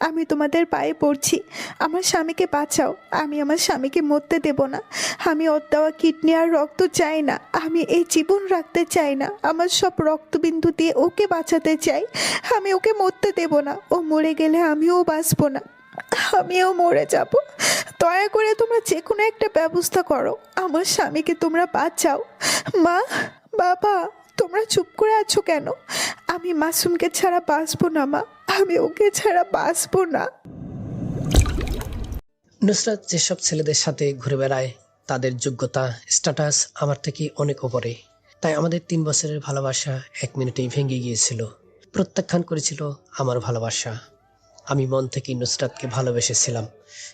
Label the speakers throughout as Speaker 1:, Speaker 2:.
Speaker 1: আমি তোমাদের পায়ে পড়ছি, আমার স্বামীকে বাঁচাও। আমি আমার স্বামীকে মরতে দেব না। আমি ওর দেওয়া কিডনি আর রক্ত চাই না। আমি এই জীবন রাখতে চাই না। আমার সব রক্তবিন্দু দিয়ে ওকে বাঁচাতে চাই। আমি ওকে মরতে দেব না। ও মরে গেলে আমিও বাঁচবো না, আমিও মরে যাব। দয়া করে তোমরা যে কোনো একটা ব্যবস্থা করো, আমার স্বামীকে তোমরা বাঁচাও। মা, বাবা, তোমরা চুপ করে আছো কেন? আমি মাসুমকে ছাড়া বাঁচবো না মা, আমি ওকে ছাড়া বাঁচবো না।
Speaker 2: নুসরাত যেসব ছেলেদের সাথে ঘুরে বেড়ায় তাদের যোগ্যতা স্ট্যাটাস আমার থেকে অনেক ওপরে। তাই আমাদের 3 বছরের ভালোবাসা 1 মিনিটেই ভেঙে গিয়েছিল। প্রত্যাখ্যান করেছিল আমার ভালোবাসা। আমি মন থেকে নুসরাতকে ভালোবেসেছিলাম,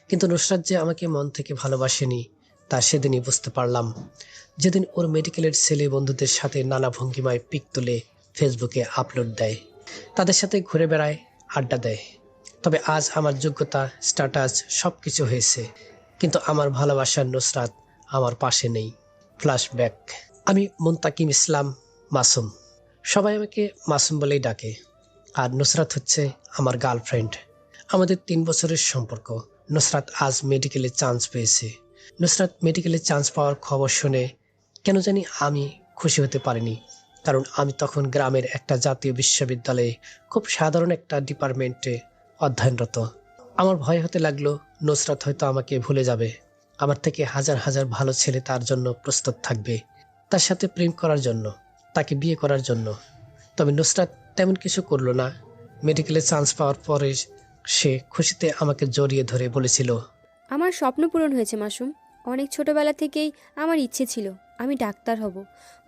Speaker 2: কিন্তু নুসরাত যে আমাকে মন থেকে ভালোবাসেনি তা সেদিনই বুঝতে পারলাম, যেদিন ওর মেডিকেলের ছেলে বন্ধুদের সাথে নানা ভঙ্গিমায় পিক তুলে ফেসবুকে আপলোড দেয়, তাদের সাথে ঘুরে বেড়ায়, আড্ডা দেয়। তবে আজ আমার যোগ্যতা স্ট্যাটাস সব কিছু হয়েছে, কিন্তু আমার ভালোবাসার নুসরাত আমার পাশে নেই। ফ্ল্যাশব্যাক। আমি মুনতাকিম ইসলাম মাসুম। সবাই আমাকে মাসুম বলেই ডাকে। আর নুসরাত হচ্ছে আমার গার্লফ্রেন্ড। আমাদের 3 বছরের সম্পর্ক। নুসরাত আজ মেডিকেলে চান্স পেয়েছে। নুসরাত মেডিকেলে চান্স পাওয়ার খবর শুনে কেন জানি আমি খুশি হতে পারিনি, কারণ আমি তখন গ্রামের একটা জাতীয় বিশ্ববিদ্যালয়ে খুব সাধারণ একটা ডিপার্টমেন্টে অধ্যয়নরত। আমার ভয় হতে লাগলো নুসরাত হয়তো আমাকে ভুলে যাবে। আমার থেকে হাজার হাজার ভালো ছেলে তার জন্য প্রস্তুত থাকবে, তার সাথে প্রেম করার জন্য, তাকে বিয়ে করার জন্য। তবে নুসরাত তেমন কিছু করলো না। মেডিকেলে চান্স পাওয়ার পরে সে খুশিতে আমাকে জড়িয়ে ধরে বলেছিল,
Speaker 3: আমার স্বপ্ন পূরণ হয়েছে মাসুম। অনেক ছোটবেলা থেকেই আমার ইচ্ছে ছিল আমি ডাক্তার হব।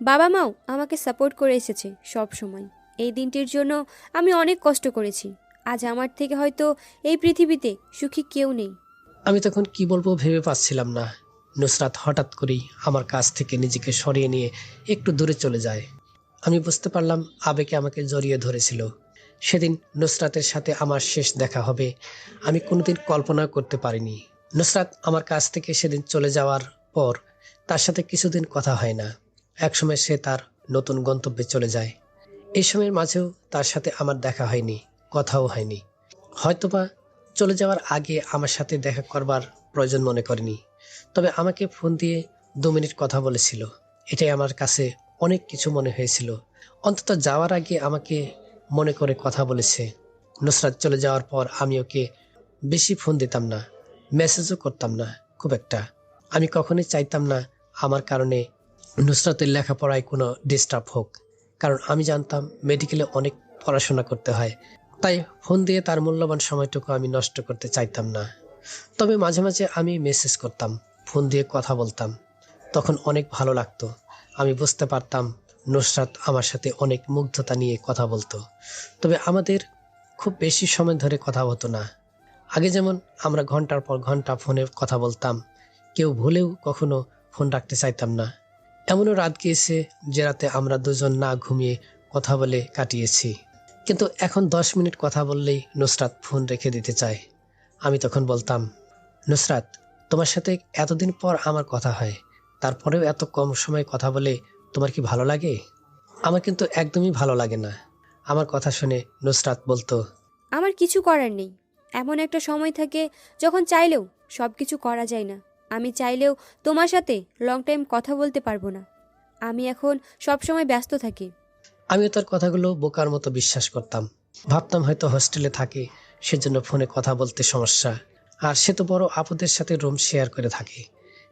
Speaker 3: বাবা মাও আমাকে সাপোর্ট করে এসেছে সব সময়। এই দিনটির জন্য আমি অনেক কষ্ট করেছি। আজ আমার থেকে হয়তো এই পৃথিবীতে সুখী কেউ নেই।
Speaker 2: আমি তখন কি বলবো ভেবে পাচ্ছিলাম না। নুসরাত হঠাৎ করেই আমার কাছ থেকে নিজেকে সরিয়ে নিয়ে একটু দূরে চলে যায়। আমি বুঝতে পারলাম আবেগে আমাকে জড়িয়ে ধরেছিল। সেদিন নুসরাতের সাথে আমার শেষ দেখা হবে আমি কোনোদিন কল্পনা করতে পারিনি। নুসরাত আমার কাছ থেকে সেদিন চলে যাওয়ার পর তার সাথে কিছুদিন কথা হয় না। একসময় সে তার নতুন গন্তব্যে চলে যায়। এই সময়ের মাঝেও তার সাথে আমার দেখা হয়নি, কথাও হয়নি। হয়তোবা চলে যাওয়ার আগে আমার সাথে দেখা করবার প্রয়োজন মনে করেনি, তবে আমাকে ফোন দিয়ে 2 মিনিট কথা বলেছিল। এটাই আমার কাছে অনেক কিছু মনে হয়েছিল। অন্তত যাওয়ার আগে আমাকে মনে করে কথা বলেছে। নুসরাত চলে যাওয়ার পর আমি ওকে বেশি ফোন দিতাম না, মেসেজও করতাম না খুব একটা। আমি কখনোই চাইতাম না আমার কারণে নুসরাতের লেখাপড়ায় কোনো ডিস্টার্ব হোক, কারণ আমি জানতাম মেডিকেলে অনেক পড়াশোনা করতে হয়। তাই ফোন দিয়ে তার মূল্যবান সময়টুকু আমি নষ্ট করতে চাইতাম না। তবে মাঝে মাঝে আমি মেসেজ করতাম, ফোন দিয়ে কথা বলতাম। তখন অনেক ভালো লাগতো। আমি বুঝতে পারতাম নুসরাত আমার সাথে অনেক মুগ্ধতা নিয়ে কথা বলতো। তবে আমাদের খুব বেশি সময় ধরে কথা হতো না। আগে যেমন আমরা ঘন্টার পর ঘন্টা ফোনে কথা বলতাম, কেউ ভুলেও কখনো ফোন রাখতে চাইতাম না। এমনও রাত গিয়েছে যে রাতে আমরা দুজন না ঘুমিয়ে কথা বলে কাটিয়েছি। কিন্তু এখন 10 মিনিট কথা বললেই নুসরাত ফোন রেখে দিতে চায়। আমি তখন বলতাম, নুসরাত, তোমার সাথে এতদিন পর আমার কথা হয়, তারপরেও এত কম সময় কথা বলে তোমার কি ভালো লাগে? আমার কিন্তু একদমই ভালো লাগে না। আমার কথা শুনে নুসরাত বলতো,
Speaker 3: আমার কিছু করার নেই। এমন একটা সময় থাকে যখন চাইলেও সব কিছু করা যায় না। আমি চাইলেও তোমার সাথে লং টাইম কথা বলতে পারবো না। আমি এখন সব সময় ব্যস্ত থাকি।
Speaker 2: আমিও তার কথাগুলো বোকার মতো বিশ্বাস করতাম। ভাবতাম হয়তো হোস্টেলে থাকে, সেজন্য ফোনে কথা বলতে সমস্যা। আর সে তো বড় আপুদের সাথে রুম শেয়ার করে থাকে,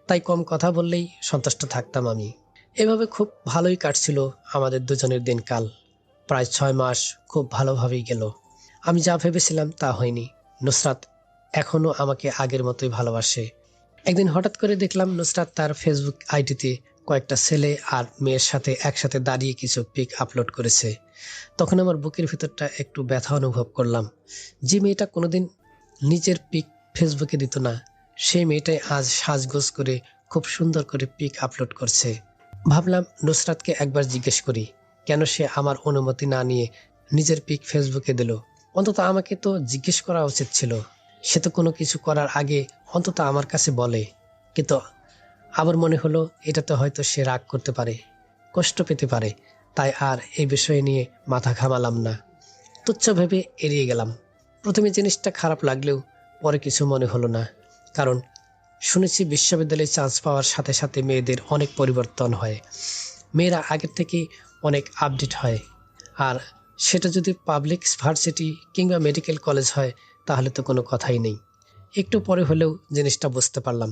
Speaker 2: তাই কম কথা বললেই সন্তুষ্ট থাকতাম আমি। এভাবে খুব ভালোই কাটছিল আমাদের দুজনের দিনকাল। প্রায় 6 মাস খুব ভালোভাবেই গেল। আমি যা ভেবেছিলাম তা হয়নি। নুসরাত এখনো আমাকে আগের মতোই ভালোবাসে। একদিন হঠাৎ করে দেখলাম নুসরাত তার ফেসবুক আইডিতে কয়েকটা ছেলে আর মেয়ের সাথে একসাথে দাঁড়িয়ে কিছু পিক আপলোড করেছে। তখন আমার বুকের ভিতরটা একটু ব্যথা অনুভব করলাম। যে মেয়েটা কোনোদিন নিজের পিক ফেসবুকে দিত না, সেই মেয়েটাই আজ সাজগোজ করে খুব সুন্দর করে পিক আপলোড করছে। ভাবলাম নুসরাতকে একবার জিজ্ঞেস করি, কেন সে আমার অনুমতি না নিয়ে নিজের পিক ফেসবুকে দিল। অন্তত আমাকে তো জিজ্ঞেস করা উচিত ছিল। সে তো কোনো কিছু করার আগে অন্তত আমার কাছে বলে। কিন্তু আবার মনে হলো এটাতে হয়তো সে রাগ করতে পারে, কষ্ট পেতে পারে, তাই আর এই বিষয় নিয়ে মাথা ঘামালাম না। তুচ্ছ ভেবে এড়িয়ে গেলাম। প্রথমে জিনিসটা খারাপ লাগলেও পরে কিছু মনে হলো না, কারণ শুনেছি বিশ্ববিদ্যালয়ে চান্স পাওয়ার সাথে সাথে মেয়েদের অনেক পরিবর্তন হয়, মেয়েরা আগের থেকে অনেক আপডেট হয়। আর সেটা যদি পাবলিক ভার্সিটি কিংবা মেডিকেল কলেজ হয় তাহলে তো কোনো কথাই নেই। একটু পরে হলেও জিনিসটা বুঝতে পারলাম,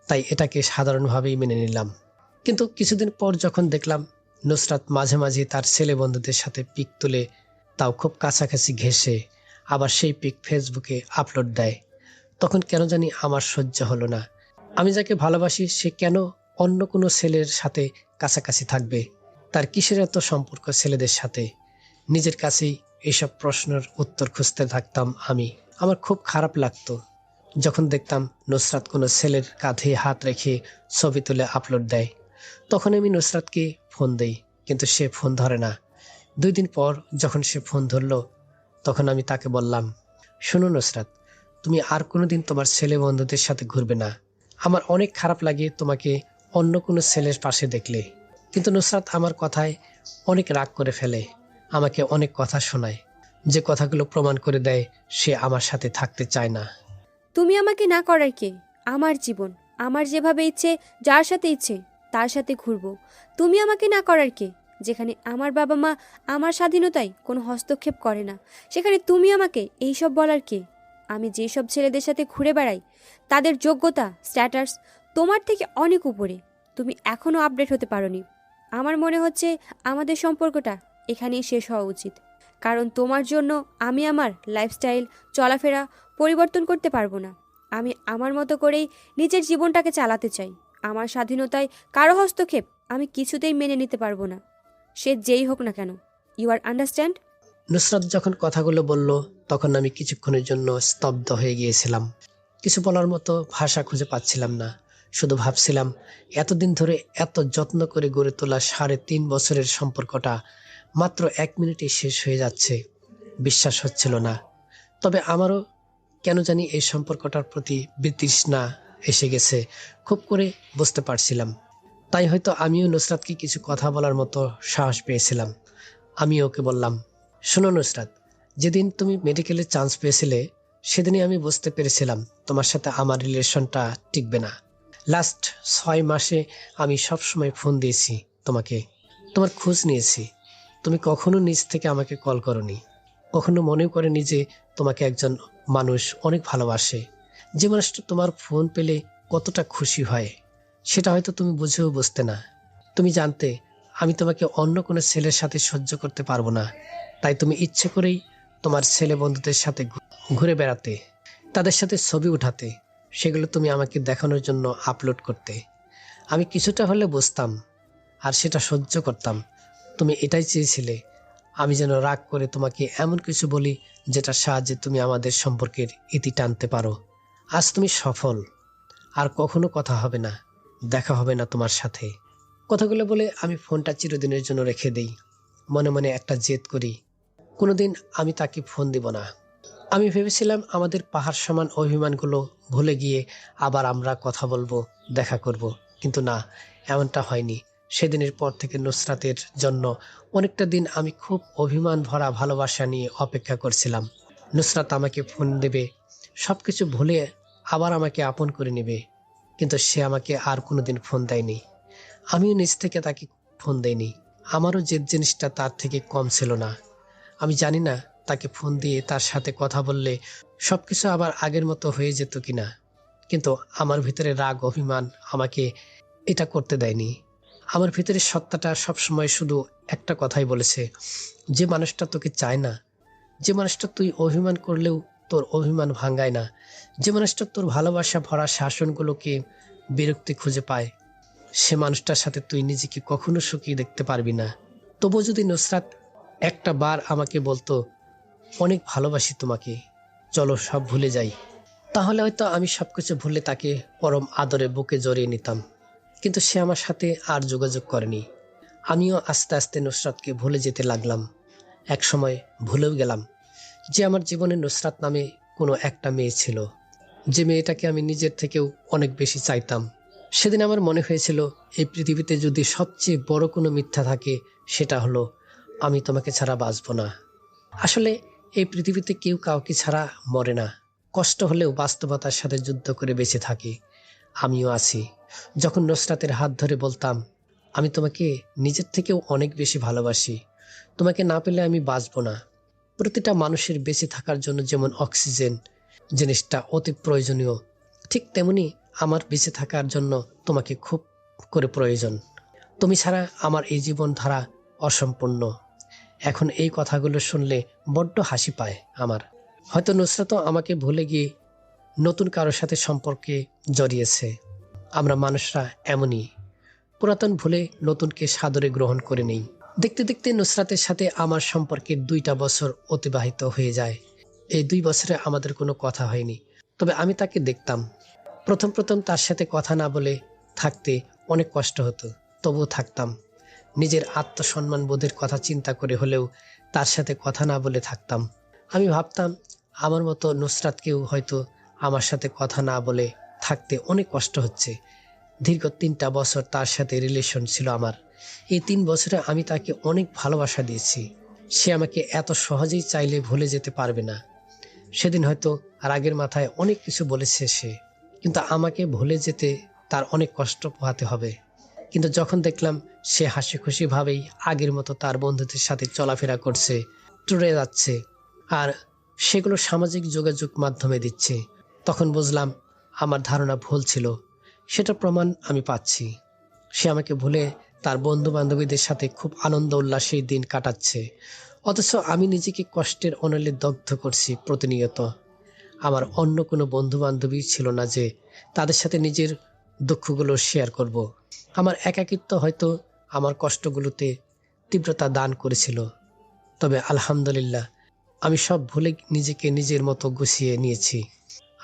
Speaker 2: তাই এটাকে সাধারণভাবেই মেনে নিলাম। কিন্তু কিছুদিন পর যখন দেখলাম নুসরাত মাঝে মাঝে তার ছেলে বন্ধুদের সাথে পিক তুলে, তাও খুব কাছাকাছি ঘেঁষে, আবার সেই পিক ফেসবুকে আপলোড দেয়, তখন কেন জানি আমার সহ্য হলো না। আমি যাকে ভালোবাসি সে কেন অন্য কোনো ছেলের সাথে কাছাকাছি থাকবে? তার কিসের এত সম্পর্ক ছেলেদের সাথে? নিজের কাছেই এইসব প্রশ্নের উত্তর খুঁজতে থাকতাম আমি। আমার খুব খারাপ লাগতো যখন দেখতাম নুসরাত কোনো ছেলের কাঁধে হাত রেখে ছবি তুলে আপলোড দেয়। তখন আমি নুসরাতকে ফোন দেই, কিন্তু সে ফোন ধরে না। 2 দিন পর যখন সে ফোন ধরলো, তখন আমি তাকে বললাম, শোনো নুসরাত, তুমি আর কোনোদিন তোমার ছেলে বন্ধুদের সাথে ঘুরবে না। আমার অনেক খারাপ লাগে তোমাকে অন্য কোনো ছেলের পাশে দেখলে। কিন্তু নুসরাত আমার কথায় অনেক রাগ করে ফেলে, আমাকে অনেক কথা শোনায়, যে কথাগুলো প্রমাণ করে দেয় সে আমার সাথে থাকতে চায় না।
Speaker 3: তুমি আমাকে না করার কে? আমার জীবন, আমার যেভাবে ইচ্ছে, যার সাথে ইচ্ছে তার সাথে ঘুরবো। তুমি আমাকে না করার কে? যেখানে আমার বাবা মা আমার স্বাধীনতায় কোনো হস্তক্ষেপ করে না, সেখানে তুমি আমাকে এইসব বলার কে? আমি যেসব ছেলেদের সাথে ঘুরে বেড়াই তাদের যোগ্যতা, স্ট্যাটাস তোমার থেকে অনেক উপরে। তুমি এখনও আপডেট হতে পারোনি। আমার মনে হচ্ছে আমাদের সম্পর্কটা এখানেই শেষ হওয়া উচিত, কারণ তোমার জন্য আমি আমার লাইফস্টাইল, চলাফেরা পরিবর্তন করতে পারবো না। আমি আমার মতো করেই নিজের জীবনটাকে চালাতে চাই। আমার স্বাধীনতায় কারো হস্তক্ষেপ আমি কিছুতেই মেনে নিতে পারবো না, সে যেই হোক না কেন। You R understand?
Speaker 2: নুসরাত যখন কথাগুলো বলল, তখন আমি কিছুক্ষণের জন্য স্তব্ধ হয়ে গিয়েছিলাম। কিছু বলার মতো ভাষা খুঁজে পাচ্ছিলাম না। শুধু ভাবছিলাম, এতদিন ধরে এত যত্ন করে গড়ে তোলা 3.5 বছরের সম্পর্কটা মাত্র 1 মিনিটে শেষ হয়ে যাচ্ছে। বিশ্বাস হচ্ছিল না। তবে আমারও কেন জানি এই সম্পর্কটার প্রতি বিতৃষ্ণা এসে গেছে, খুব করে বুঝতে পারছিলাম। তাই হয়তো আমিও নুসরাতকে কিছু কথা বলার মতো সাহস পেয়েছিলাম। আমি ওকে বললাম, শোনো নুসরাত, যেদিন তুমি মেডিকেলে চান্স পেয়েছিলে সেদিনই আমি বুঝতে পেরেছিলাম তোমার সাথে আমার রিলেশনটা টিকবে না। লাস্ট 6 মাসে আমি সবসময় ফোন দিয়েছি তোমাকে, তোমার খোঁজ নিয়েছি। তুমি কখনো নিজ থেকে আমাকে কল করনি, কখনো মনেও করেনি যে তোমাকে একজন মানুষ অনেক ভালোবাসে, যে মানুষটা তোমার ফোন পেলে কতটা খুশি হয় সেটা হয়তো তুমি বুঝেও বুঝতে না। তুমি জানতে আমি তোমাকে অন্য কোনো ছেলের সাথে সহ্য করতে পারবো না, তাই তুমি ইচ্ছে করেই তোমার ছেলে বন্ধুদের সাথে ঘুরে বেড়াতে, তাদের সাথে ছবি উঠাতে, সেগুলো তুমি আমাকে দেখানোর জন্য আপলোড করতে। আমি কিছুটা হলে বুঝতাম আর সেটা সহ্য করতাম। তুমি এটাই চেয়েছিলে আমি যেন রাগ করে তোমাকে এমন কিছু বলি যেটার সাহায্যে তুমি আমাদের সম্পর্কের ইতি টানতে পারো। আজ তুমি সফল, আর কখনো কথা হবে না, দেখা হবে না তোমার সাথে। কথাগুলো বলে আমি ফোনটা চিরদিনের জন্য রেখে দেই। মনে মনে একটা জেদ করি, কোনোদিন আমি তাকে ফোন দিব না। আমি ভেবেছিলাম আমাদের পাহাড় সমান অভিমানগুলো ভুলে গিয়ে আবার আমরা কথা বলবো, দেখা করব, কিন্তু না, এমনটা হয়নি। সেদিনের পর থেকে নুসরাতের জন্য অনেকটা দিন আমি খুব অভিমান ভরা ভালোবাসা নিয়ে অপেক্ষা করছিলাম। নুসরাত আমাকে ফোন দেবে, সবকিছু ভুলে আবার আমাকে আপন করে নেবে, কিন্তু সে আমাকে আর কোনোদিন ফোন দেয়নি। আমিও নিজ থেকে তাকে ফোন দেইনি। আমারও যে জিনিসটা তার থেকে কম ছিল না। আমি জানি না তাকে ফোন দিয়ে তার সাথে কথা বললে সবকিছু আবার আগের মতো হয়ে যেত কিনা, কিন্তু আমার ভিতরে রাগ অভিমান আমাকে এটা করতে দেয়নি। আমার ভিতরে সত্তাটা সবসময় শুধু একটা কথাই বলেছে, যে মানুষটা তোকে চায় না, যে মানুষটা তুই অভিমান করলেও তোর অভিমান ভাঙায় না, যে মানুষটা তোর ভালোবাসা ভরা শাসনগুলোকে বিরক্তি খুঁজে পায়, সে মানুষটার সাথে তুই নিজেকে কখনো সুখী দেখতে পারবি না। তবু যদি নুসরাত একটা বার আমাকে বলতো, অনেক ভালোবাসি তোমাকে, চলো সব ভুলে যাই, তাহলে হয়তো আমি সবকিছু ভুলে তাকে পরম আদরে বুকে জড়িয়ে নিতাম। কিন্তু সে আমার সাথে আর যোগাযোগ করেনি। আমিও আস্তে আস্তে নুসরাতকে ভুলে যেতে লাগলাম। এক সময় ভুলেও গেলাম যে আমার জীবনে নুসরাত নামে কোনো একটা মেয়ে ছিল, যে মেয়েটাকে আমি নিজের থেকেও অনেক বেশি চাইতাম। সেদিন আমার মনে হয়েছিল, এই পৃথিবীতে যদি সবচেয়ে বড় কোনো মিথ্যা থাকে সেটা হলো আমি তোমাকে ছাড়া বাঁচব না। আসলে এই পৃথিবীতে কেউ কাউকে ছাড়া মরে না, কষ্ট হলেও বাস্তবতার সাথে যুদ্ধ করে বেঁচে থাকে। আমিও আছি। যখন নুসরাতের হাত ধরে বলতাম, আমি তোমাকে নিজের থেকেও অনেক বেশি ভালোবাসি, তোমাকে না পেলে আমি বাঁচব না। প্রতিটা মানুষের বেঁচে থাকার জন্য যেমন অক্সিজেন জিনিসটা অতি প্রয়োজনীয়, ঠিক তেমনি আমার বেঁচে থাকার জন্য তোমাকে খুব করে প্রয়োজন। তুমি ছাড়া আমার এই জীবনধারা অসম্পূর্ণ। এখন এই কথাগুলো শুনলে বড্ড হাসি পায় আমার। হয়তো নুসরাতও আমাকে ভুলে গিয়ে নতুন কারোর সাথে সম্পর্কে জড়িয়েছে। আমরা মানুষরা এমনই, পুরাতন ভুলে নতুনকে সাদরে গ্রহণ করে নেই। দেখতে দেখতে নুসরাতের সাথে আমার সম্পর্কের 2টা বছর অতিবাহিত হয়ে যায়। এই 2 বছরে আমাদের কোনো কথা হয়নি, তবে আমি তাকে দেখতাম। প্রথম প্রথম তার সাথে কথা না বলে থাকতে অনেক কষ্ট হতো, তবুও থাকতাম। নিজের আত্মসম্মান বোধের কথা চিন্তা করে হলেও তার সাথে কথা না বলে থাকতাম। আমি ভাবতাম আমার মতো নুসরাতকেও হয়তো আমার সাথে কথা না বলে থাকতে অনেক কষ্ট হচ্ছে। দীর্ঘ 3টা বছর তার সাথে রিলেশন ছিল আমার। এই 3 বছরে আমি তাকে অনেক ভালোবাসা দিয়েছি। সে আমাকে এত সহজেই চাইলে ভুলে যেতে পারবে না। সেদিন হয়তো রাগের মাথায় অনেক কিছু বলেছে সে, কিন্তু আমাকে ভুলে যেতে তার অনেক কষ্ট পোহাতে হবে। কিন্তু যখন দেখলাম সে হাসি খুশি ভাবেই আগের মতো তার বন্ধুদের সাথে চলাফেরা করছে, ট্যুরে যাচ্ছে, আর সেগুলো সামাজিক যোগাযোগ মাধ্যমে দিচ্ছে, তখন বুঝলাম আমার ধারণা ভুল ছিল। সেটা প্রমাণ আমি পাচ্ছি। সে আমাকে ভুলে তার বন্ধু বান্ধবীদের সাথে খুব আনন্দ উল্লাসের দিন কাটাচ্ছে, অথচ আমি নিজেকে কষ্টের অনলে দগ্ধ করছি প্রতিনিয়ত। আমার অন্য কোনো বন্ধু বান্ধবী ছিল না যে তাদের সাথে নিজের দুঃখগুলো শেয়ার করব। আমার একাকিত্ব হয়তো আমার কষ্টগুলোতে তীব্রতা দান করেছিল। তবে আলহামদুলিল্লাহ, আমি সব ভুলে নিজেকে নিজের মতো গুছিয়ে নিয়েছি।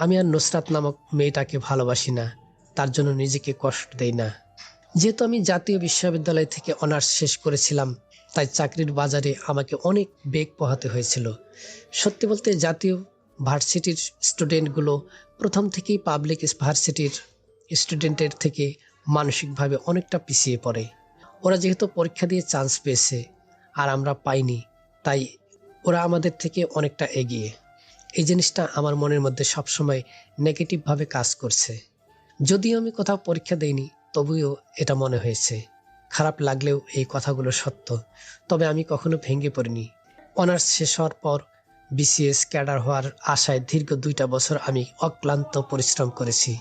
Speaker 2: আমি আর নুসরাত নামক মেয়েটাকে ভালোবাসি না, তার জন্য নিজেকে কষ্ট দেই না। যেহেতু আমি জাতীয় বিশ্ববিদ্যালয় থেকে অনার্স শেষ করেছিলাম, তাই চাকরির বাজারে আমাকে অনেক বেগ পোহাতে হয়েছিল। সত্যি বলতে জাতীয় ভার্সিটির স্টুডেন্টগুলো প্রথম থেকেই পাবলিক ভার্সিটির স্টুডেন্টের থেকে মানসিকভাবে অনেকটা পিছিয়ে পড়ে। ওরা যেহেতু পরীক্ষা দিয়ে চান্স পেয়েছে আর আমরা পাইনি, তাই ওরা আমাদের থেকে অনেকটা এগিয়ে। এই জিনিসটা আমার মনের মধ্যে সবসময় নেগেটিভভাবে কাজ করছে। যদিও আমি কোথাও পরীক্ষা দেইনি, তবুও এটা মনে হয়েছে। খারাপ লাগলেও এই কথাগুলো সত্য। তবে আমি কখনো ভেঙে পড়িনি। অনার্স শেষ হওয়ার পর বিসিএস ক্যাডার হওয়ার আশায় দীর্ঘ 2টা বছর আমি অক্লান্ত পরিশ্রম করেছি।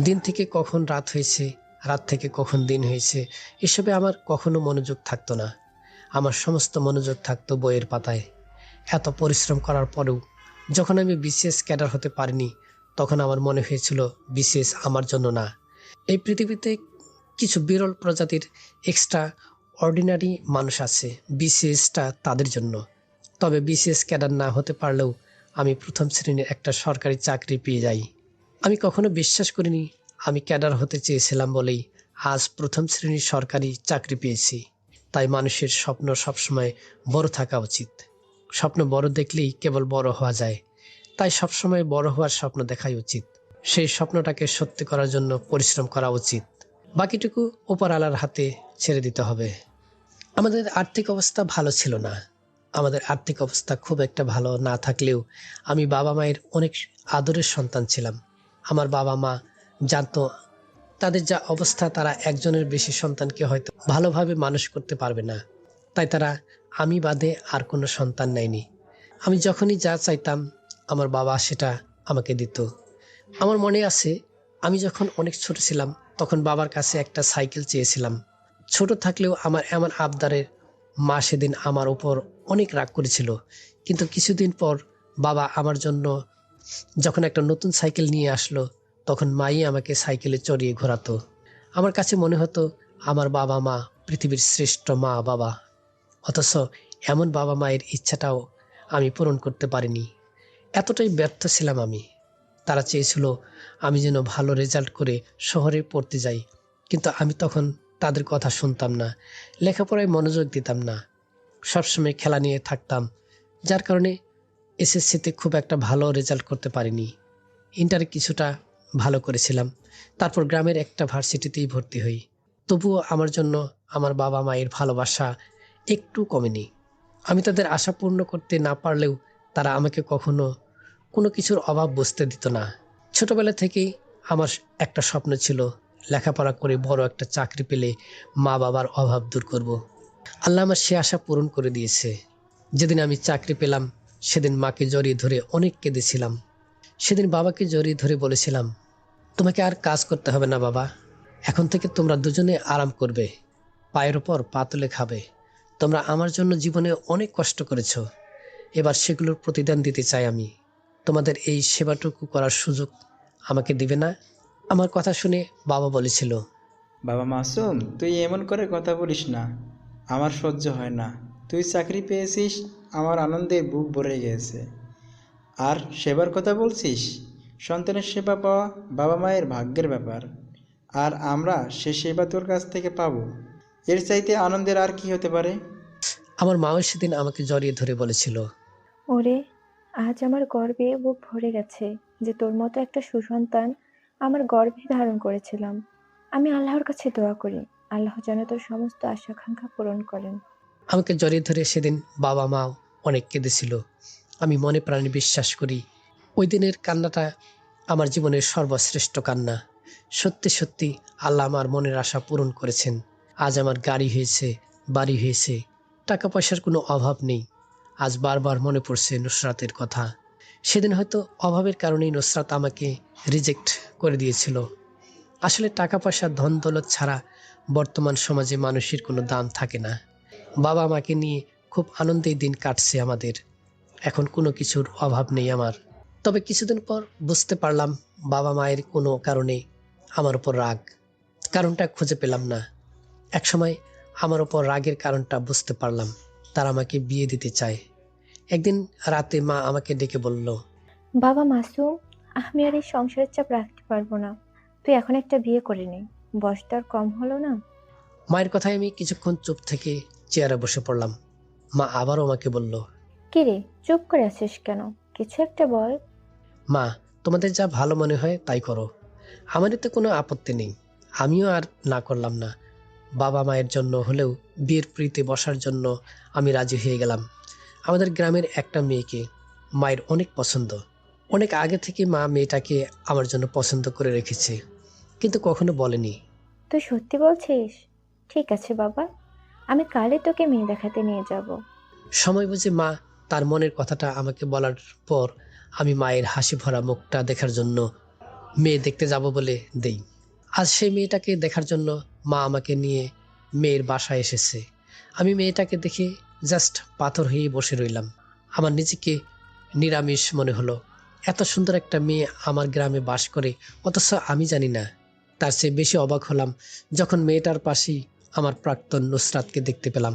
Speaker 2: দিন থেকে কখন রাত হয়েছে, রাত থেকে কখন দিন হয়েছে, এসবে আমার কখনো মনোযোগ থাকতো না। আমার সমস্ত মনোযোগ থাকতো বইয়ের পাতায়। এত পরিশ্রম করার পরেও যখন আমি বিসিএস ক্যাডার হতে পারিনি, তখন আমার মনে হয়েছিল বিসিএস আমার জন্য না। এই পৃথিবীতে কিছু বিরল প্রজাতির এক্সট্রা অর্ডিনারি মানুষ আছে, বিসিএসটা তাদের জন্য। তবে বিসিএস ক্যাডার না হতে পারলেও আমি প্রথম শ্রেণীর একটা সরকারি চাকরি পেয়ে যাই। আমি কখনো বিশ্বাস করিনি আমি ক্যাডার হতে চেয়েছিলাম বলেই আজ প্রথম শ্রেণীর সরকারি চাকরি পেয়েছি। তাই মানুষের স্বপ্ন সবসময় বড় থাকা উচিত। স্বপ্ন বড় দেখলেই কেবল বড় হওয়া যায়। তাই সবসময় বড় হওয়ার স্বপ্ন দেখাই উচিত। সেই স্বপ্নটাকে সত্যি করার জন্য পরিশ্রম করা উচিত। বাকিটুকু উপরওয়ালার হাতে ছেড়ে দিতে হবে। আমাদের আর্থিক অবস্থা ভালো ছিল না। আমাদের আর্থিক অবস্থা খুব একটা ভালো না থাকলেও আমি বাবা মায়ের অনেক আদরের সন্তান ছিলাম। আমার বাবা মা জানতো তাদের যা অবস্থা, তারা একজনের বেশি সন্তানকে হয়তো ভালোভাবে মানুষ করতে পারবে না। তাই তারা আমি বাদে আর কোনো সন্তান নেয়নি। আমি যখনই যা চাইতাম আমার বাবা সেটা আমাকে দিত। আমার মনে আছে, আমি যখন অনেক ছোট ছিলাম তখন বাবার কাছে একটা সাইকেল চেয়েছিলাম। ছোট থাকলেও আমার এমন আবদারের মা সেদিন আমার উপর অনেক রাগ করেছিল। কিন্তু কিছুদিন পর বাবা আমার জন্য যখন একটা নতুন সাইকেল নিয়ে আসলো, তখন মাই আমাকে সাইকেলে চড়িয়ে ঘোরাতো। আমার কাছে মনে হতো আমার বাবা মা পৃথিবীর শ্রেষ্ঠ মা বাবা। অথচ এমন বাবা মায়ের ইচ্ছাটাও আমি পূরণ করতে পারিনি। এতটাই ব্যর্থ ছিলাম আমি। তারা চেয়েছিল আমি যেন ভালো রেজাল্ট করে শহরে পড়তে যাই, কিন্তু আমি তখন তাদের কথা শুনতাম না, লেখাপড়ায় মনোযোগ দিতাম না, সবসময় খেলা নিয়ে থাকতাম। যার কারণে এসএসসিতে খুব একটা ভালো রেজাল্ট করতে পারিনি। ইন্টারে কিছুটা ভালো করেছিলাম, তারপর গ্রামের একটা ভার্সিটিতেই ভর্তি হই। তবুও আমার জন্য আমার বাবা মায়ের ভালোবাসা একটু কমেনি। আমি তাদের আশা পূর্ণ করতে না পারলেও তারা আমাকে কখনো কোনো কিছুর অভাব বুঝতে দিত না। ছোটবেলা থেকেই আমার একটা স্বপ্ন ছিল, লেখাপড়া করে বড় একটা চাকরি পেলে মা বাবার অভাব দূর করব। আল্লাহ আমার সে আশা পূরণ করে দিয়েছে। যেদিন আমি চাকরি পেলাম সেদিন মাকে জড়িয়ে ধরে অনেক কেঁদেছিলাম। সেদিন বাবাকে জড়িয়ে ধরে বলেছিলাম, তোমাকে আর কাজ করতে হবে না বাবা, এখন থেকে তোমরা দুজনে আরাম করবে, পায়ের ওপর পা তুলে খাবে। তোমরা আমার জন্য জীবনে অনেক কষ্ট করেছো, এবার সেগুলোর প্রতিদান দিতে চাই আমি। তোমাদের এই সেবাটুকু করার সুযোগ আমাকে দিবে না? আমার কথা শুনে বাবা বলেছিল,
Speaker 4: বাবা মাসুম, তুই এমন করে কথা বলিস না, আমার সহ্য হয় না। তুই চাকরি পেয়েছিস, আমার আনন্দে বুক ভরে গেছে। আর সেবার কথা বলছিস? সন্তানের সেবা পাওয়া বাবা মায়ের ভাগ্যের ব্যাপার, আর আমরা সে সেবা তোর কাছ থেকে পাবো। এর চাইতে আনন্দের আর কি হতে পারে?
Speaker 2: আমার মাও সেদিন আমাকে জড়িয়ে ধরে বলেছিল,
Speaker 5: ওরে, আজ আমার গর্বে বুক ভরে গেছে যে তোর মতো একটা সুসন্তান আমার গর্ভে ধারণ করেছিলাম। আমি আল্লাহর কাছে দোয়া করি, আল্লাহ যেন তোর সমস্ত আশা-আকাঙ্ক্ষা পূরণ করেন।
Speaker 2: আমাকে জড়িয়ে ধরে সেদিন বাবা মাও অনেক কেঁদেছিল। আমি মনে প্রাণে বিশ্বাস করি ওই দিনের কান্নাটা আমার জীবনের সর্বশ্রেষ্ঠ কান্না। সত্যি সত্যি আল্লাহ আমার মনের আশা পূরণ করেছেন। আজ আমার গাড়ি হয়েছে, বাড়ি হয়েছে, টাকা পয়সার কোনো অভাব নেই। আজ বারবার মনে পড়ছে নুসরাতের কথা। সেদিন হয়তো অভাবের কারণেই নুসরাত আমাকে রিজেক্ট করে দিয়েছিল। আসলে টাকা পয়সা ধন দৌলত ছাড়া বর্তমান সমাজে মানুষের কোনো দাম থাকে না। বাবা মাকে নিয়ে খুব আনন্দেই দিন কাটছে আমাদের। এখন কোনো কিছুর অভাব নেই আমার। তবে কিছুদিন পর বুঝতে পারলাম বাবা মায়ের কোনো কারণে আমার উপর রাগ। কারণটা খুঁজে পেলাম না। একসময় আমার উপর রাগের কারণটা বুঝতে পারলাম। তারা আমাকে বিয়ে দিতে চায়। একদিন রাতে মা আমাকে ডেকে বলল,
Speaker 5: বাবা মাসুম, আমি আর এই সংসারের চাপ রাখতে পারবো না। তুই এখন একটা বিয়ে করে নে, বয়সটা আর কম হলো না?
Speaker 2: মায়ের কথায় আমি কিছুক্ষণ চুপ থেকে চেয়ারে বসে পড়লাম। মা আবারও আমাকে বলল,
Speaker 5: কি রে, চুপ করে আছিস কেন? কিছু একটা বল।
Speaker 2: মা, তোমাদের যা ভালো মনে হয় তাই করো, আমার এতে কোনো আপত্তি নেই। আমিও আর না করলাম না। বাবা মায়ের জন্য হলেও বিয়ের পিঁড়িতে বসার জন্য আমি রাজি হয়ে গেলাম। আমাদের গ্রামের একটা মেয়েকে মায়ের অনেক পছন্দ। অনেক আগে থেকে মা মেয়েটাকে আমার জন্য পছন্দ করে রেখেছে, কিন্তু কখনো বলেনি।
Speaker 5: তুই সত্যি বলছিস? ঠিক আছে বাবা, আমি কালই তোকে মেয়ে দেখাতে নিয়ে যাব।
Speaker 2: সময় বুঝে মা তার মনের কথাটা আমাকে বলার পর আমি মায়ের হাসি ভরা মুখটা দেখার জন্য মেয়ে দেখতে যাব বলে দেই। আজ সেই মেয়েটাকে দেখার জন্য মা আমাকে নিয়ে মেয়ের বাসায় এসেছে। আমি মেয়েটাকে দেখে জাস্ট পাথর হয়ে বসে রইলাম। আমার নিজেকে নিরামিষ মনে হলো। এত সুন্দর একটা মেয়ে আমার গ্রামে বাস করে, অথচ আমি জানি না। তার চেয়ে বেশি অবাক হলাম যখন মেয়েটার পাশেই আমার প্রাক্তন নুসরাতকে দেখতে পেলাম।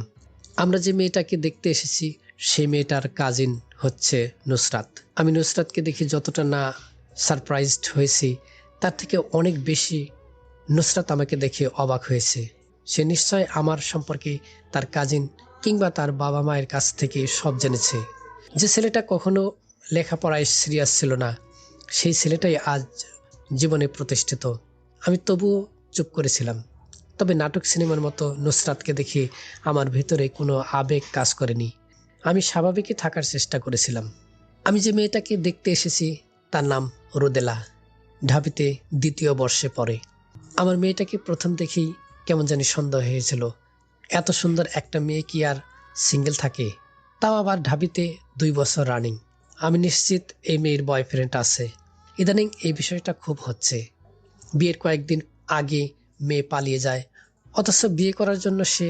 Speaker 2: আমরা যে মেয়েটাকে দেখতে এসেছি সেই মেয়েটার কাজিন হচ্ছে নুসরাত। আমি নুসরাতকে দেখে যতটা না সারপ্রাইজড হয়েছি, তার থেকে অনেক বেশি নুসরাত আমাকে দেখে অবাক হয়েছে। সে নিশ্চয় আমার সম্পর্কে তার কাজিন কিংবা তার বাবা মায়ের কাছ থেকে সব জেনেছে। যে ছেলেটা কখনো লেখাপড়ায় সিরিয়াস ছিল না, সেই ছেলেটাই আজ জীবনে প্রতিষ্ঠিত। আমি তবুও চুপ করেছিলাম। তবে নাটক সিনেমার মতো নুসরাতকে দেখে আমার ভেতরে কোনো আবেগ কাজ করেনি। আমি স্বাভাবিকই থাকার চেষ্টা করেছিলাম। আমি যে মেয়েটাকে দেখতে এসেছি তার নাম রোদেলা, ঢাবিতে 2য় বর্ষে পড়ে। আমার মেয়েটাকে প্রথম দেখেই কেমন জানি সন্দেহ হয়েছিল। এত সুন্দর একটা মেয়ে কি আর সিঙ্গেল থাকে, তাও আবার ঢাবিতে 2 বছর রানিং। আমি নিশ্চিত এই মেয়ের বয়ফ্রেন্ড আছে। ইদানিং এই বিষয়টা খুব হচ্ছে। বিয়ের কয়েকদিন আগে মেয়ে পালিয়ে যায়, অথচ বিয়ে করার জন্য সে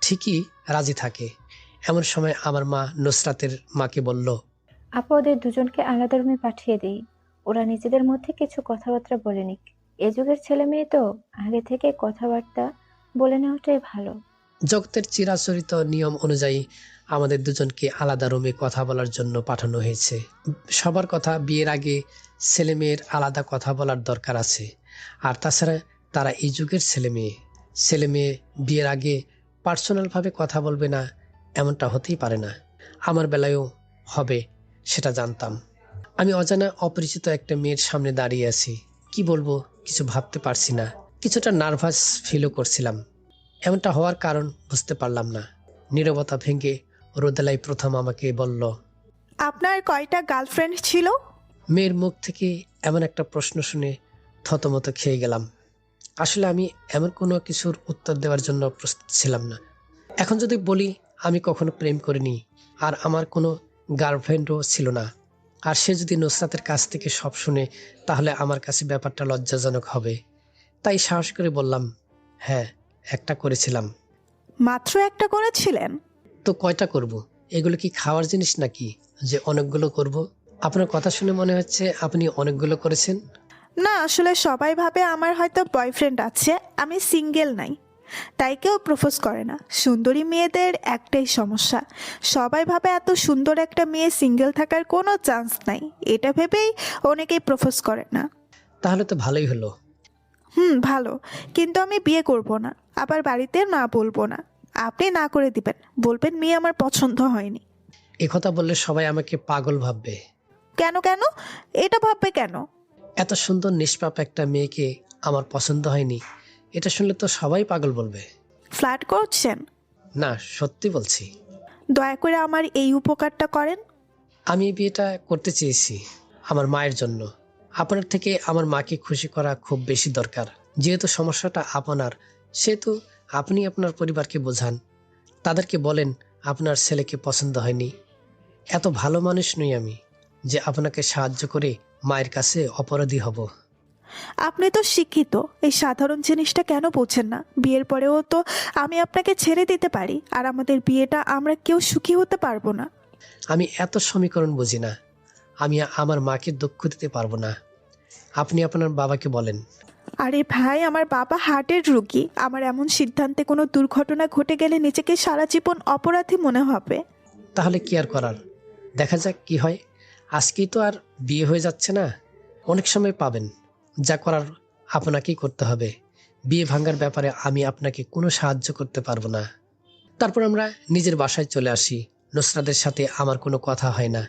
Speaker 2: ঠিকই রাজি থাকে। এমন সময় আমার মা নুসরাতের মাকে বলল,
Speaker 5: আপু, ওদের দুজনকে আলাদা রুমে পাঠিয়ে দিই, ওরা নিজেদের মধ্যে কিছু কথাবার্তা বলে নিক। এ যুগের ছেলে মেয়ে তো, আগে থেকে কথাবার্তা বলে নেওয়াটাই ভালো।
Speaker 2: জগতের চিরাচরিত নিয়ম অনুযায়ী আমাদের দুজনকে আলাদা রুমে কথা বলার জন্য পাঠানো হয়েছে। সবার কথা বিয়ের আগে ছেলে মেয়ের আলাদা কথা বলার দরকার আছে। আর তাছাড়া তারা এই যুগের ছেলে মেয়ে বিয়ের আগে পার্সোনালভাবে কথা বলবে না, এমনটা হতেই পারে না। আমার বেলায়ও হবে, সেটা জানতাম। আমি অজানা অপরিচিত একটা মেয়ের সামনে দাঁড়িয়ে আছি। কি বলবো কিছু ভাবতে পারছি না। কিছুটা নার্ভাস ফিলও করছিলাম। এমনটা হওয়ার কারণ বুঝতে পারলাম না। নীরবতা ভেঙে রোদেলাই প্রথম আমাকে বলল,
Speaker 1: আপনার কয়টা গার্লফ্রেন্ড ছিল?
Speaker 2: মেয়ের মুখ থেকে এমন একটা প্রশ্ন শুনে থতমত খেয়ে গেলাম। আসলে আমি এমন কোনো কিছুর উত্তর দেওয়ার জন্য প্রস্তুত ছিলাম না। এখন যদি বলি আমি কখনো প্রেম করিনি আর আমার কোনো গার্লফ্রেন্ডও ছিল না, আর সে যদি নুসরাতের কাছ থেকে সব শুনে, তাহলে আমার কাছে ব্যাপারটা লজ্জাজনক হবে। তাই সাহস করে বললাম, হ্যাঁ, একটা করেছিলাম।
Speaker 1: মাত্র একটা করেছিলেন?
Speaker 2: তো কয়টা করব? এগুলো কি খাওয়ার জিনিস নাকি যে অনেকগুলো করব? আপনার কথা শুনে মনে হচ্ছে আপনি অনেকগুলো করেছেন।
Speaker 1: না, আসলে সবাই ভাবে আমার হয়তো বয়ফ্রেন্ড আছে, আমি সিঙ্গেল নাই, তাই কেউ প্রপোজ করে না। সুন্দরী মেয়েদের একটাই সমস্যা, সবাই ভাবে এত সুন্দর একটা মেয়ে সিঙ্গেল থাকার কোনো চান্স নাই, এটা ভেবেই অনেকেই প্রপোজ করে না।
Speaker 2: তাহলে তো ভালোই হলো।
Speaker 1: ভালো, কিন্তু আমি বিয়ে করব না, আবার বাড়িতে না বলবো না। আপনি না করে দিবেন, বলবেন মেয়ে আমার পছন্দ হয়নি।
Speaker 2: এ কথা বললে সবাই আমাকে পাগল ভাববে।
Speaker 1: কেন কেন? এটা ভাববে কেন?
Speaker 2: এত সুন্দর নিষ্পাপ একটা মেয়েকে আমার পছন্দ হয়নি, এটা শুনলে তো সবাই পাগল বলবে।
Speaker 1: ফ্ল্যাট করছেন?
Speaker 2: না, সত্যি বলছি।
Speaker 1: দয়া করে আমার এই উপকারটা করেন।
Speaker 2: আমি এই বিয়েটা করতে চেয়েছি আমার মায়ের জন্য। আপনার থেকে আমার মাকে খুশি করা খুব বেশি দরকার। যেহেতু সমস্যাটা আপনার, সেহেতু আপনি আপনার পরিবারকে বোঝান, তাদেরকে বলেন আপনার ছেলেকে পছন্দ হয়নি। এত ভালো মানুষ নই আমি যে আপনাকে সাহায্য করে মায়ের কাছে অপরাধী হব।
Speaker 1: আপনি তো শিক্ষিত, এই সাধারণ জিনিসটা কেন বোঝেন না? বিয়ের পরেও তো আমি আপনাকে ছেড়ে দিতে পারি, আর আমাদের বিয়েটা আমরা কেউ সুখী হতে পারবো না।
Speaker 2: আমি এত সমীকরণ বুঝি না। আমি আমার মাকে দুঃখ দিতে পারবো না। আপনি আপনার বাবাকে বলেন।
Speaker 1: আরে ভাই, আমার বাবা হার্টের রোগী, আমার এমন সিদ্ধান্তে কোনো দুর্ঘটনা ঘটে গেলে নিজেকে সারা জীবন অপরাধী মনে হবে।
Speaker 2: তাহলে কি আর করার, দেখা যাক কি হয়। আজকেই তো আর বিয়ে হয়ে যাচ্ছে না, অনেক সময় পাবেন। যা করার আপনাকেই করতে হবে। বিয়ে ভাঙার ব্যাপারে আমি আপনাকে কোনো সাহায্য করতে পারবো না। তারপর আমরা নিজের বাসায় চলে আসি। নুসরাতের সাথে আমার কোনো কথা হয় না।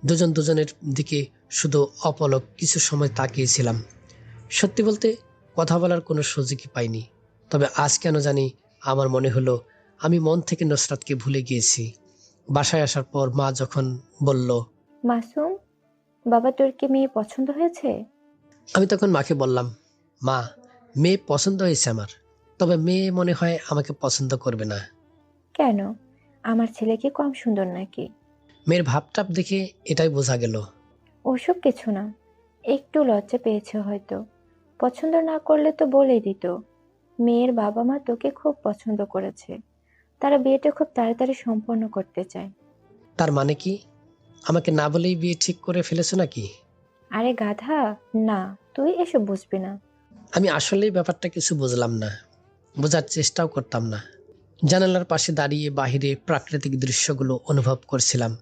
Speaker 2: দুজন দুজনের দিকে শুধু অপলক কিছু সময় তাকিয়েছিলাম। সত্যি বলতে কথা বলার কোনো সুযোগই পাইনি। তবে আজ কেন জানি আমার মনে হলো আমি মন থেকে নুসরাতকে ভুলে গিয়েছি। বাসায় আসার পর মা যখন বলল,
Speaker 5: মাসুম, বাবা তোর কি মেয়ে পছন্দ হয়েছে?
Speaker 2: আমি তখন মাকে বললাম, মা, মেয়ে পছন্দ হয়েছে আমার, তবে মেয়ে মনে হয় আমাকে পছন্দ করবে না।
Speaker 5: কেন? আমার ছেলে কি কম সুন্দর নাকি?
Speaker 2: মেয়ের ভাবটাপ দেখে এটাই বোঝা গেল।
Speaker 5: ওসব কিছু না, একটু লজ্জা পেয়েছে হয়তো। পছন্দ না করলে তো বলেই দিত। মেয়ের বাবা মা তোকে খুব পছন্দ করেছে, তারা বিয়েটা খুব তাড়াতাড়ি সম্পন্ন করতে চায়।
Speaker 2: তার মানে কি আমাকে না বলেই বিয়ে ঠিক করে ফেলেছো নাকি?
Speaker 5: আরে গাধা, না, তুই এসব বুঝবি না।
Speaker 2: আমি আসলেই ব্যাপারটা কিছু বুঝলাম না, বোঝার চেষ্টাও করতাম না। জানালার পাশে দাঁড়িয়ে বাহিরে প্রাকৃতিক দৃশ্যগুলো অনুভব করছিলাম।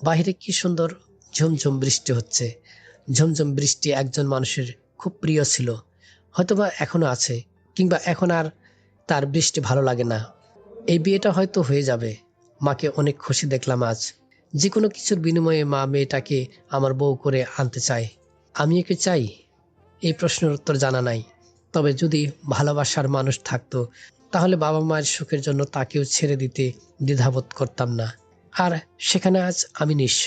Speaker 2: বাহিরে কি সুন্দর ঝুমঝুম বৃষ্টি হচ্ছে। ঝুমঝুম বৃষ্টি একজন মানুষের খুব প্রিয় ছিল, হয়তোবা এখনো আছে, কিংবা এখন আর তার বৃষ্টি ভালো লাগে না। এই বিয়েটা হয়তো হয়ে যাবে। মাকে অনেক খুশি দেখলাম আজ। যে কোনো কিছুর বিনিময়ে মা মেয়েটাকে আমার বউ করে আনতে চায়। আমিও কি চাই? এই প্রশ্নের উত্তর জানা নাই। তবে যদি ভালোবাসার মানুষ থাকতো, তাহলে বাবা মায়ের সুখের জন্য তাকেও ছেড়ে দিতে দ্বিধাবোধ করতাম না। আর সেখানে আজ আমি নিঃস্ব,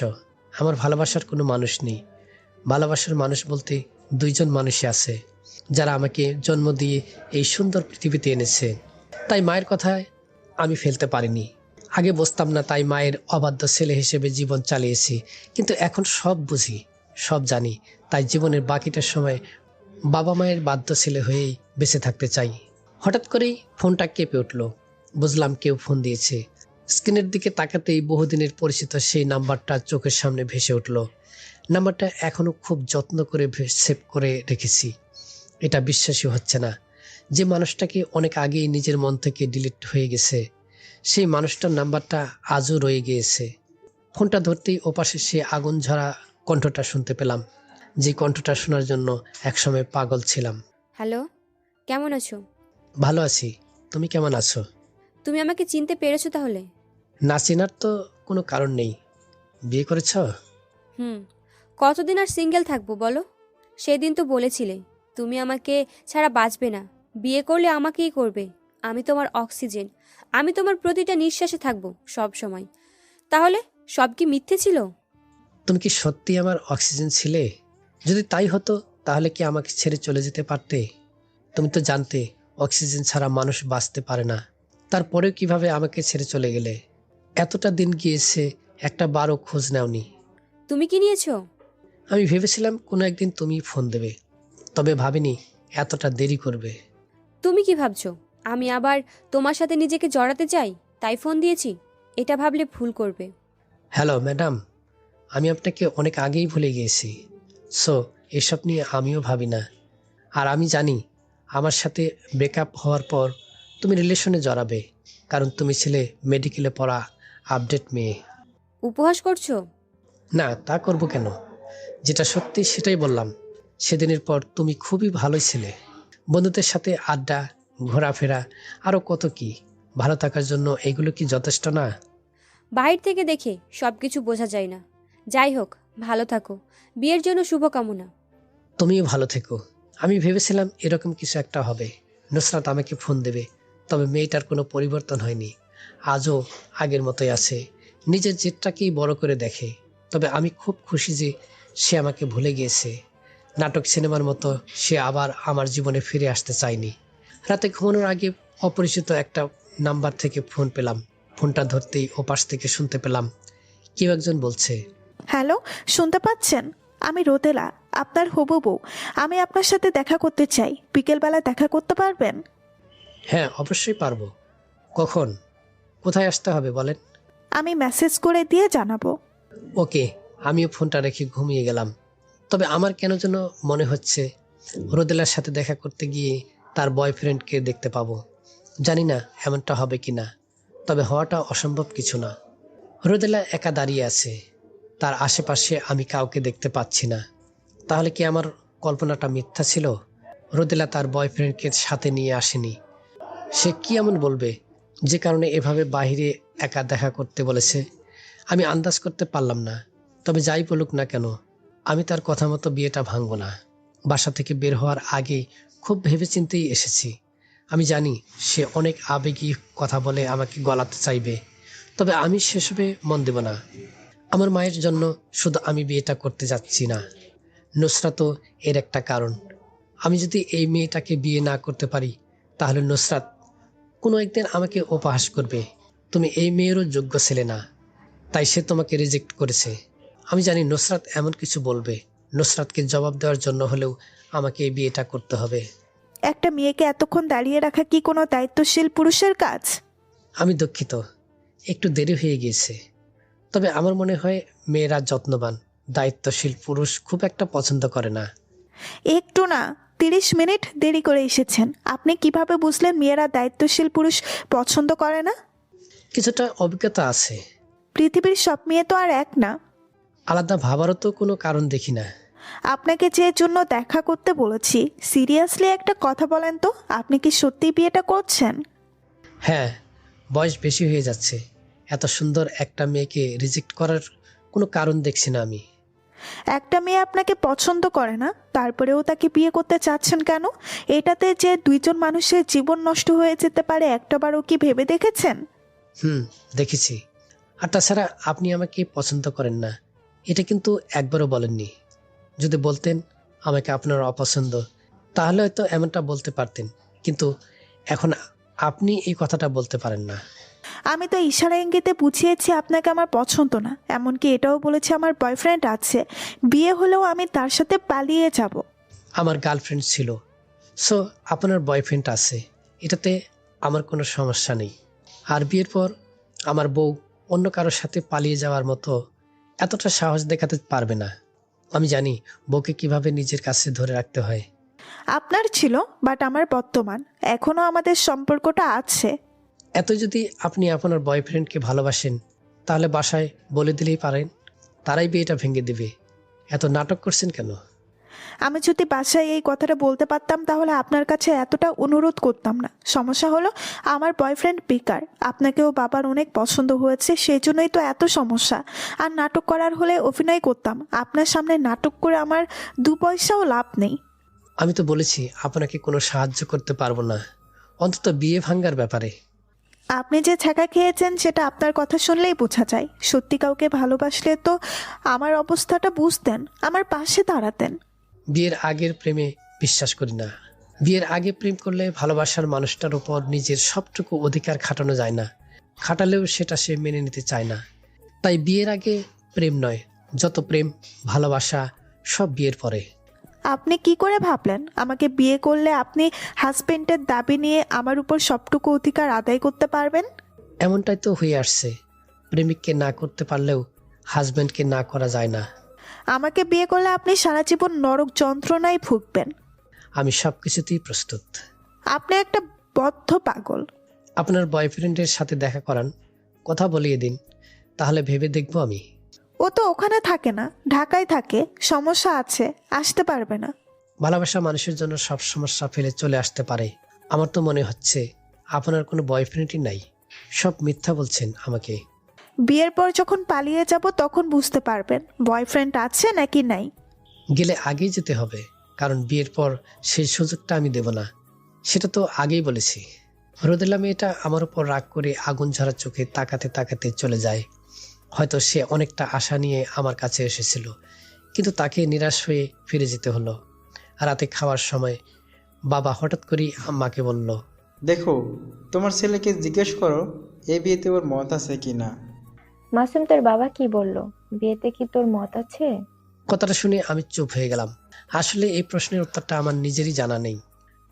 Speaker 2: আমার ভালোবাসার কোনো মানুষ নেই। ভালোবাসার মানুষ বলতে দুইজন মানুষই আছে, যারা আমাকে জন্ম দিয়ে এই সুন্দর পৃথিবীতে এনেছে। তাই মায়ের কথায় আমি ফেলতে পারিনি। আগে বুঝতাম না, তাই মায়ের অবাধ্য ছেলে হিসেবে জীবন চালিয়েছি। কিন্তু এখন সব বুঝি, সব জানি। তাই জীবনের বাকিটা সময় বাবা মায়ের বাধ্য ছেলে হয়েই বেঁচে থাকতে চাই। হঠাৎ করেই ফোনটা কেঁপে উঠল। বুঝলাম কেউ ফোন দিয়েছে। স্ক্রিনের দিকে তাকাতেই বহুদিনের পরিচিত সেই নাম্বারটা চোখের সামনে ভেসে উঠল। নাম্বারটা এখনো খুব যত্ন করে সেভ করে রেখেছি। এটা বিশ্বাসই হচ্ছে না যে মানুষটাকে অনেক আগেই নিজের মন থেকে ডিলিট হয়ে গেছে, সেই মানুষটার নাম্বারটা আজও রয়ে গিয়েছে। ফোনটা ধরতেই ওপাশে সে আগুন ঝরা কণ্ঠটা শুনতে পেলাম, যে কণ্ঠটা শোনার জন্য একসময় পাগল ছিলাম।
Speaker 3: হ্যালো, কেমন আছো?
Speaker 2: ভালো আছি, তুমি কেমন আছো?
Speaker 3: তুমি আমাকে চিনতে পেরেছো তাহলে?
Speaker 2: না চেনার তো কোনো কারণ নেই। বিয়ে করেছ?
Speaker 3: হুম। কতদিন আর সিঙ্গেল থাকবো বলো? সেদিন তো বলেছিলে তুমি আমাকে ছাড়া বাঁচবে না, বিয়ে করলে আমাকেই করবে। আমি তোমার অক্সিজেন, আমি তোমার প্রতিটা নিঃশ্বাসে থাকবো সব সময়। তাহলে সব কি মিথ্যে ছিল?
Speaker 2: তুমি কি সত্যি আমার অক্সিজেন ছিলে? যদি তাই হতো তাহলে কি আমাকে ছেড়ে চলে যেতে পারতে? তুমি তো জানতে অক্সিজেন ছাড়া মানুষ বাঁচতে পারে না। তারপরেও কিভাবে আমাকে ছেড়ে চলে গেলে? এতটা দিন গিয়েছে, একটা বারও খোঁজ নেওনি।
Speaker 3: তুমি কি নিয়েছো?
Speaker 2: আমি ভেবেছিলাম কোনো একদিন তুমি ফোন দেবে, তবে ভাবিনি এতটা দেরি করবে।
Speaker 3: তুমি কি ভাবছো আমি আবার তোমার সাথে নিজেকে জড়াতে চাই তাই ফোন দিয়েছি? এটা ভাবলে ভুল করবে।
Speaker 2: হ্যালো ম্যাডাম, আমি আপনাকে অনেক আগেই ভুলে গিয়েছি। সো এসব নিয়ে আমিও ভাবি না। আর আমি জানি আমার সাথে ব্রেকআপ হওয়ার পর তুমি রিলেশনে জড়াবে, কারণ তুমি ছিলে মেডিকেলে পড়া আপডেট মেয়ে।
Speaker 3: উপহাস করছো?
Speaker 2: না, তা করব কেন? যেটা সত্যি সেটাই বললাম। সেদিনের পর তুমি খুবই ভালোই ছিলে। বন্ধুদের সাথে আড্ডা, ঘোরাফেরা, আরও কত কি। ভালো থাকার জন্য এগুলো কি যথেষ্ট না?
Speaker 3: বাইরে থেকে দেখে সব কিছু বোঝা যায় না। যাই হোক, ভালো থাকো। বিয়ের জন্য শুভকামনা।
Speaker 2: তুমিও ভালো থেকো। আমি ভেবেছিলাম এরকম কিছু একটা হবে, নুসরাত আমাকে ফোন দেবে, তবে মেয়েটার কোনো পরিবর্তন হয়নি। আজও আগের মতোই আছে, নিজের জেদটাকেই বড় করে দেখে। তবে আমি খুব খুশি যে সে আমাকে ভুলে গিয়েছে। নাটক সিনেমার মতো সে আবার আমার জীবনে ফিরে আসতে চায়নি। রাতে ঘুমানোর আগে অপরিচিত একটা নাম্বার থেকে ফোন পেলাম। ফোনটা ধরতেই ওপাশ থেকে শুনতে পেলাম কেউ একজন বলছে,
Speaker 1: হ্যালো, শুনতে পাচ্ছেন? আমি রোদেলা, আপনার হবু বউ। আমি আপনার সাথে দেখা করতে চাই। বিকেলবেলা দেখা করতে পারবেন?
Speaker 2: হ্যাঁ অবশ্যই পারবো। কখন, কোথায় আসতে হবে বলেন?
Speaker 1: আমি মেসেজ করে দিয়ে জানাবো।
Speaker 2: ওকে। আমিও ফোনটা রেখে ঘুমিয়ে গেলাম। তবে আমার কেন যেন মনে হচ্ছে রোদেলার সাথে দেখা করতে গিয়ে তার বয়ফ্রেন্ডকে দেখতে পাবো। জানি না এমনটা হবে কিনা, তবে হওয়াটা অসম্ভব কিছু না। রোদেলা একা দাঁড়িয়ে আছে, তার আশেপাশে আমি কাউকে দেখতে পাচ্ছি না। তাহলে কি আমার কল্পনাটা মিথ্যা ছিল? রোদেলা তার বয়ফ্রেন্ডকে সাথে নিয়ে আসেনি। সে কি এমন বলবে যে কারণে এভাবে বাইরে একা দেখা করতে বলেছে? আমি আন্দাজ করতে পারলাম না। তবে যাই বলুক না কেন, আমি তার কথা মতো বিয়েটা ভাঙব না। বাসা থেকে বের হওয়ার আগে খুব ভেবেচিন্তেই এসেছি। আমি জানি সে অনেক আবেগী কথা বলে আমাকে গলাতে চাইবে, তবে আমি সেসবে মন দেব না। আমার মায়ের জন্য শুধু আমি বিয়েটা করতে যাচ্ছি না, নুসরাতও এর একটা কারণ। আমি যদি এই মেয়েটাকে বিয়ে না করতে পারি তাহলে নুসরাত কোনো একদিন আমাকে উপহাস করবে, তুমি এই মেয়েরও যোগ্য ছিলে না, তাই সে তোমাকে রিজেক্ট করেছে। আমি জানি নুসরাত এমন কিছু বলবে। নুসরাতকে জবাব দেওয়ার জন্য হলেও আমাকে এই বিয়েটা করতে হবে।
Speaker 1: একটা মেয়েকে এতক্ষণ দাঁড়িয়ে রাখা কি কোনো দায়িত্বশীল পুরুষের কাজ?
Speaker 2: আমি দুঃখিত, একটু দেরি হয়ে গিয়েছে। তবে আমার মনে হয় মেয়েরা যত্নবান, দায়িত্বশীল পুরুষ খুব একটা পছন্দ করে না।
Speaker 1: একটু না, 30 মিনিট দেরি করে এসেছেন। আপনি কিভাবে বুঝলেন মেয়েরা দায়িত্বশীল পুরুষ পছন্দ করে না?
Speaker 2: কিছুটা অভিজ্ঞতা আছে।
Speaker 1: পৃথিবীর সব মেয়ে তো আর এক না।
Speaker 2: আলাদা ভাবারও তো কোনো কারণ দেখি না।
Speaker 1: আপনাকে যে জন্য দেখা করতে বলেছি, সিরিয়াসলি একটা কথা বলেন তো, আপনি কি সত্যি বিয়েটা করছেন?
Speaker 2: হ্যাঁ, বয়স বেশি হয়ে যাচ্ছে। এত সুন্দর একটা মেয়েকে রিজেক্ট করার কোনো কারণ দেখছি না আমি।
Speaker 1: একটা মেয়ে আপনাকে পছন্দ করে না, তারপরেও তাকে বিয়ে করতে চাচ্ছেন কেন? এটাতে যে দুইজন মানুষের জীবন নষ্ট হয়ে যেতে পারে একটাবারও কি ভেবে দেখেছেন?
Speaker 2: দেখেছি। আর তাছাড়া আপনি আমাকে পছন্দ করেন না, এটা কিন্তু একবারও বলেননি। যদি বলতেন আমাকে আপনার অপছন্দ, তাহলে হয়তো এমনটা বলতে পারতেন, কিন্তু এখন আপনি এই কথাটা বলতে পারেন না।
Speaker 1: আমি তো ইশারা ইঙ্গিতে বুঝিয়েছি আপনাকে আমার পছন্দ না, এমনকি এটাও বলেছি আমার বয়ফ্রেন্ড আছে, বিয়ে হলেও আমি তার সাথে পালিয়ে যাব।
Speaker 2: আমার গার্লফ্রেন্ড ছিল, সো আপনার বয়ফ্রেন্ড আছে, এটাতে আমার কোনো সমস্যা নেই। আর বিয়ের পর আমার বউ অন্য কারোর সাথে পালিয়ে যাওয়ার মতো এতটা সাহস দেখাতে পারবে না। আমি জানি বউকে কিভাবে নিজের কাছে ধরে রাখতে হয়।
Speaker 1: আপনার ছিল, বাট আমার বর্তমান, এখনো আমাদের সম্পর্কটা আছে।
Speaker 2: এত যদি আপনি আপনার বয়ফ্রেন্ডকে ভালোবাসেন তাহলে বাসায় বলে দিলেই পারেন, তারাই বিয়েটা ভেঙে দেবে। এত নাটক করছেন কেন?
Speaker 1: আমি যদি বাসায় এই কথাটা বলতে পারতাম তাহলে আপনার কাছে এতটা অনুরোধ করতাম না। সমস্যা হলো আমার বয়ফ্রেন্ড বেকার, আপনাকেও বাবার অনেক পছন্দ হয়েছে, সেই জন্যই তো এত সমস্যা। আর নাটক করার হলে অভিনয় করতাম, আপনার সামনে নাটক করে আমার 2 পয়সাও লাভ নেই।
Speaker 2: আমি তো বলেছি আপনাকে কোনো সাহায্য করতে পারবো না, অন্তত বিয়ে ভাঙার ব্যাপারে।
Speaker 1: আপনি যে ছ্যাঁকা খেয়েছেন সেটা আপনার কথা শুনলেই বোঝা যায়। সত্যি কাউকে ভালোবাসলে তো আমার অবস্থাটা বুঝতেন, আমার পাশে দাঁড়াতেন।
Speaker 2: বিয়ের আগের প্রেমে বিশ্বাস করি না। বিয়ের আগে প্রেম করলে ভালোবাসার মানুষটার উপর নিজের সবটুকু অধিকার খাটানো যায় না, খাটালেও সেটা সে মেনে নিতে চায় না। তাই বিয়ের আগে প্রেম নয়, যত প্রেম ভালোবাসা সব বিয়ের পরে।
Speaker 1: আপনি কি করে ভাবলেন আমাকে বিয়ে করলে আপনি হাজবেন্ডের দাবি নিয়ে আমার উপর সবটুকু অধিকার আদায় করতে পারবেন?
Speaker 2: এমনটাই তো হয়ে আসছে। প্রেমিককে না করতে পারলেও হাজব্যান্ডকে না করা যায় না।
Speaker 1: আমাকে বিয়ে করলে আপনি সারা জীবন নরক যন্ত্রণায় ভুগবেন।
Speaker 2: আমি সব কিছুতেই প্রস্তুত।
Speaker 1: আপনি একটা বদ্ধ পাগল।
Speaker 2: আপনার বয়ফ্রেন্ডের সাথে দেখা করান, কথা বলিয়ে দিন, তাহলে ভেবে দেখব আমি।
Speaker 1: ও তো ওখানে থাকে না, ঢাকায় থাকে। সমস্যা আছে, আসতে পারবে না।
Speaker 2: ভালোবাসা মানুষের জন্য সব সমস্যা ফেলে চলে আসতে পারে। আমার তো মনে হচ্ছে আপনার কোনো বয়ফ্রেন্ডই নাই, সব মিথ্যা বলছেন আমাকে।
Speaker 1: বিয়ের পর যখন পালিয়ে যাব তখন বুঝতে পারবেন বয়ফ্রেন্ড আছে নাকি নাই।
Speaker 2: গেলে আগেই যেতে হবে, কারণ বিয়ের পর সেই সুযোগটা আমি দেব না, সেটা তো আগেই বলেছি। রোদেলা মেয়েটা আমার উপর রাগ করে আগুন ঝরা চোখে তাকাতে তাকাতে চলে যায়। হয়তো সে অনেকটা আশা নিয়ে আমার কাছে এসেছিল, কিন্তু তাকে নিরাশ হয়ে ফিরে যেতে হলো। রাতে খাওয়ার সময় বাবা হঠাৎ করেই আম্মাকে বলল,
Speaker 4: দেখো, তোমার ছেলেকে জিজ্ঞেস করো এই বিয়েতে ওর মত আছে কি না।
Speaker 5: মাসুম, তোর বাবা কি বলল? বিয়েতে কি তোর মত আছে?
Speaker 2: কথাটা শুনে আমি চুপ হয়ে গেলাম। আসলে এই প্রশ্নের উত্তরটা আমার নিজেরই জানা নেই।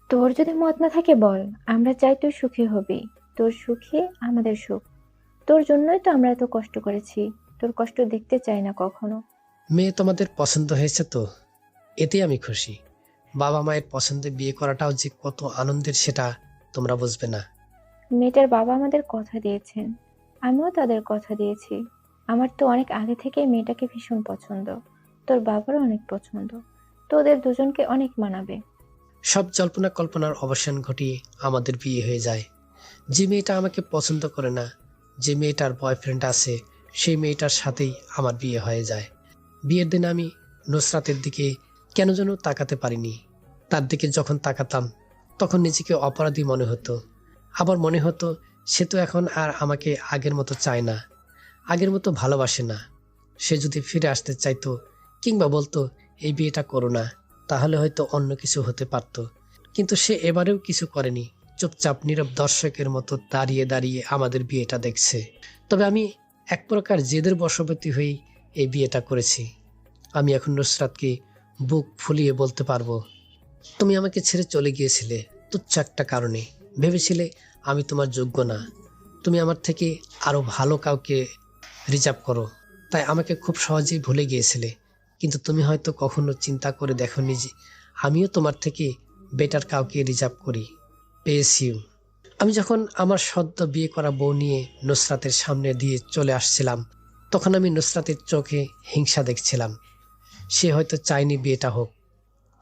Speaker 5: তোর যদি মত না থাকে বল, আমরা চাই তুই সুখী হবি। তোর সুখে আমাদের সুখ। তোর জন্যই তো আমরা এত কষ্ট করেছি। তোর কষ্ট দেখতে চাই না কখনো।
Speaker 2: মেয়ে তোমাদের পছন্দ হয়েছে তো, এতে আমি খুশি। বাবা মায়ের পছন্দে বিয়ে করাটাও যে কত আনন্দের সেটা তোমরা বুঝবে না।
Speaker 5: মেয়েটার বাবা আমাদের কথা দিয়েছেন, আমিও তাদের কথা দিয়েছি। আমার তো অনেক আগে থেকেই মেয়েটাকে ভীষণ পছন্দ। তোর বাবারও অনেক পছন্দ। তোদের দুজনকে অনেক মানাবে।
Speaker 2: সব জল্পনা কল্পনার অবসান ঘটিয়ে আমাদের বিয়ে হয়ে যায়। যে মেয়েটা আমাকে পছন্দ করে না, যে মেয়েটার বয়ফ্রেন্ড আছে, সেই মেয়েটার সাথেই আমার বিয়ে হয়ে যায়। বিয়ের দিন আমি নুসরাতের দিকে কেন যেন তাকাতে পারিনি। তার দিকে যখন তাকাতাম তখন নিজেকে অপরাধী মনে হতো। আবার মনে হতো সে তো এখন আর আমাকে আগের মতো চায় না, আগের মতো ভালোবাসে না। সে যদি ফিরে আসতে চাইতো কিংবা বলতো এই বিয়েটা করো না, তাহলে হয়তো অন্য কিছু হতে পারত। কিন্তু সে এবারেও কিছু করেনি, চুপচাপ নীরব দর্শকের মতো দাঁড়িয়ে দাঁড়িয়ে আমাদের বিয়েটা দেখছে। তবে আমি এক প্রকার জেদের বশবর্তী হয়েই এই বিয়েটা করেছি। আমি এখন নুসরাতকে বুক ফুলিয়ে বলতে পারবো, তুমি আমাকে ছেড়ে চলে গিয়েছিলে তুচ্ছ একটা কারণে। ভেবেছিলে আমি তোমার যোগ্য না, তুমি আমার থেকে আরো ভালো কাউকে রিজার্ভ করো, তাই আমাকে খুব সহজেই ভুলে গিয়েছিলে। কিন্তু তুমি হয়তো কখনো চিন্তা করে দেখোনি যে আমিও তোমার থেকে বেটার কাউকে রিজার্ভ করি। পেয়েছি। আমি যখন আমার সদ্য বিয়ে করা বউ নিয়ে নুসরাতের সামনে দিয়ে চলে আসছিলাম, তখন আমি নুসরাতের চোখে হিংসা দেখছিলাম। সে হয়তো চায়নি বিয়েটা হোক,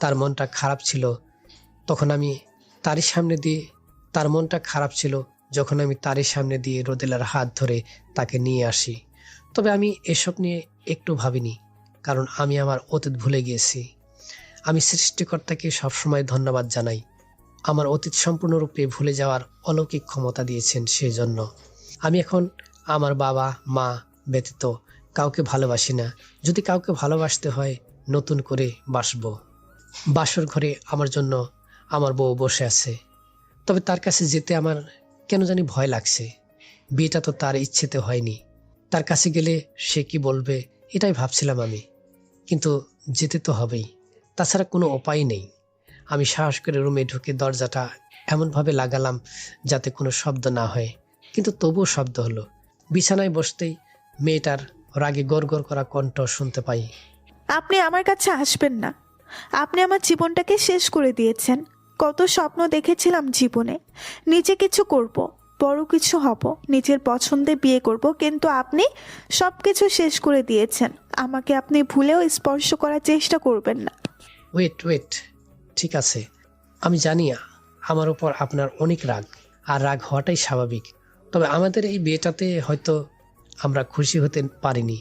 Speaker 2: তার মনটা খারাপ ছিল। তখন আমি তারই সামনে দিয়ে তার মনটা খারাপ ছিল যখন আমি তারই সামনে দিয়ে রোদেলার হাত ধরে তাকে নিয়ে আসি। তবে আমি এসব নিয়ে একটু ভাবিনি, কারণ আমি আমার অতীত ভুলে গিয়েছি। আমি সৃষ্টিকর্তাকে সবসময় ধন্যবাদ জানাই, আমার অতীত সম্পূর্ণরূপে ভুলে যাওয়ার অলৌকিক ক্ষমতা দিয়েছেন। সেই জন্য আমি এখন আমার বাবা মা ব্যতীত কাউকে ভালোবাসি না। যদি কাউকে ভালোবাসতে হয় নতুন করে বাসবো। বাসর ঘরে আমার জন্য আমার বউ বসে আছে, তবে তার কাছে যেতে আমার কেন জানি ভয় লাগছে। বিয়েটা তো তার ইচ্ছেতে হয়নি, তার কাছে গেলে সে কি বলবে এটাই ভাবছিলাম আমি। কিন্তু যেতে তো হবেই, তাছাড়া কোনো উপায় নেই। আমি সাহস করে রুমে ঢুকে দরজাটা এমনভাবে লাগালাম যাতে কোনো শব্দ না হয়, কিন্তু তবুও শব্দ হলো। বিছানায় বসতেই মেয়েটার রাগে গড়গড় করা কণ্ঠ শুনতে পাই।
Speaker 1: আপনি আমার কাছে আসবেন না। আপনি আমার জীবনটাকে শেষ করে দিয়েছেন। কত স্বপ্ন দেখেছিলাম জীবনে, নিজে কিছু করব, বড় কিছু হব, নিজের পছন্দে বিয়ে করব, কিন্তু আপনি সব কিছু শেষ করে দিয়েছেন। আমাকে আপনি ভুলেও স্পর্শ করার চেষ্টা করবেন না।
Speaker 2: ওয়েট, ঠিক আছে, আমি জানি আমার উপর আপনার অনেক রাগ, আর রাগ হওয়াটাই স্বাভাবিক। তবে আমাদের এই বিয়েটাতে হয়তো আমরা খুশি হতে পারিনি,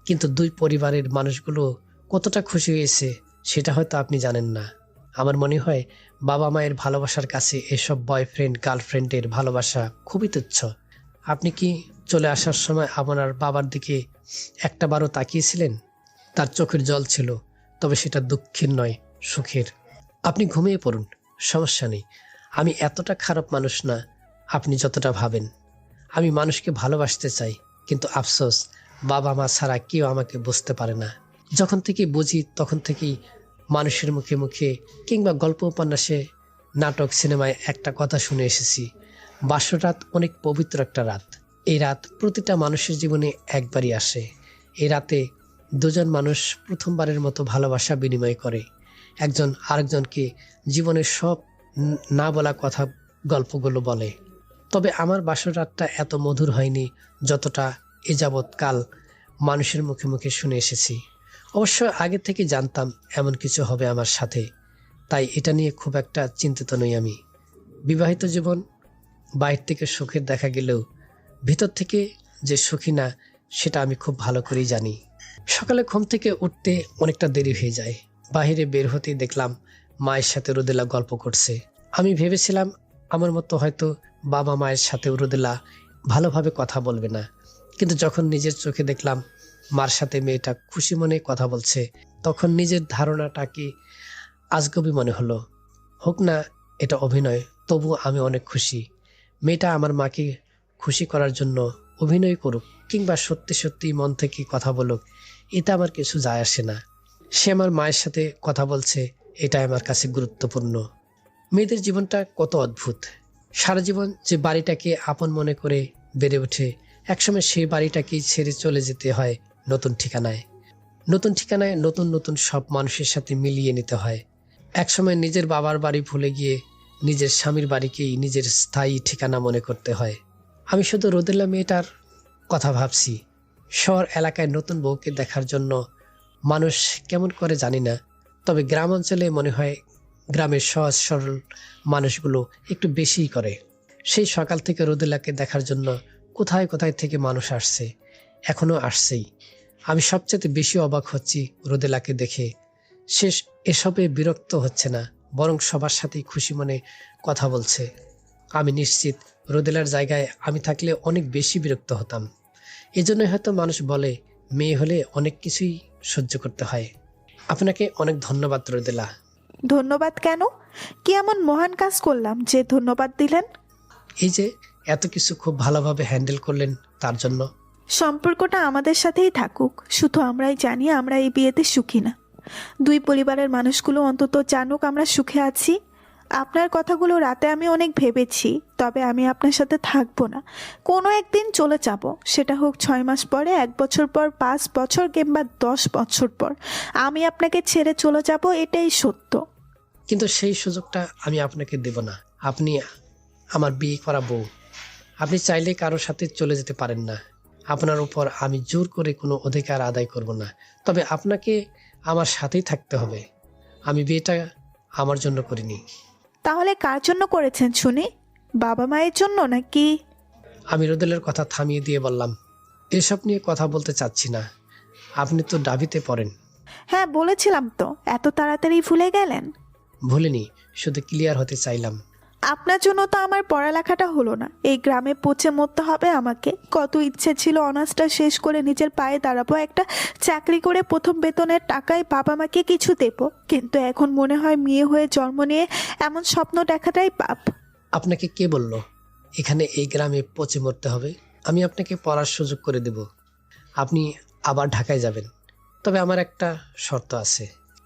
Speaker 2: কিন্তু দুই পরিবারের মানুষগুলো কতটা খুশি হয়েছে সেটা হয়তো আপনি জানেন না। আমার মনে হয় বাবা মায়ের ভালোবাসার কাছে এসব বয়ফ্রেন্ড গার্লফ্রেন্ডের ভালোবাসা খুবই তুচ্ছ। আপনি কি চলে আসার সময় আপনার বাবার দিকে একটাবারও তাকিয়েছিলেন? তার চোখের জল ছিল, তবে সেটা দুঃখের নয়, সুখের। আপনি ঘুমিয়ে পড়ুন, সমস্যা নেই। আমি এতটা খারাপ মানুষ না আপনি যতটা ভাবেন। আমি মানুষকে ভালোবাসতে চাই, কিন্তু আফসোস বাবা মা ছাড়া কেউ আমাকে বুঝতে পারে না। যখন থেকে বুঝি তখন থেকেই মানুষের মুখে মুখে কিংবা গল্প উপন্যাসে, নাটক, সিনেমায় একটা কথা শুনে এসেছি, বাসর রাত অনেক পবিত্র একটা রাত। এই রাত প্রতিটা মানুষের জীবনে একবারই আসে। এই রাতে দুজন মানুষ প্রথমবারের মতো ভালোবাসা বিনিময় করে, একজন আরেকজনকে জীবনের সব না বলা কথা গল্পগুলো বলে। তবে আমার বাসর রাতটা এত মধুর হয়নি যতটা এ যাবৎকাল মানুষের মুখে মুখে শুনে এসেছি। অবশ্য আগে থেকে জানতাম এমন কিছু হবে আমার সাথে, তাই এটা নিয়ে খুব একটা চিন্তিত নই আমি। বিবাহিত জীবন বাইরে থেকে সুখের দেখা গেলেও ভিতর থেকে যে সুখী না সেটা আমি খুব ভালো করেই জানি। সকালে ঘুম থেকে উঠতে অনেকটা দেরি হয়ে যায়। বাহিরে বের হতেই দেখলাম মায়ের সাথে রোদেলা গল্প করছে। আমি ভেবেছিলাম আমার মতো হয়তো বাবা মায়ের সাথে রোদেলা ভালোভাবে কথা বলবে না, কিন্তু যখন নিজের চোখে দেখলাম মার সাথে মেয়েটা খুশি মনে কথা বলছে, তখন নিজের ধারণাটাকে আজগবি মনে হলো। হোক না এটা অভিনয়, তবু আমি অনেক খুশি। মেয়েটা আমার মাকে খুশি করার জন্য অভিনয় করুক কিংবা সত্যি সত্যি মন থেকে কথা বলুক, এটা আমার কিছু যায় আসে না। সে আমার মায়ের সাথে কথা বলছে, এটা আমার কাছে গুরুত্বপূর্ণ। মেয়েদের জীবনটা কত অদ্ভুত। সারা জীবন যে বাড়িটাকে আপন মনে করে বেড়ে ওঠে, একসময় সেই বাড়িটাকেই ছেড়ে চলে যেতে হয় নতুন ঠিকানায়। নতুন ঠিকানায় নতুন নতুন সব মানুষের সাথে মিলিয়ে নিতে হয়। একসময় নিজের বাবার বাড়ি ভুলে গিয়ে নিজের স্বামীর বাড়িকেই নিজের স্থায়ী ঠিকানা মনে করতে হয়। আমি শুধু রোদেলা মেয়েটার কথা ভাবছি। শহর এলাকায় নতুন বউকে দেখার জন্য মানুষ কেমন করে জানি না, তবে গ্রাম অঞ্চলে মনে হয় গ্রামের সহজ সরল মানুষগুলো একটু বেশিই করে। সেই সকাল থেকে রোদেলাকে দেখার জন্য কোথায় কোথায় থেকে মানুষ আসছে, এখনো আসছেই। আমি সবচেয়ে বেশি অবাক হচ্ছি রোদেলাকে দেখে। সে এসবে বিরক্ত হচ্ছে না, বরং সবার সাথেই খুশি মনে কথা বলছে। আমি নিশ্চিত রোদেলার জায়গায় আমি থাকলে অনেক বেশি বিরক্ত হতাম। এজন্যই হয়তো মানুষ বলে মেয়ে হলে অনেক কিছুই সহ্য করতে হয়। আপনাকে অনেক ধন্যবাদ রোদেলা।
Speaker 1: ধন্যবাদ কেন? কি এমন মহান কাজ করলাম যে ধন্যবাদ দিলেন?
Speaker 2: এই যে এত কিছু খুব ভালোভাবে হ্যান্ডেল করলেন তার জন্য।
Speaker 1: সম্পর্কটা আমাদের সাথেই থাকুক, শুধু আমরাই জানি আমরা এই বিয়েতে সুখী না। দুই পরিবারের মানুষগুলো অন্তত জানুক আমরা সুখে আছি। আপনার কথাগুলো রাতে আমি অনেক ভেবেছি, তবে আমি আপনার সাথে থাকবো না। কোনো একদিন চলে যাব, সেটা হোক 6 মাস পরে, 1 বছর পর, 5 বছর কিংবা 10 বছর পর। আমি আপনাকে ছেড়ে চলে যাব, এটাই সত্য।
Speaker 2: কিন্তু সেই সুযোগটা আমি আপনাকে দেব না। আপনি আমার বিয়ে করা বউ। আপনি চাইলে কারোর সাথে চলে যেতে পারেন না। আপনার উপর আমি জোর করে কোনো অধিকার আদায় করব না, তবে আপনাকে আমার সাথেই থাকতে হবে। আমি বিয়েটা আমার জন্য করিনি।
Speaker 1: তাহলে কার জন্য করেছেন শুনি? বাবা মায়ের জন্য নাকি?
Speaker 2: আমি রোদেলের কথা থামিয়ে দিয়ে বললাম, এসব নিয়ে কথা বলতে চাচ্ছি না। আপনি তো ডাবিতে পড়েন।
Speaker 1: হ্যাঁ বলেছিলাম তো, এত তাড়াতাড়ি ভুলে গেলেন?
Speaker 2: ভুলিনি, শুধু ক্লিয়ার হতে চাইলাম।
Speaker 1: আপনার জন্য তো আমার পড়ালেখাটা হলো না। এই গ্রামে পচে মরতে হবে আমাকে। কত ইচ্ছে ছিল অনার্সটা শেষ করে নিজের পায়ে দাঁড়াবো, একটা চাকরি করে প্রথম বেতনের টাকায় বাবা মাকে কিছু দেবো, কিন্তু এখন মনে হয় মেয়ে হয়ে জন্ম নিয়ে এমন স্বপ্ন দেখাটাই পাপ।
Speaker 2: আপনাকে কে বলল এখানে এই গ্রামে পচে মরতে হবে? আমি আপনাকে পড়ার সুযোগ করে দেব। আপনি আবার ঢাকায় যাবেন, তবে আমার একটা শর্ত আছে।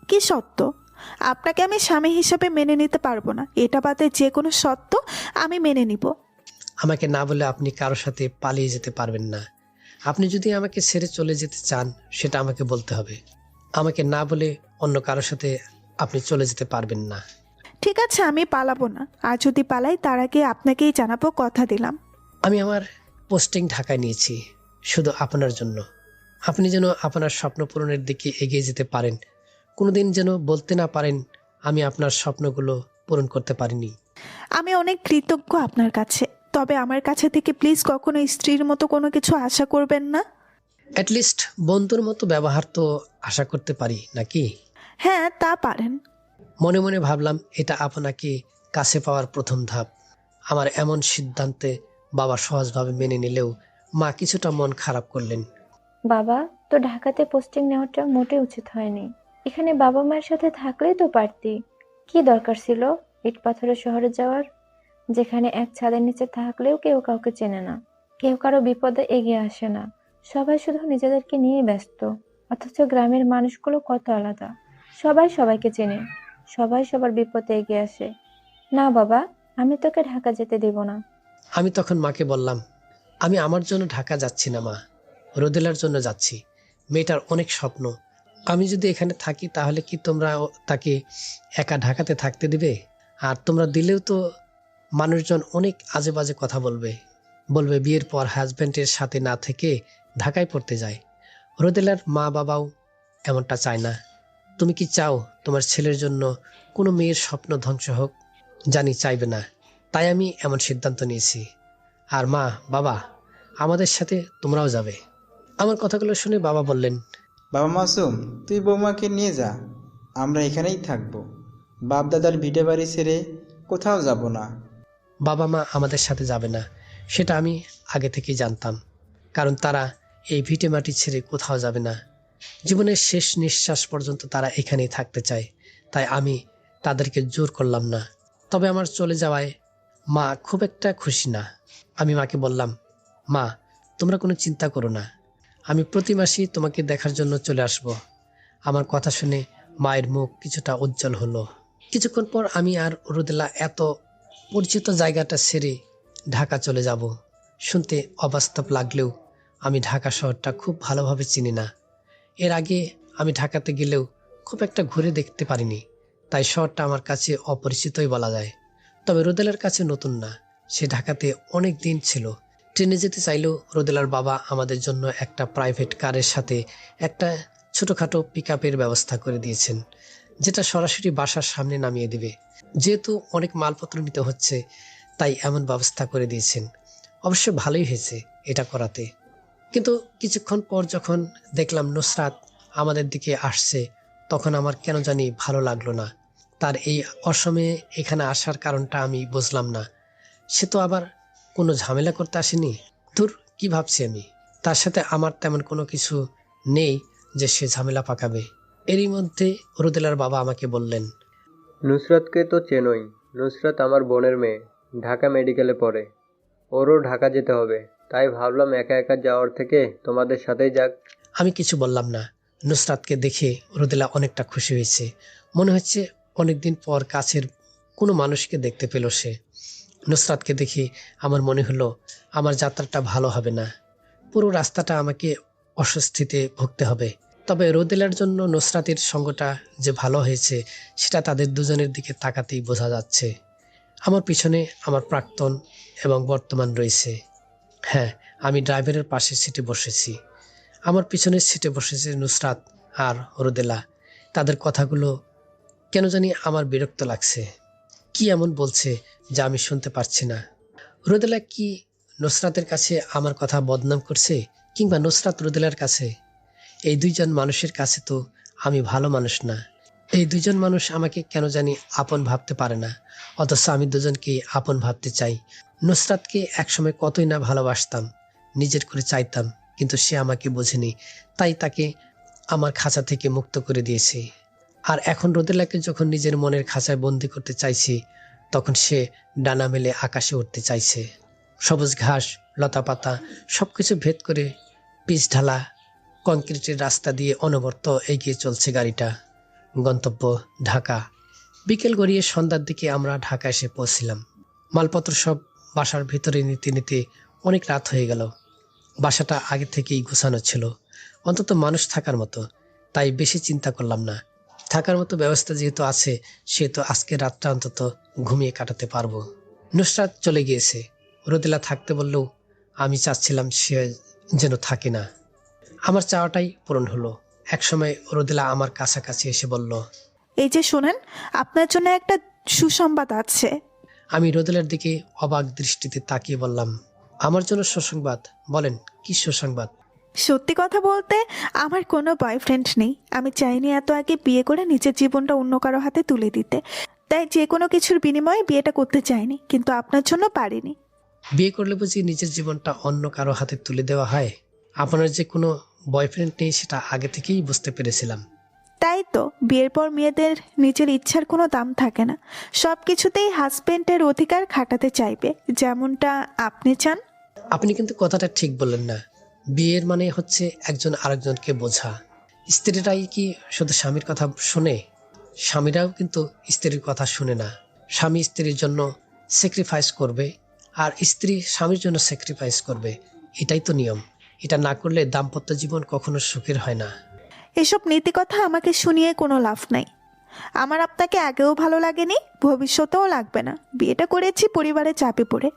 Speaker 1: কি সত্য? আপনাকে আমি স্বামী হিসেবে মেনে নিতে পারবো না, এটা বাদে যে কোনো সত্য আমি মেনে নিব।
Speaker 2: আমাকে না বলে আপনি কারোর সাথে পালিয়ে যেতে পারবেন না। আপনি যদি আমাকে ছেড়ে চলে যেতে চান সেটা আমাকে বলতে হবে। আমাকে না বলে অন্য কারোর সাথে আপনি চলে যেতে পারবেন না।
Speaker 1: ঠিক আছে, আমি পালাবো না। আর যদি পালাই তার আগে আপনাকেই জানাবো, কথা দিলাম।
Speaker 2: আমি আমার পোস্টিং ঢাকায় নিয়েছি শুধু আপনার জন্য। আপনি যেন আপনার স্বপ্ন পূরণের দিকে এগিয়ে যেতে পারেন, কোনোদিন যেন বলতে না পারেন আমি আপনার স্বপ্নগুলো পূরণ করতে পারিনি।
Speaker 1: আমি অনেক কৃতজ্ঞ আপনার কাছে, তবে আমার কাছে থেকে প্লিজ কখনো স্ত্রীর মতো কোনো কিছু আশা করবেন না।
Speaker 2: অ্যাটলিস্ট বন্ধুর মতো ব্যবহার তো আশা করতে পারি নাকি?
Speaker 1: হ্যাঁ তা পারেন।
Speaker 2: মনে মনে ভাবলাম এটা আপনাকে কাছে পাওয়ার প্রথম ধাপ। আমার এমন সিদ্ধান্তে বাবা সহজভাবে মেনে নিলেও মা কিছুটা মন খারাপ করলেন।
Speaker 5: বাবা, তো ঢাকাতে পোস্টিং নেওয়াটা মোটেই উচিত হয়নি। এখানে বাবা মায়ের সাথে থাকলেই তো পারতি। কি দরকার ছিল ইট পাথরের শহরে যাওয়ার, যেখানে এক ছাদের নিচে থাকলেও কেউ কাউকে চেনে না, কেউ কারো বিপদে এগিয়ে আসে না, সবাই শুধু নিজেদেরকে নিয়ে ব্যস্ত। অথচ গ্রামের মানুষগুলো কত আলাদা, সবাই সবাইকে চেনে, সবাই সবার বিপদে এগিয়ে আসে। না বাবা, আমি তোকে ঢাকা যেতে দেব না।
Speaker 2: আমি তখন মাকে বললাম, আমি আমার জন্য ঢাকা যাচ্ছি না মা, রোদেলার জন্য যাচ্ছি। মেয়েটার অনেক স্বপ্ন। আমি যদি এখানে থাকি তাহলে কি তোমরা তাকে একা ঢাকাতে থাকতে দিবে? আর তোমরা দিলেও তো মানুষজন অনেক আজে বাজে কথা বলবে। বলবে বিয়ের পর হাজব্যান্ডের সাথে না থেকে ঢাকায় পড়তে যায়। রোদেলার মা বাবাও এমনটা চায় না। তুমি কি চাও তোমার ছেলের জন্য কোনো মেয়ের স্বপ্ন ধ্বংস হোক? জানি চাইবে না, তাই আমি এমন সিদ্ধান্ত নিয়েছি। আর মা, বাবা, আমাদের সাথে তোমরাও যাবে। আমার কথাগুলো শুনে বাবা বললেন,
Speaker 4: বাবা মাসুম, তুই বৌমাকে নিয়ে যা, আমরা এখানেই থাকবো। বাপ দাদার ভিটে বাড়ি ছেড়ে কোথাও যাব না।
Speaker 2: বাবা মা আমাদের সাথে যাবে না সেটা আমি আগে থেকেই জানতাম, কারণ তারা এই ভিটে মাটি ছেড়ে কোথাও যাবে না। জীবনের শেষ নিঃশ্বাস পর্যন্ত তারা এখানেই থাকতে চায়, তাই আমি তাদেরকে জোর করলাম না। তবে আমার চলে যাওয়ায় মা খুব একটা খুশি না। আমি মাকে বললাম, মা, তোমরা কোনো চিন্তা করো না, আমি প্রতি মাসেই তোমাকে দেখার জন্য চলে আসব। আমার কথা শুনে মায়ের মুখ কিছুটা উজ্জ্বল হলো। কিছুক্ষণ পর আমি আর রোদেলা এত পরিচিত জায়গাটা ছেড়ে ঢাকা চলে যাব। শুনতে অবাস্তব লাগলেও আমি ঢাকা শহরটা খুব ভালোভাবে চিনি না। এর আগে আমি ঢাকাতে গেলেও খুব একটা ঘুরে দেখতে পারিনি, তাই শহরটা আমার কাছে অপরিচিতই বলা যায়। তবে রোদেলার কাছে নতুন না, সে ঢাকাতে অনেক দিন ছিল। ট্রেনে যেতে চাইলেও রোদেলার বাবা আমাদের জন্য একটা প্রাইভেট কারের সাথে একটা ছোটোখাটো পিকআপের ব্যবস্থা করে দিয়েছেন, যেটা সরাসরি বাসার সামনে নামিয়ে দিবে। যেহেতু অনেক মালপত্র নিতে হচ্ছে, তাই এমন ব্যবস্থা করে দিয়েছেন। অবশ্য ভালোই হয়েছে এটা করাতে। কিন্তু কিছুক্ষণ পর যখন দেখলাম নুসরাত আমাদের দিকে আসছে, তখন আমার কেন জানি ভালো লাগলো না। তার এই অসময়ে এখানে আসার কারণটা আমি বুঝলাম না। সে তো আবার কোনো ঝামেলা করতে আসেনি। ধুর, কি ভাবছি আমি? তার সাথে আমার তেমন কোনো কিছু নেই যে সে ঝামেলা পাকাবে। এরই মধ্যে রোদেলার বাবা আমাকে বললেন,
Speaker 6: নুসরাতকে তো চেনোই। নুসরাত আমার বোনের মেয়ে, ঢাকা মেডিকেলে পড়ে। ওরও ঢাকা যেতে হবে, তাই ভাবলাম একা একা যাওয়ার থেকে তোমাদের সাথেই যাক।
Speaker 2: আমি কিছু বললাম না। নুসরাতকে দেখে রোদেলা অনেকটা খুশি হয়েছে। মনে হচ্ছে অনেকদিন পর কাছের কোনো মানুষকে দেখতে পেল সে। নুসরাতকে দেখে আমার মনে হলো আমার যাত্রাটা ভালো হবে না। পুরো রাস্তাটা আমাকে অস্বস্তিতে ভুগতে হবে। তবে রোদেলার জন্য নুসরাতের সঙ্গটা যে ভালো হয়েছে সেটা তাদের দুজনের দিকে তাকাতেই বোঝা যাচ্ছে। আমার পিছনে আমার প্রাক্তন এবং বর্তমান রয়েছে। হ্যাঁ, আমি ড্রাইভারের পাশের সিটে বসেছি। আমার পিছনের সিটে বসেছে নুসরাত আর রোদেলা। তাদের কথাগুলো কেন জানি আমার বিরক্ত লাগছে। কি এমন বলছে যা আমি শুনতে পারছি না? রোদেলা কি নুসরাতের কাছে আমার কথা বদনাম করছে, কিংবা নুসরাত রোদেলার কাছে? এই দুইজন মানুষের কাছে তো আমি ভালো মানুষ না। এই দুইজন মানুষ আমাকে কেন জানি আপন ভাবতে পারে না, অথচ আমি দুজনকে আপন ভাবতে চাই। নুসরাতকে একসময় কতই না ভালোবাসতাম, নিজের করে চাইতাম, কিন্তু সে আমাকে বোঝেনি, তাই তাকে আমার খাঁচা থেকে মুক্ত করে দিয়েছি। আর এখন রোদেলাকে যখন নিজের মনের খাঁচায় বন্দি করতে চাইছি, তখন সে ডানা মেলে আকাশে উঠতে চাইছে। সবুজ ঘাস, লতাপাতা সবকিছু ভেদ করে পিচ ঢালা কংক্রিটের রাস্তা দিয়ে অনবরত এগিয়ে চলছে গাড়িটা। গন্তব্য ঢাকা। বিকেল গড়িয়ে সন্ধ্যার দিকে আমরা ঢাকা এসে পৌঁছলাম। মালপত্র সব বাসার ভিতরে নিতে নিতে অনেক রাত হয়ে গেল। বাসাটা আগে থেকেই গোছানো ছিল, অন্তত মানুষ থাকার মতো, তাই বেশি চিন্তা করলাম না। থাকার মতো ব্যবস্থা যেহেতু আছে, সেহেতু আজকে রাতটা অন্তত ঘুমিয়ে কাটাতে পারবো। নুসরাত চলে গিয়েছে। রোদেলা থাকতে বললেও আমি চাচ্ছিলাম সে যেন থাকে না। আমার চাওয়াটাই পূরণ হলো। একসময় রোদেলা আমার কাছাকাছি এসে বলল,
Speaker 1: এই যে শোনেন, আপনার জন্য একটা সুসংবাদ আছে।
Speaker 2: আমি রোদেলার দিকে অবাক দৃষ্টিতে তাকিয়ে বললাম, আমার জন্য সুসংবাদ? বলেন, কি সুসংবাদ?
Speaker 1: সত্যি কথা বলতে আমার কোনো বয়ফ্রেন্ড নেই। আমি চাইনি এত আগে বিয়ে করে নিজের জীবনটা অন্য কারো হাতে তুলে দিতে, তাই যে কোনো কিছুর বিনিময়ে বিয়েটা করতে চাইনি, কিন্তু আপনার জন্য পারিনি।
Speaker 2: বিয়ে করলে বুঝি নিজের জীবনটা অন্য কারো হাতে তুলে দেওয়া হয়? আপনার যে কোনো বয়ফ্রেন্ড নেই সেটা আগে থেকেই বুঝতে পেরেছিলাম।
Speaker 1: তাই তো বিয়ের পর মেয়েদের নিজের ইচ্ছার কোনো দাম থাকে না, সব কিছুতেই হাজবেন্ডের অধিকার খাটাতে চাইবে, যেমনটা আপনি চান।
Speaker 2: আপনি কিন্তু কথাটা ঠিক বললেন না। বিয়ের মানে হচ্ছে একজন আরেকজনকে বোঝা। স্ত্রীরাই কি শুধু স্বামীর কথা শোনে? স্বামীরাও কিন্তু স্ত্রীর কথা শুনে না। স্বামী স্ত্রীর জন্য স্যাক্রিফাইস করবে, আর স্ত্রী স্বামীর জন্য স্যাক্রিফাইস করবে। এটাই তো নিয়ম। এটা না করলে দাম্পত্য জীবন কখনো সুখের হয় না।
Speaker 1: এসব নীতিকথা আমাকে শুনিয়ে কোনো লাভ নাই। আমার আপনাকে আগেও ভালো লাগেনি, ভবিষ্যতেও লাগবে না। বিয়েটা করেছি পরিবারে চাপে পড়ে।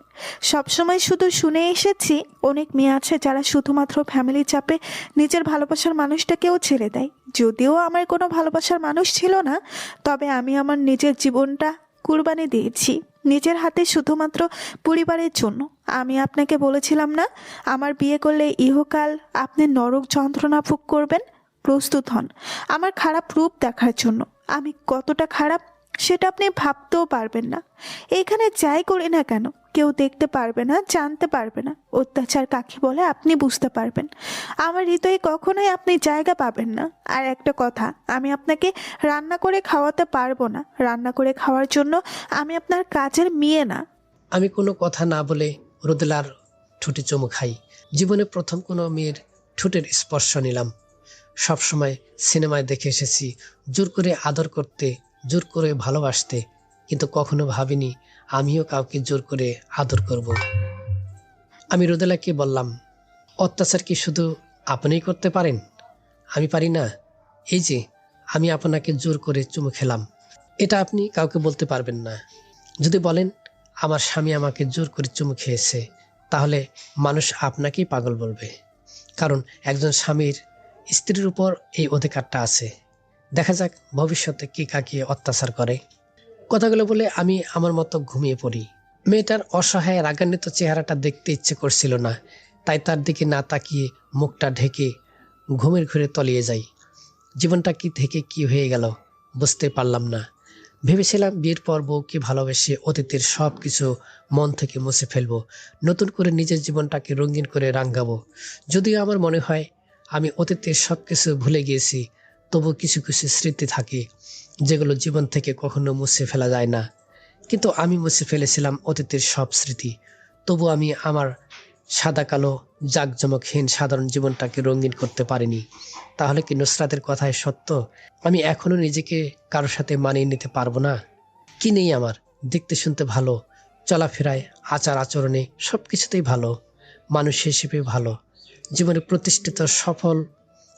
Speaker 1: সবসময় শুধু শুনে এসেছি অনেক মেয়ে আছে যারা শুধুমাত্র ফ্যামিলি চাপে নিজের ভালোবাসার মানুষটাকেও ছেড়ে দেয়। যদিও আমার কোনো ভালোবাসার মানুষ ছিল না, তবে আমি আমার নিজের জীবনটা কুরবানি দিয়েছি নিজের হাতে, শুধুমাত্র পরিবারের জন্য। আমি আপনাকে বলেছিলাম না, আমার বিয়ে করলে ইহকাল আপনি নরক যন্ত্রণা ভোগ করবেন। প্রস্তুত হন আমার খারাপ রূপ দেখার জন্য। আমি কতটা খারাপ সেটা আপনি ভাবতেও পারবেন না। এইখানে যাই করি না কেন কেউ দেখতে পারবে না, জানতে পারবে না। অত্যাচার কাকে বলে আপনি বুঝতে পারবেন। আমার হৃদয়ে কখনোই আপনি জায়গা পাবেন না। আর একটা কথা, আমি আপনাকে রান্না করে খাওয়াতে পারবো না। রান্না করে খাওয়ার জন্য আমি আপনার কাজের মেয়ে না।
Speaker 2: আমি কোনো কথা না বলে রোদেলার ঠোঁটে চুমু খাই। জীবনে প্রথম কোনো মেয়ের ঠোঁটের স্পর্শ নিলাম। সবসময় সিনেমায় দেখে এসেছি জোর করে আদর করতে, জোর করে ভালোবাসতে, কিন্তু কখনো ভাবিনি আমিও কাউকে জোর করে আদর করব। আমি রোদেলাকে বললাম, অত্যাচার কি শুধু আপনিই করতে পারেন? আমি পারি না? এই যে আমি আপনাকে জোর করে চুমু খেলাম, এটা আপনি কাউকে বলতে পারবেন না। যদি বলেন আমার স্বামী আমাকে জোর করে চুমু খেয়েছে, তাহলে মানুষ আপনাকেই পাগল বলবে। কারণ একজন স্বামীর স্ত্রীর উপর এই অধিকারটা আছে। দেখা যাক ভবিষ্যতে কে কাকে অত্যাচার করে। কথাগুলো বলে আমি আমার মতো ঘুমিয়ে পড়ি। মেয়েটার অসহায় রাগান্বিত চেহারাটা দেখতে ইচ্ছে করছিল না, তাই তার দিকে না তাকিয়ে মুখটা ঢেকে ঘুমের ঘুরে তলিয়ে যাই। জীবনটা কি থেকে কি হয়ে গেল বুঝতে পারলাম না। ভেবেছিলাম বিয়ের পর বউকে ভালোবেসে অতীতের সব কিছু মন থেকে মুছে ফেলবো, নতুন করে নিজের জীবনটাকে রঙিন করে রাঙাবো। যদিও আমার মনে হয় আমি অতীতের সব কিছু ভুলে গিয়েছি, তবু কিছু কিছু স্মৃতি থাকে যেগুলো জীবন থেকে কখনো মুছে ফেলা যায় না। কিন্তু আমি মুছে ফেলেছিলাম অতীতের সব স্মৃতি। তবু আমি আমার সাদা কালো জাঁকজমকহীন সাধারণ জীবনটাকে রঙিন করতে পারিনি। তাহলে কি নুসরাতের কথায় সত্য? আমি এখনো নিজেকে কারোর সাথে মানিয়ে নিতে পারবো না? কি নেই আমার? দেখতে শুনতে ভালো, চলাফেরায় আচার আচরণে সবকিছুতেই ভালো, মানুষ হিসেবে ভালো, জীবনে প্রতিষ্ঠিত সফল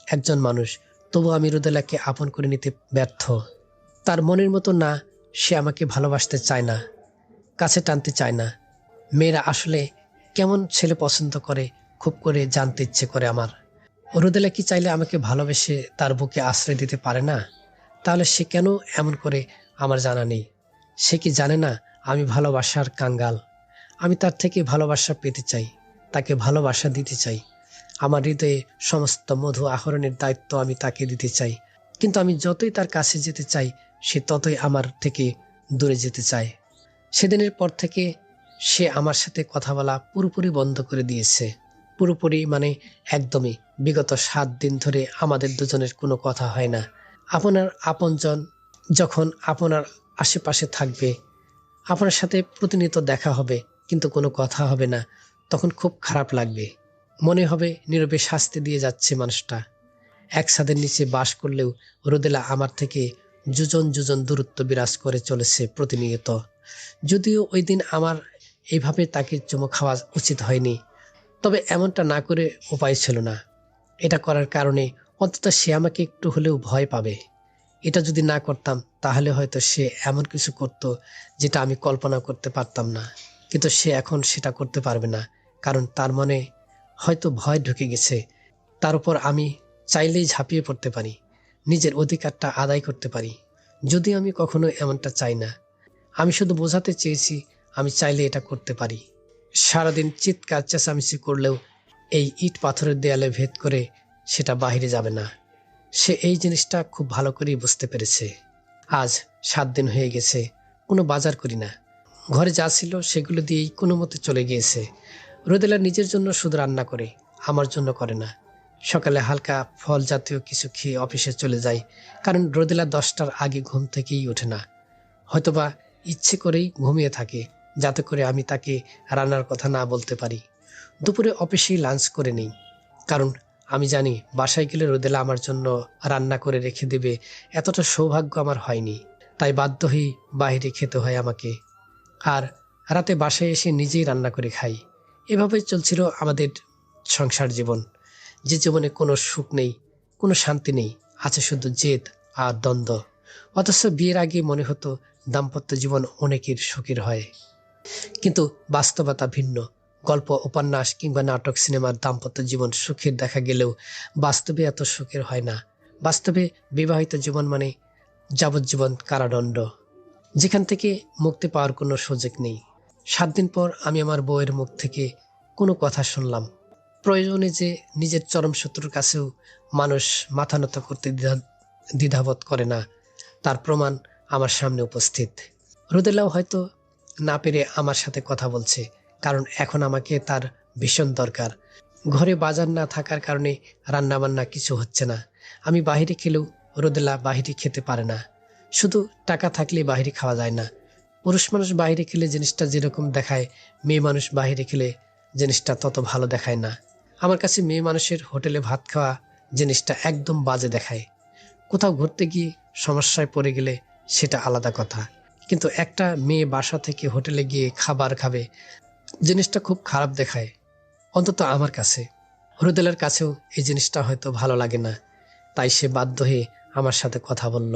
Speaker 2: একজন মানুষ। তবু আমি রোদেলাকে আপন করে নিতে ব্যর্থ। তার মনের মতো না, সে আমাকে ভালোবাসতে চায় না, কাছে টানতে চায় না। মেয়েরা আসলে কেমন ছেলে পছন্দ করে খুব করে জানতে ইচ্ছে করে আমার। রোদেলা কি চাইলে আমাকে ভালোবেসে তার বুকে আশ্রয় দিতে পারে না? তাহলে সে কেন এমন করে আমার জানা নেই। সে কি জানে না আমি ভালোবাসার কাঙ্গাল? আমি তার থেকে ভালোবাসা পেতে চাই, তাকে ভালোবাসা দিতে চাই। আমার হৃদয়ে সমস্ত মধু আহরণের দায়িত্ব আমি তাকে দিতে চাই। কিন্তু আমি যতই তার কাছে যেতে চাই, সে ততই আমার থেকে দূরে যেতে চায়। সেদিনের পর থেকে সে আমার সাথে কথা বলা পুরোপুরি বন্ধ করে দিয়েছে। পুরোপুরি মানে একদমই। বিগত 7 দিন ধরে আমাদের দুজনের কোনো কথা হয় না। আপনার আপনজন যখন আপনার আশেপাশে থাকবে, আপনার সাথে প্রতিনিয়ত দেখা হবে কিন্তু কোনো কথা হবে না, তখন খুব খারাপ লাগবে। মনে হবে নীরবে শাস্তি দিয়ে যাচ্ছে মানুষটা। এক ছাদের নিচে বাস করলেও রোদেলা আমার থেকে যোজন যোজন দূরত্ব বিরাজ করে চলেছে প্রতিনিয়ত। যদিও ওই দিন আমার এইভাবে তাকে চুমু খাওয়া উচিত হয়নি, তবে এমনটা না করে উপায় ছিল না। এটা করার কারণে অন্তত সে আমাকে একটু হলেও ভয় পাবে। এটা যদি না করতাম তাহলে হয়তো সে এমন কিছু করত যেটা আমি কল্পনা করতে পারতাম না। কিন্তু সে এখন সেটা করতে পারবে না, কারণ তার মনে হয়তো ভয় ঢুকে গেছে। তার উপর আমি চাইলেই ঝাঁপিয়ে পড়তে পারি, নিজের অধিকারটা আদায় করতে পারি। যদিও আমি কখনো এমনটা চাই না, আমি শুধু বোঝাতে চেয়েছি আমি চাইলে এটা করতে পারি। সারাদিন চিৎকার চেঁচামেচি করলেও এই ইট পাথরের দেয়ালে ভেদ করে সেটা বাইরে যাবে না। সে এই জিনিসটা খুব ভালো করেই বুঝতে পেরেছে। আজ 7 দিন হয়ে গেছে কোনো বাজার করি না। ঘরে যা ছিল সেগুলো দিয়েই কোনো মতে চলে গিয়েছে। রোদেলা নিজের জন্য শুধু রান্না করে, আমার জন্য করে না। সকালে হালকা ফল জাতীয় কিছু খেয়ে অফিসে চলে যায়, কারণ রোদেলা 10টার আগে ঘুম থেকেই ওঠে না। হয়তোবা ইচ্ছে করেই ঘুমিয়ে থাকে, যাতে করে আমি তাকে রান্নার কথা না বলতে পারি। দুপুরে অফিসেই লাঞ্চ করে নিই, কারণ আমি জানি বাসায় গেলে রোদেলা আমার জন্য রান্না করে রেখে দেবে, এতটা সৌভাগ্য আমার হয়নি। তাই বাধ্য হয়ে বাইরে খেতে হয় আমাকে, আর রাতে বাসায় এসে নিজেই রান্না করে খাই। এভাবেই চলছিল আমাদের সংসার জীবন, যে জীবনে কোনো সুখ নেই, কোনো শান্তি নেই, আছে শুধু জেদ আর দ্বন্দ্ব। অথচ বিয়ের আগে মনে হতো দাম্পত্য জীবন অনেকের সুখের হয়, কিন্তু বাস্তবতা ভিন্ন। গল্প, উপন্যাস কিংবা নাটক, সিনেমার দাম্পত্য জীবন সুখের দেখা গেলেও বাস্তবে এত সুখের হয় না। বাস্তবে বিবাহিত জীবন মানে যাবজ্জীবন কারাদণ্ড, যেখান থেকে মুক্তি পাওয়ার কোনো সুযোগ নেই। 7 দিন পর আমি আমার বউয়ের মুখ থেকে কোনো কথা শুনলাম। প্রয়োজনে যে নিজের চরম শত্রুর কাছেও মানুষ মাথা নত করতে দ্বিধাবোধ করে না, তার প্রমাণ আমার সামনে উপস্থিত। রোদেলাও হয়তো না পেরে আমার সাথে কথা বলছে, কারণ এখন আমাকে তার ভীষণ দরকার। ঘরে বাজার না থাকার কারণে রান্না বান্না কিছু হচ্ছে না। আমি বাইরে খেলেও রোদেলা বাইরে খেতে পারে না। শুধু টাকা থাকলে বাইরে খাওয়া যায় না। পুরুষ মানুষ বাইরে খেলে জিনিসটা যেরকম দেখায়, মেয়ে মানুষ বাইরে খেলে জিনিসটা তত ভালো দেখায় না। আমার কাছে মেয়ে মানুষের হোটেলে ভাত খাওয়া জিনিসটা একদম বাজে দেখায়। কোথাও ঘুরতে গিয়ে সমস্যায় পড়ে গেলে সেটা আলাদা কথা, কিন্তু একটা মেয়ে বাসা থেকে হোটেলে গিয়ে খাবার খাবে, জিনিসটা খুব খারাপ দেখায়, অন্তত আমার কাছে। রোদেলার কাছেও এই জিনিসটা হয়তো ভালো লাগে না, তাই সে বাধ্য হয়ে আমার সাথে কথা বলল।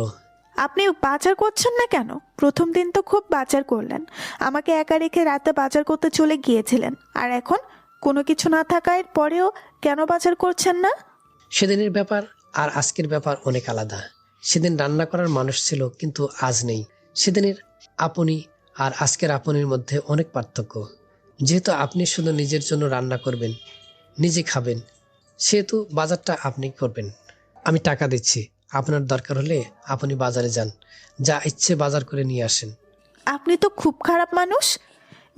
Speaker 1: আপনি বাজার করছেন না কেন? প্রথম দিন তো খুব বাজার করলেন, আমাকে একা রেখে রাতে বাজার করতে চলে গিয়েছিলেন, আর এখন কোনো কিছু না থাকার পরেও কেন বাজার করছেন না?
Speaker 2: সেদিনের ব্যাপার আর আজকের ব্যাপার অনেক আলাদা। সেদিন রান্না করার মানুষ ছিল, কিন্তু আজ নেই। সেদিনের আপনি আর আজকের আপনির মধ্যে অনেক পার্থক্য। যেহেতু আপনি শুধু নিজের জন্য রান্না করবেন, নিজে খাবেন, সেহেতু বাজারটা আপনি করবেন। আমি টাকা দিচ্ছি, আপনার দরকার হলে আপনি বাজারে যান, যা ইচ্ছে বাজার করে নিয়ে আসেন।
Speaker 1: আপনি তো খুব খারাপ মানুষ।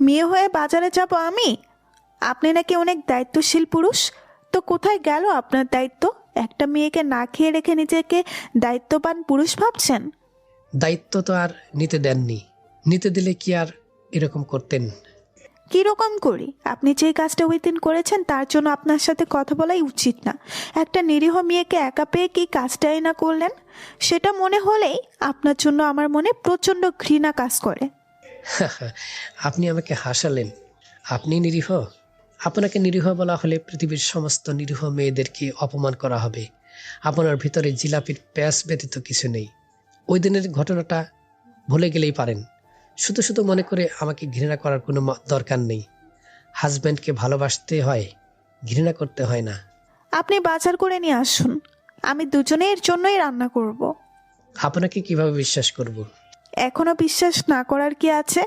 Speaker 1: মেয়ে হয়ে বাজারে যাব আমি? আপনি নাকি অনেক দায়িত্বশীল পুরুষ, তো কোথায় গেল আপনার দায়িত্ব? একটা মেয়েকে না খেয়ে রেখে নিজেকে দায়িত্ববান পুরুষ ভাবছেন?
Speaker 2: দায়িত্ব তো আর নিতে দেননি, নিতে দিলে কি আর এরকম করতেন?
Speaker 1: কীরকম করি? আপনি যে কাজটা ওই দিন করেছেন তার জন্য আপনার সাথে কথা বলাই উচিত না। একটা নিরীহ মেয়েকে একা পেয়ে কি কাজটাই না করলেন, সেটা মনে হলেই আপনার জন্য আমার মনে প্রচণ্ড ঘৃণা কাজ করে।
Speaker 2: আপনি আমাকে হাসালেন? আপনি নিরীহ? আপনাকে নিরীহ বলা হলে পৃথিবীর সমস্ত নিরীহ মেয়েদেরকে অপমান করা হবে। আপনার ভিতরে জিলাপির প্যাঁচ ব্যতীত কিছু নেই। ওই দিনের ঘটনাটা ভুলে গেলেই পারেন। শুধু শুধু মনে করে আমাকে ঘৃণা করার কোনো দরকার নেই। হাজব্যান্ডকে ভালোবাসতে হয়, ঘৃণা করতে হয় না।
Speaker 1: আপনি বাজার করে নিয়ে আসুন, আমি দুজনের জন্যই রান্না করব।
Speaker 2: আপনাকে কিভাবে বিশ্বাস করব?
Speaker 1: এখনো বিশ্বাস না করার কি আছে?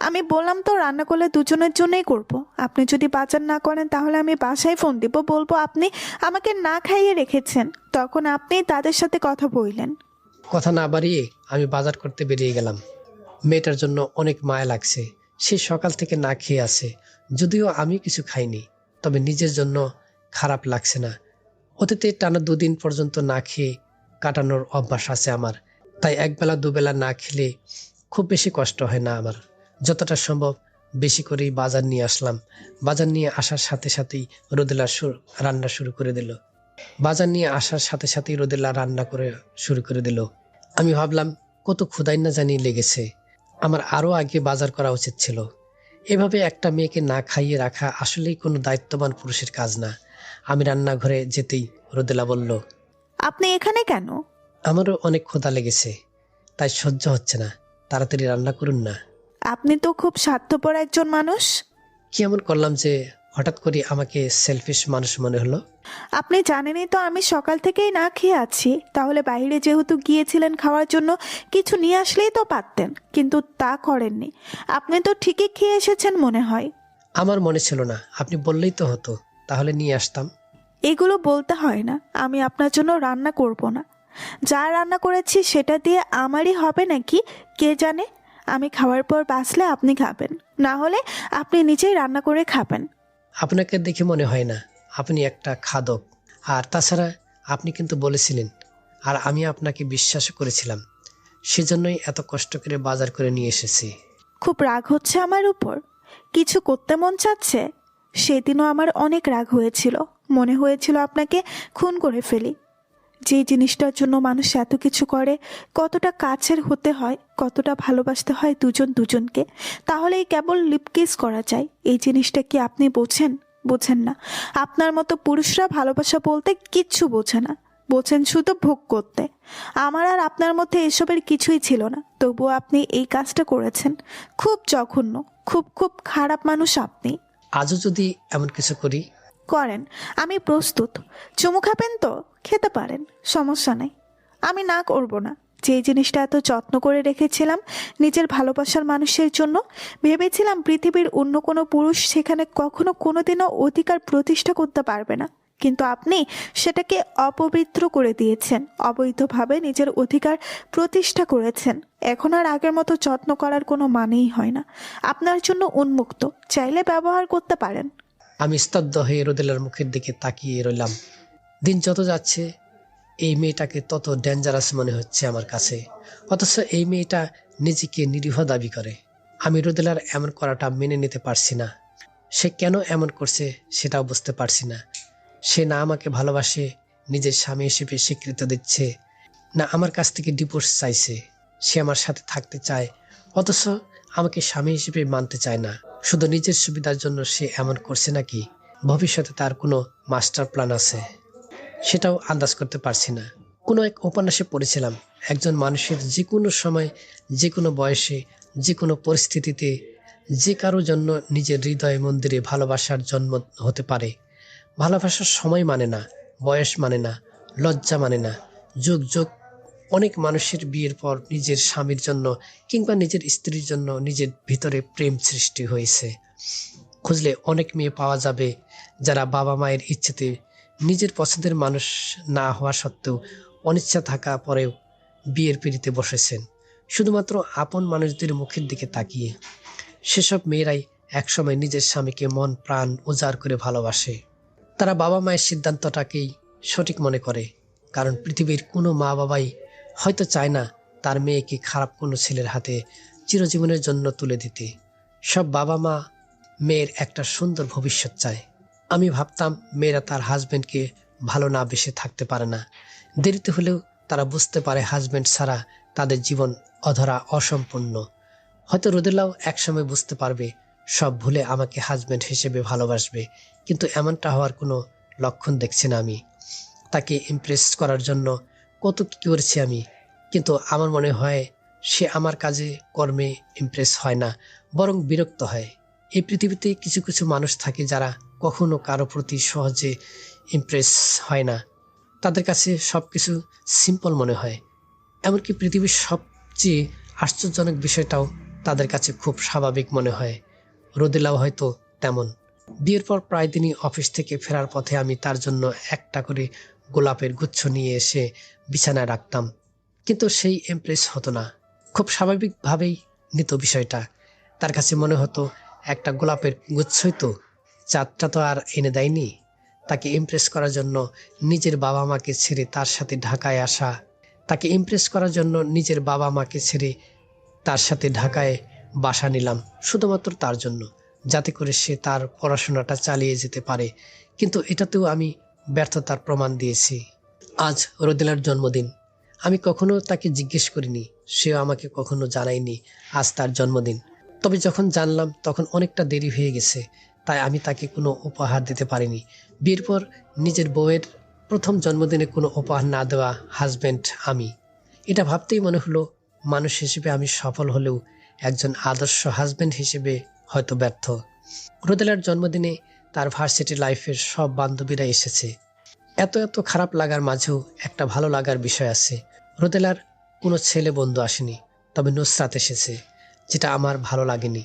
Speaker 1: আমি বললাম তো রান্না করলে দুজনের জন্যই করব। আপনি যদি বাজার না করেন তাহলে আমি বাসায় ফোন দিব, বলবো আপনি আমাকে না খাইয়ে রেখেছেন। তখন আপনি তাদের সাথে কথা বললেন।
Speaker 2: কথা না বাড়িয়ে আমি বাজার করতে বেরিয়ে গেলাম। মেয়েটার জন্য অনেক মায়া লাগছে। সে সকাল থেকে না খেয়ে আছে, যদিও আমি কিছু খাইনি, তবে নিজের জন্য খারাপ লাগছে না। অতীতে টানা 2 দিন পর্যন্ত না খেয়ে কাটানোর অভ্যাস আছে আমার, তাই একবেলা দুবেলা না খেলে খুব বেশি কষ্ট হয় না আমার। যতটা সম্ভব বেশি করেই বাজার নিয়ে আসলাম। বাজার নিয়ে আসার সাথে সাথেই রোদেলা রান্না শুরু করে দিল। শুরু করে দিল। আমি ভাবলাম কত ক্ষুধাই না জানি লেগেছে, আমার আরো আগে বাজার করা উচিত ছিল। এভাবে একটা মেয়েকে না খাইয়ে রাখা আসলেই কোনো দায়িত্ববান পুরুষের কাজ না। আমি রান্নাঘরে যেতেই রোদেলা বলল,
Speaker 1: আপনি এখানে কেন?
Speaker 2: আমারও অনেক ক্ষুধা লেগেছে, তাই সহ্য হচ্ছে না, তাড়াতাড়ি রান্না করুন না।
Speaker 1: আপনি তো খুব স্বার্থপর একজন মানুষ।
Speaker 2: কি এমন করলাম যে হঠাৎ করে আমাকে সেলফিশ মানুষ মনে হলো?
Speaker 1: আপনি জানেনই তো আমি সকাল থেকেই না খেয়ে আছি। তাহলে বাইরে যেহেতু গিয়েছিলেন খাওয়ার জন্য, কিছু নিয়ে আসলেই তো পারতেন, কিন্তু তা করেননি। আপনি তো ঠিকই খেয়ে এসেছেন মনে হয়।
Speaker 2: আমার মনে ছিল না, আপনি বললেই তো হতো। তাহলে নিয়ে আসতাম।
Speaker 1: এগুলো বলতে হয় না, আমি আপনার জন্য রান্না করব না। যা রান্না করেছি সেটা দিয়ে আমারই হবে নাকি কে জানে। আমি খাওয়ার পর বাঁচলে আপনি খাবেন, না হলে আপনি নিজেই রান্না করে খাবেন।
Speaker 2: আপনাকে দেখে মনে হয় না আপনি একটা খাদক। আর তাছাড়া আপনি কিন্তু বলেছিলেন, আর আমি আপনাকে বিশ্বাস করেছিলাম, সেজন্যই এত কষ্ট করে বাজার করে নিয়ে এসেছি।
Speaker 1: খুব রাগ হচ্ছে আমার উপর? কিছু করতে মন চাচ্ছে? সেদিনও আমার অনেক রাগ হয়েছিল, মনে হয়েছিল আপনাকে খুন করে ফেলি। যে জিনিসটার জন্য মানুষ এত কিছু করে, কতটা কাছের হতে হয়, কতটা ভালোবাসতে হয় দুজন দুজনকে, তাহলেই কেবল লিপকিস করা যায়। এই জিনিসটা কি আপনি বোঝেন? বোঝেন না। আপনার মতো পুরুষরা ভালোবাসা বলতে কিচ্ছু বোঝে না, বোঝেন শুধু ভোগ করতে। আমার আর আপনার মধ্যে এসবের কিছুই ছিল না, তবুও আপনি এই কাজটা করেছেন। খুব জঘন্য, খুব খুব খারাপ মানুষ আপনি।
Speaker 2: আজও যদি এমন কিছু করি?
Speaker 1: করেন, আমি প্রস্তুত। চুমু খাবেন তো? খেতে পারেন, সমস্যা নেই। আমি না করব না। যে জিনিসটা এত যত্ন করে রেখেছিলাম নিজের ভালোবাসার মানুষের জন্য, ভেবেছিলাম পৃথিবীর অন্য কোনো পুরুষ সেখানে কখনো কোনোদিনও অধিকার প্রতিষ্ঠা করতে পারবে না, কিন্তু আপনি সেটাকে অপবিত্র করে দিয়েছেন, অবৈধভাবে নিজের অধিকার প্রতিষ্ঠা করেছেন। এখন আর আগের মতো যত্ন করার কোনো মানেই হয় না। আপনার জন্য উন্মুক্ত, চাইলে ব্যবহার করতে পারেন।
Speaker 2: আমি স্তব্ধ হয়ে রোদেলার মুখের দিকে তাকিয়ে রইলাম। দিন যত যাচ্ছে এই মেয়েটাকে তত ডেঞ্জারাস মনে হচ্ছে আমার কাছে, অথচ এই মেয়েটা নিজেকে নিরীহ দাবি করে। আমি রোদেলার এমন করাটা মেনে নিতে পারছি না। সে কেন এমন করছে সেটাও বুঝতে পারছি না। সে না আমাকে ভালোবাসে, নিজের স্বামী হিসেবে স্বীকৃতি দিচ্ছে, না আমার কাছ থেকে ডিভোর্স চাইছে। সে আমার সাথে থাকতে চায়, অথচ আমাকে স্বামী হিসেবে মানতে চায় না। শুধু নিজের সুবিধার জন্য সে এমন করছে নাকি ভবিষ্যতে তার কোনো মাস্টার প্ল্যান আছে, সেটাও আন্দাজ করতে পারছি না। কোনো এক উপন্যাসে পড়েছিলাম, একজন মানুষের যে কোনো সময়, যে কোনো বয়সে, যে কোনো পরিস্থিতিতে যে কারো জন্য নিজের হৃদয় মন্দিরে ভালোবাসার জন্ম হতে পারে। ভালোবাসার সময় মানে না, বয়স মানে না, লজ্জা মানে না। যুগ যুগ অনেক মানুষের বিয়ের পর নিজের স্বামীর জন্য কিংবা নিজের স্ত্রীর জন্য নিজের ভিতরে প্রেম সৃষ্টি হয়েছে। খুঁজলে অনেক মেয়ে পাওয়া যাবে যারা বাবা মায়ের ইচ্ছেতে নিজের পছন্দের মানুষ না হওয়া সত্ত্বেও অনিচ্ছা থাকা পরেও বিয়ের পিঁড়িতে বসেছেন, শুধুমাত্র আপন মানুষদের মুখের দিকে তাকিয়ে। সেসব মেয়েরাই একসময় নিজের স্বামীকে মন প্রাণ উজাড় করে ভালোবাসে। তারা বাবা মায়ের সিদ্ধান্তটাকেই সঠিক মনে করে, কারণ পৃথিবীর কোনো মা বাবাই হয়তো চায় না তার মেয়েকে খারাপ কোনো ছেলের হাতে চিরজীবনের জন্য তুলে দিতে। সব বাবা মা মেয়ের একটা সুন্দর ভবিষ্যৎ চায়। আমি ভাবতাম মেয়েরা তার হাজবেন্ডকে ভালো না বেসে থাকতে পারে না। দেরিতে হলেও তারা বুঝতে পারে হাজবেন্ড ছাড়া তাদের জীবন অধরা, অসম্পূর্ণ। হয়তো রোদেলাও একসময় বুঝতে পারবে, সব ভুলে আমাকে হাজবেন্ড হিসেবে ভালোবাসবে, কিন্তু এমনটা হওয়ার কোনো লক্ষণ দেখছি না আমি। তাকে ইমপ্রেস করার জন্য কত কি করেছি আমি, কিন্তু আমার মনে হয় সে আমার কাজে কর্মে ইমপ্রেস হয় না, বরং বিরক্ত হয়। এই পৃথিবীতে কিছু কিছু মানুষ থাকে যারা কখনো কারো প্রতি সহজে ইমপ্রেস হয় না। তাদের কাছে সবকিছু সিম্পল মনে হয়, এমনকি পৃথিবীর সবচেয়ে আশ্চর্যজনক বিষয়টাও তাদের কাছে খুব স্বাভাবিক মনে হয়। রোদেলাও হয়তো তেমন। বিয়ের পর প্রায় দিনই অফিস থেকে ফেরার পথে আমি তার জন্য একটা করে গোলাপের গুচ্ছ নিয়ে এসে বিছানায় রাখতাম, কিন্তু সেই ইমপ্রেস হতো না। খুব স্বাভাবিকভাবেই নিত বিষয়টা। তার কাছে মনে হতো একটা গোলাপের গুচ্ছই তো, চাঁদটা তো আর এনে দেয়নি। তাকে ইমপ্রেস করার জন্য নিজের বাবা মাকে ছেড়ে তার সাথে ঢাকায় আসা, তাকে ইমপ্রেস করার জন্য নিজের বাবা মাকে ছেড়ে তার সাথে ঢাকায় বাসা নিলাম, শুধুমাত্র তার জন্য, যাতে করে সে তার পড়াশোনাটা চালিয়ে যেতে পারে। কিন্তু এটাতেও আমি ব্যর্থতার প্রমাণ দিয়েছি। আজ রোদেলার জন্মদিন। আমি কখনো তাকে জিজ্ঞেস করিনি, সেও আমাকে কখনো জানায়নি আজ তার জন্মদিন। তবে যখন জানলাম তখন অনেকটা দেরি হয়ে গেছে, তাই আমি তাকে কোনো উপহার দিতে পারিনি। বিয়ের পর নিজের বউয়ের প্রথম জন্মদিনে কোনো উপহার না দেওয়া হাজবেন্ড আমি। এটা ভাবতেই মনে হলো মানুষ হিসেবে আমি সফল হলেও একজন আদর্শ হাজবেন্ড হিসেবে হয়তো ব্যর্থ। রোদেলার জন্মদিনে তার ভার্সিটি লাইফের সব বান্ধবীরা এসেছে। এত এত খারাপ লাগার মাঝেও একটা ভালো লাগার বিষয় আছে। রোদেলার কোনো ছেলে বন্ধু আসেনি, তবে নুসরাত এসেছে, যেটা আমার ভালো লাগেনি।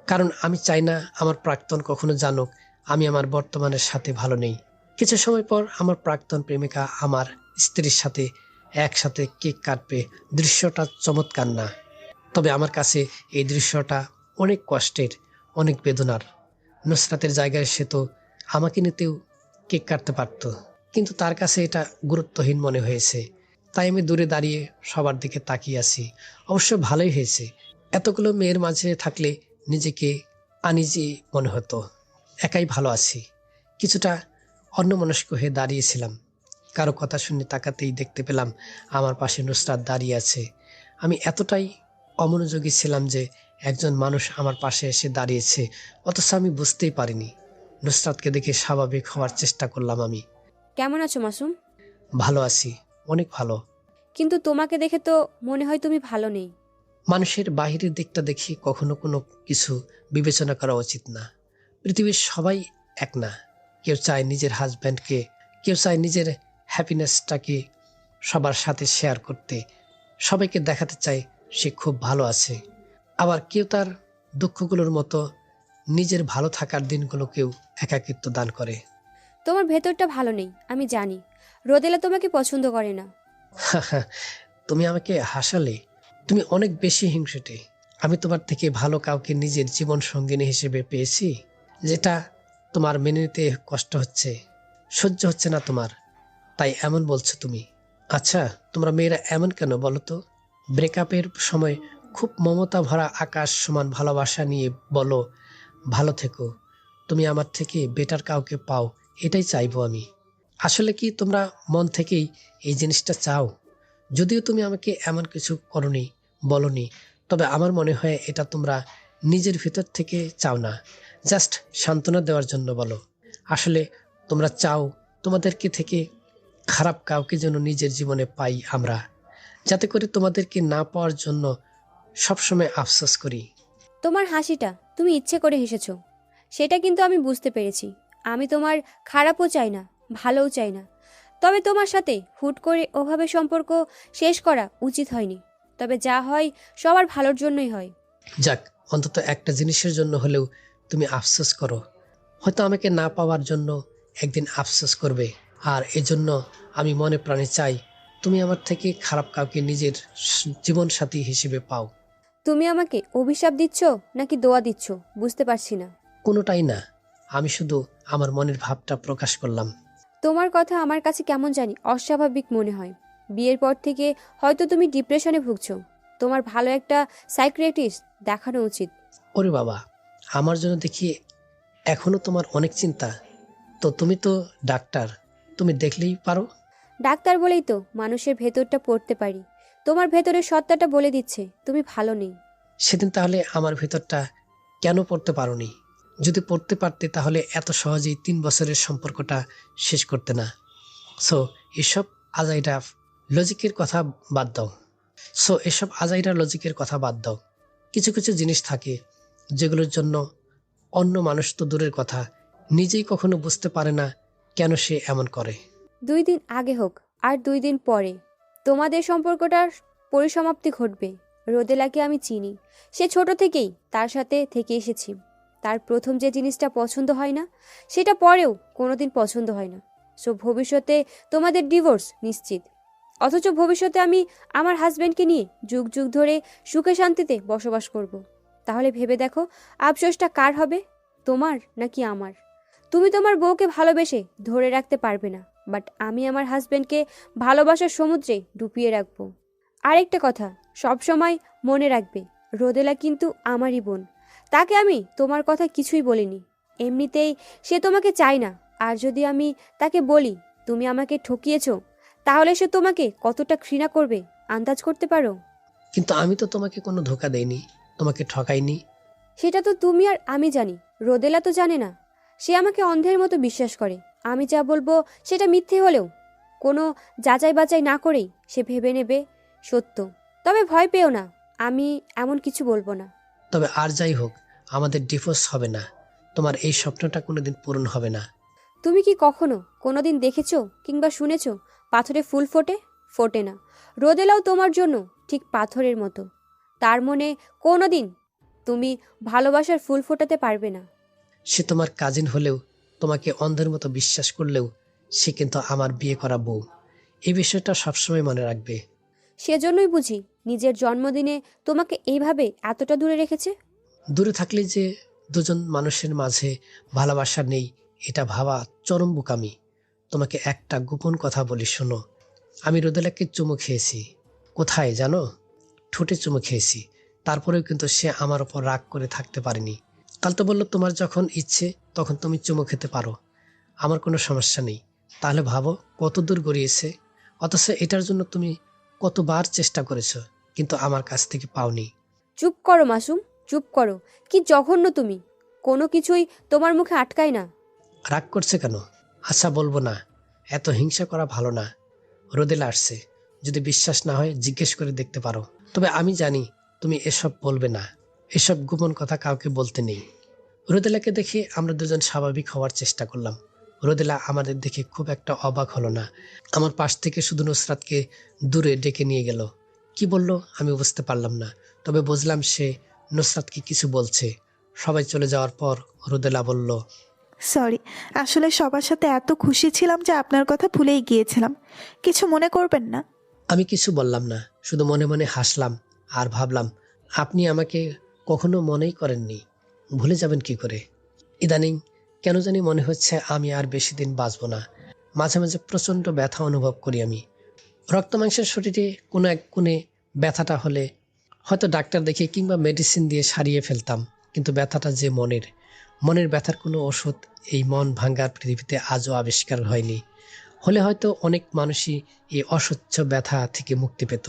Speaker 2: কারণ আমি চাই না আমার প্রাক্তন কখনো জানুক আমি আমার বর্তমানের সাথে ভালো নেই। কিছু সময় পর আমার প্রাক্তন প্রেমিকা আমার স্ত্রীর সাথে একসাথে কেক কাটবে। দৃশ্যটা চমৎকার না? তবে আমার কাছে এই দৃশ্যটা অনেক কষ্টের, অনেক বেদনার। নুসরাতের জায়গায় সে তো আমাকে নিতেও কেক কাটতে পারত, কিন্তু তার কাছে এটা গুরুত্বহীন মনে হয়েছে। তাই আমি দূরে দাঁড়িয়ে সবার দিকে তাকিয়ে আছি। অবশ্য ভালোই হয়েছে। এতগুলো মেয়ের মাঝে থাকলে নিজেকে আনইজি মনে হতো। একাই ভালো আছি। কিছুটা অন্যমনস্ক হয়ে দাঁড়িয়েছিলাম। কারো কথা শুনে তাকাতেই দেখতে পেলাম আমার পাশে নুসরাত দাঁড়িয়ে আছে। আমি এতটাই অমনোযোগী ছিলাম যে একজন মানুষ আমার পাশে এসে দাঁড়িয়েছে, অথচ আমি বুঝতেই পারিনি। নুসরাতকে দেখে স্বাভাবিক হওয়ার চেষ্টা করলাম আমি।
Speaker 3: কেমন আছো মাসুম?
Speaker 2: ভালো আছি, অনেক ভালো।
Speaker 3: কিন্তু তোমাকে দেখে তো মনে হয় তুমি ভালো নেই।
Speaker 2: মানুষের বাহিরের দিকটা দেখে কখনো কোনো কিছু বিবেচনা করা উচিত না। পৃথিবীর সবাই এক না। কেউ চায় নিজের হাজব্যান্ডকে, কেউ চায় নিজের হ্যাপিনেসটাকে সবার সাথে শেয়ার করতে, সবাইকে দেখাতে চায় সে খুব ভালো আছে। আবার কেউ তার দুঃখগুলোর মতো নিজের ভালো থাকার দিনগুলোকেও একাকিত্ব দান করে।
Speaker 3: তোমার ভেতরটা ভালো নেই, আমি জানি। রোদেলা তোমাকে পছন্দ করে না।
Speaker 2: তুমি আমাকে হাসালে। তুমি অনেক বেশি হিংসুটে। আমি তোমার থেকে ভালো কাউকে নিজের জীবন সঙ্গিনী হিসেবে পেয়েছি, যেটা তোমার মেনে নিতে কষ্ট হচ্ছে, সহ্য হচ্ছে না তোমার, তাই এমন বলছো তুমি। আচ্ছা, তোমরা মেয়েরা এমন কেন বলো তো? ব্রেকআপের সময় খুব মমতা ভরা আকাশ সমান ভালোবাসা নিয়ে বলো ভালো থেকো, তুমি আমার থেকে বেটার কাউকে পাও, এটাই চাইবো আমি। আসলে কি তোমরা মন থেকেই এই জিনিসটা চাও? যদিও তুমি আমাকে এমন কিছু করনি, বলনি, তবে আমার মনে হয় এটা তোমরা নিজের ভিতর থেকে চাও না, জাস্ট সান্ত্বনা দেওয়ার জন্য বলো। আসলে তোমরা চাও তোমাদেরকে থেকে খারাপ কাউকে যেন নিজের জীবনে পাই আমরা, যাতে করে তোমাদেরকে না পাওয়ার জন্য সবসময় আফসোস করি।
Speaker 3: তোমার হাসিটা তুমি ইচ্ছে করে হেসেছো, সেটা কিন্তু আমি বুঝতে পেরেছি। আমি তোমার খারাপও চাই না, ভালোও চাই না। তবে তোমার সাথে হুট করে ওভাবে সম্পর্ক শেষ করা উচিত হয়নি। তবে যা হয় সবার ভালোর জন্যই হয়।
Speaker 2: যাক, অন্তত একটা জিনিসের জন্য হলেও তুমি আফসোস করো। হয়তো আমাকে না পাওয়ার জন্য একদিন আফসোস করবে, আর এজন্য আমি মনে প্রাণে চাই তুমি আমার থেকে খারাপ কাউকে নিজের জীবন সাথী হিসেবে পাও।
Speaker 3: তুমি আমাকে অভিশাপ দিচ্ছ নাকি দোয়া দিচ্ছ বুঝতে পারছি না।
Speaker 2: কোনোটাই না, আমি শুধু আমার মনের ভাবটা প্রকাশ করলাম।
Speaker 3: তোমার কথা আমার কাছে কেমন জানি অস্বাভাবিক মনে হয়। বিয়ের পর থেকে হয়তো তুমি ডিপ্রেশনে ভুগছো। তোমার ভালো একটা সাইকিয়াট্রিস্ট দেখানো উচিত।
Speaker 2: ওরে বাবা, আমার জন্য দেখি এখনো তোমার অনেক চিন্তা। তো তুমি তো ডাক্তার, তুমি দেখলেই পারো।
Speaker 3: ডাক্তার বলেই তো মানুষের ভেতরটা পড়তে পারি। তোমার ভেতরের সত্তাটা বলে দিচ্ছে তুমি ভালো নেই।
Speaker 2: সেদিন তাহলে আমার ভেতরটা কেন পড়তে পারোনি? যদি পড়তে পারতে তাহলে এত সহজেই 3 বছরের সম্পর্কটা শেষ করতে না। সো এসব আজাইরা লজিকের কথা বাদ দাও। কিছু কিছু জিনিস থাকে যেগুলোর জন্য অন্য মানুষ তো দূরের কথা, নিজেই কখনো বুঝতে পারে না কেন সে এমন করে।
Speaker 3: 2 দিন আগে হোক আর 2 দিন পরে তোমাদের সম্পর্কটার পরিসমাপ্তি ঘটবে। রোদেলাকে আমি চিনি। সে ছোট থেকেই তার সাথে থেকে এসেছি। তার প্রথম যে জিনিসটা পছন্দ হয় না, সেটা পরেও কোনোদিন পছন্দ হয় না। সো ভবিষ্যতে তোমাদের ডিভোর্স নিশ্চিত। অথচ ভবিষ্যতে আমি আমার হাজব্যান্ডকে নিয়ে যুগ যুগ ধরে সুখে শান্তিতে বসবাস করব। তাহলে ভেবে দেখো, আফসোসটা কার হবে, তোমার নাকি আমার? তুমি তোমার বউকে ভালোবেসে ধরে রাখতে পারবে না, বাট আমি আমার হাজব্যান্ডকে ভালোবাসার সমুদ্রে ডুবিয়ে রাখবো। আরেকটা কথা সব সময় মনে রাখবে, রোদেলা কিন্তু আমারই বোন। তাকে আমি তোমার কথা কিছুই বলিনি। এমনিতেই সে তোমাকে চায় না। আর যদি আমি তাকে বলি তুমি আমাকে ঠকিয়েছো, তাহলে সে তোমাকে কতটা ঘৃণা করবে আন্দাজ করতে পারো?
Speaker 2: কিন্তু আমি তো তোমাকে কোনো ধোকা দেইনি, তোমাকে ঠকাইনি।
Speaker 3: সেটা তো তুমি আর আমি জানি, রোদেলা তো জানে না। সে আমাকে অন্ধের মতো বিশ্বাস করে। আমি যা বলবো সেটা মিথ্যে হলেও কোনো যাচাই বাছাই না করেই সে ভেবে নেবে সত্য। তবে ভয় পেও না, আমি এমন কিছু বলবো না।
Speaker 2: তবে আর যাই হোক, আমাদের ডিভোর্স হবে না। তোমার এই স্বপ্নটা কোনোদিন পূরণ হবে না।
Speaker 3: তুমি কি কখনো কোনোদিন দেখেছো কিংবা শুনেছো পাথরে ফুল ফোটে? ফোটে না। রোদেলাও তোমার জন্য ঠিক পাথরের মতো। তার মনে কোনোদিন তুমি ভালোবাসার ফুল ফোটাতে পারবে না।
Speaker 2: সে তোমার কাজিন হলেও তোমাকে অন্ধের মতো বিশ্বাস করলেও সে কিন্তু আমার বিয়ে করা বউ। এই বিষয়টা সবসময় মনে রাখবে।
Speaker 3: সেজন্যই বুঝি নিজের জন্মদিনে তোমাকে এইভাবে এতটা দূরে রেখেছে।
Speaker 2: দূরে থাকলে যে দুজন মানুষের মাঝে ভালোবাসা নেই, এটা ভাবা চরম বোকামি। তোমাকে একটা গোপন কথা বলি, শোনো। আমি রোদেলাকে চুমু খেয়েছি। কোথায় জানো? ঠোঁটে চুমু খেয়েছি। তারপরেও কিন্তু সে আমার ওপর রাগ করে থাকতে পারেনি। কাল তো বললো তোমার যখন ইচ্ছে তখন তুমি চুমু খেতে পারো, আমার কোনো সমস্যা নেই। তাহলে ভাবো কত দূর গড়িয়েছে। অথচ এটার জন্য তুমি কতবার চেষ্টা করেছো, কিন্তু আমার কাছ থেকে পাওনি।
Speaker 3: চুপ করো মাসুম, চুপ করো। কি জঘন্য তুমি! কোনো কিছুই তোমার মুখে আটকায় না।
Speaker 2: রাগ করছে কেন? আচ্ছা বলবো না। এত হিংসা করা ভালো না। রোদেলা আসছে, যদি বিশ্বাস না হয় জিজ্ঞেস করে দেখতে পারো। তবে আমি জানি তুমি এসব বলবে না। এসব গোপন কথা কাউকে বলতে নেই। রোদেলাকে দেখে আমরা দুজন স্বাভাবিক হওয়ার চেষ্টা করলাম। রোদেলা আমাদের দেখে খুব একটা অবাক হলো না। আমার পাশ থেকে শুধু নুসরাতকে দূরে ডেকে নিয়ে গেল। কি বলল আমি বুঝতে পারলাম না, তবে বুঝলাম সে নুসরাতকে কিছু বলছে। সবাই চলে যাওয়ার পর রোদেলা বলল,
Speaker 1: সরি, আসলে সবার সাথে এত খুশি ছিলাম যে আপনার কথা ভুলেই গিয়েছিলাম। কিছু মনে করবেন না।
Speaker 2: আমি কিছু বললাম না, শুধু মনে মনে হাসলাম আর ভাবলাম আপনি আমাকে কখনো মনেই করেননি, ভুলে যাবেন কি করে। ইদানিং কেন জানি মনে হচ্ছে আমি আর বেশি দিন বাঁচব না। মাঝে মাঝে প্রচণ্ড ব্যথা অনুভব করি আমি। রক্ত মাংসের শরীরে কোনো এক কোণে ব্যথাটা হলে হয়তো ডাক্তার দেখিয়ে কিংবা মেডিসিন দিয়ে সারিয়ে ফেলতাম, কিন্তু ব্যথাটা যে মনের, মনের ব্যথার কোনো ওষুধ এই মন ভাঙ্গার পৃথিবীতে আজও আবিষ্কার হয়নি। হলে হয়তো অনেক মানুষই এই অসহ্য ব্যথা থেকে মুক্তি পেত।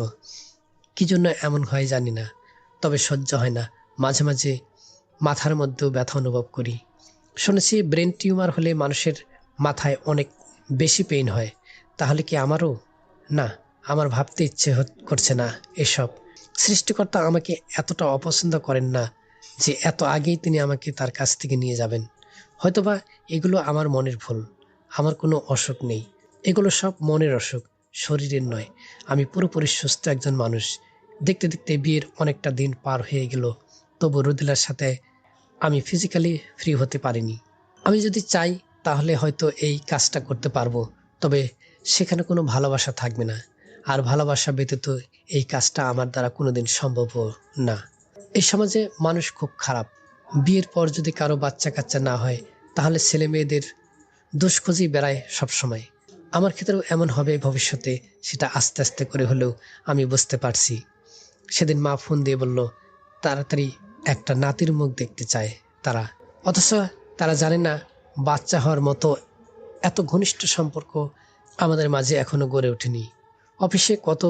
Speaker 2: কি জন্য এমন হয় জানি না, তবে সহ্য হয় না। মাঝে মাঝে মাথার মধ্যেও ব্যথা অনুভব করি। শুনেছি ব্রেন টিউমার হলে মানুষের মাথায় অনেক বেশি পেইন হয়। তাহলে কি আমারও? না, আমার ভাবতে ইচ্ছে করছে না এসব। সৃষ্টিকর্তা আমাকে এতটা অপছন্দ করেন না যে এত আগেই তিনি আমাকে তার কাছ থেকে নিয়ে যাবেন। হয়তোবা এগুলো আমার মনের ভুল। আমার কোনো অসুখ নেই, এগুলো সব মনের অসুখ, শরীরের নয়। আমি পুরোপুরি সুস্থ একজন মানুষ। দেখতে দেখতে বিয়ের অনেকটা দিন পার হয়ে গেল, তবু রোদেলার সাথে আমি ফিজিক্যালি ফ্রি হতে পারিনি। আমি যদি চাই তাহলে হয়তো এই কাজটা করতে পারবো, তবে সেখানে কোনো ভালোবাসা থাকবে না। আর ভালোবাসা ব্যতীত এই কাজটা আমার দ্বারা কোনোদিন সম্ভব না। এই সমাজে মানুষ খুব খারাপ। বিয়ের পর যদি কারো বাচ্চা কাচ্চা না হয়, তাহলে ছেলে মেয়েদের দোষ খুঁজেই বেড়ায় সবসময়। আমার ক্ষেত্রেও এমন হবে ভবিষ্যতে, সেটা আস্তে আস্তে করে হলেও আমি বুঝতে পারছি। সেদিন মা ফোন দিয়ে বলল তাড়াতাড়ি একটা নাতির মুখ দেখতে চায় তারা। অথচ তারা জানে না বাচ্চা হওয়ার মতো এত ঘনিষ্ঠ সম্পর্ক আমাদের মাঝে এখনো গড়ে ওঠেনি। অফিসে কত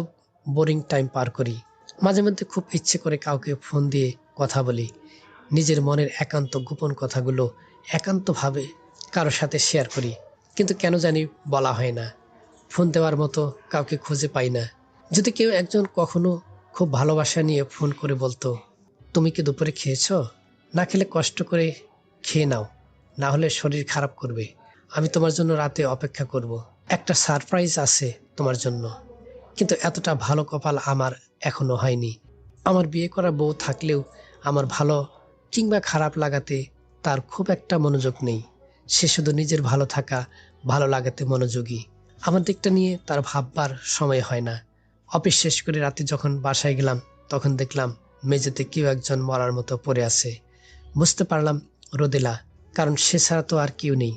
Speaker 2: বোরিং টাইম পার করি। মাঝে মধ্যে খুব ইচ্ছে করে কাউকে ফোন দিয়ে কথা বলি। নিজের মনের একান্ত গোপন কথাগুলো একান্তভাবে কারোর সাথে শেয়ার করি, কিন্তু কেন জানি বলা হয় না। ফোন দেওয়ার মতো কাউকে খুঁজে পাই না। যদি কেউ একজন কখনো খুব ভালোবাসা নিয়ে ফোন করে বলতো, তুমি কি দুপুরে খেয়েছো? না খেলে কষ্ট করে খেয়ে নাও, না হলে শরীর খারাপ করবে। আমি তোমার জন্য রাতে অপেক্ষা করব। একটা সারপ্রাইজ আছে তোমার জন্য। কিন্তু এতটা ভালো কপাল আমার এখনো হয়নি। আমার বিয়ে করা বউ থাকলেও আমার ভালো কিংবা খারাপ লাগাতে তার খুব একটা মনোযোগ নেই। সে শুধু নিজের ভালো থাকা, ভালো লাগাতে মনোযোগী। আমার দিকটা নিয়ে তার ভাববার সময় হয় না। অফিস শেষ করে রাতে যখন বাসায় গেলাম, তখন দেখলাম মেঝেতে কেউ একজন মরার মতো পড়ে আছে। বুঝতে পারলাম রোদেলা, কারণ সে ছাড়া তো আর কেউ নেই।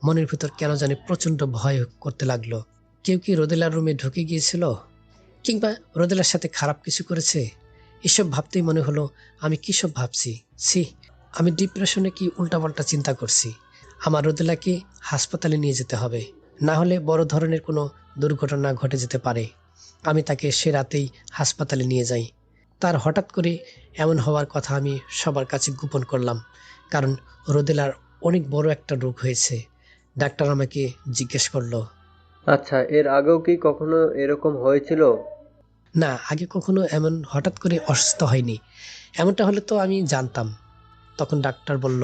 Speaker 2: মনের ভিতর কেন জানি প্রচন্ড ভয় করতে লাগলো। কেউ কি রোদেলার রুমে ঢুকে গিয়েছিল, কিংবা রোদেলার সাথে খারাপ কিছু করেছে? এসব ভাবতেই মনে হলো আমি কি সব ভাবছি। ছি, আমি ডিপ্রেশনে কি উল্টাপাল্টা চিন্তা করছি। আমার রোদেলাকে হাসপাতালে নিয়ে যেতে হবে, না হলে বড় ধরনের কোনো দুর্ঘটনা ঘটে যেতে পারে। আমি তাকে সে রাতেই হাসপাতালে নিয়ে যাই। তার হঠাৎ করে এমন হওয়ার কথা আমি সবার কাছে গোপন করলাম, কারণ রোদেলার অনেক বড় একটা রোগ হয়েছে। ডাক্তার আমাকে জিজ্ঞেস করলো,
Speaker 6: আচ্ছা, এর আগেও কি কখনো এরকম হয়েছিল?
Speaker 2: না, আগে কখনো এমন হঠাৎ করে অসুস্থ হয়নি। এমনটা হলে তো আমি জানতাম। তখন ডাক্তার বলল,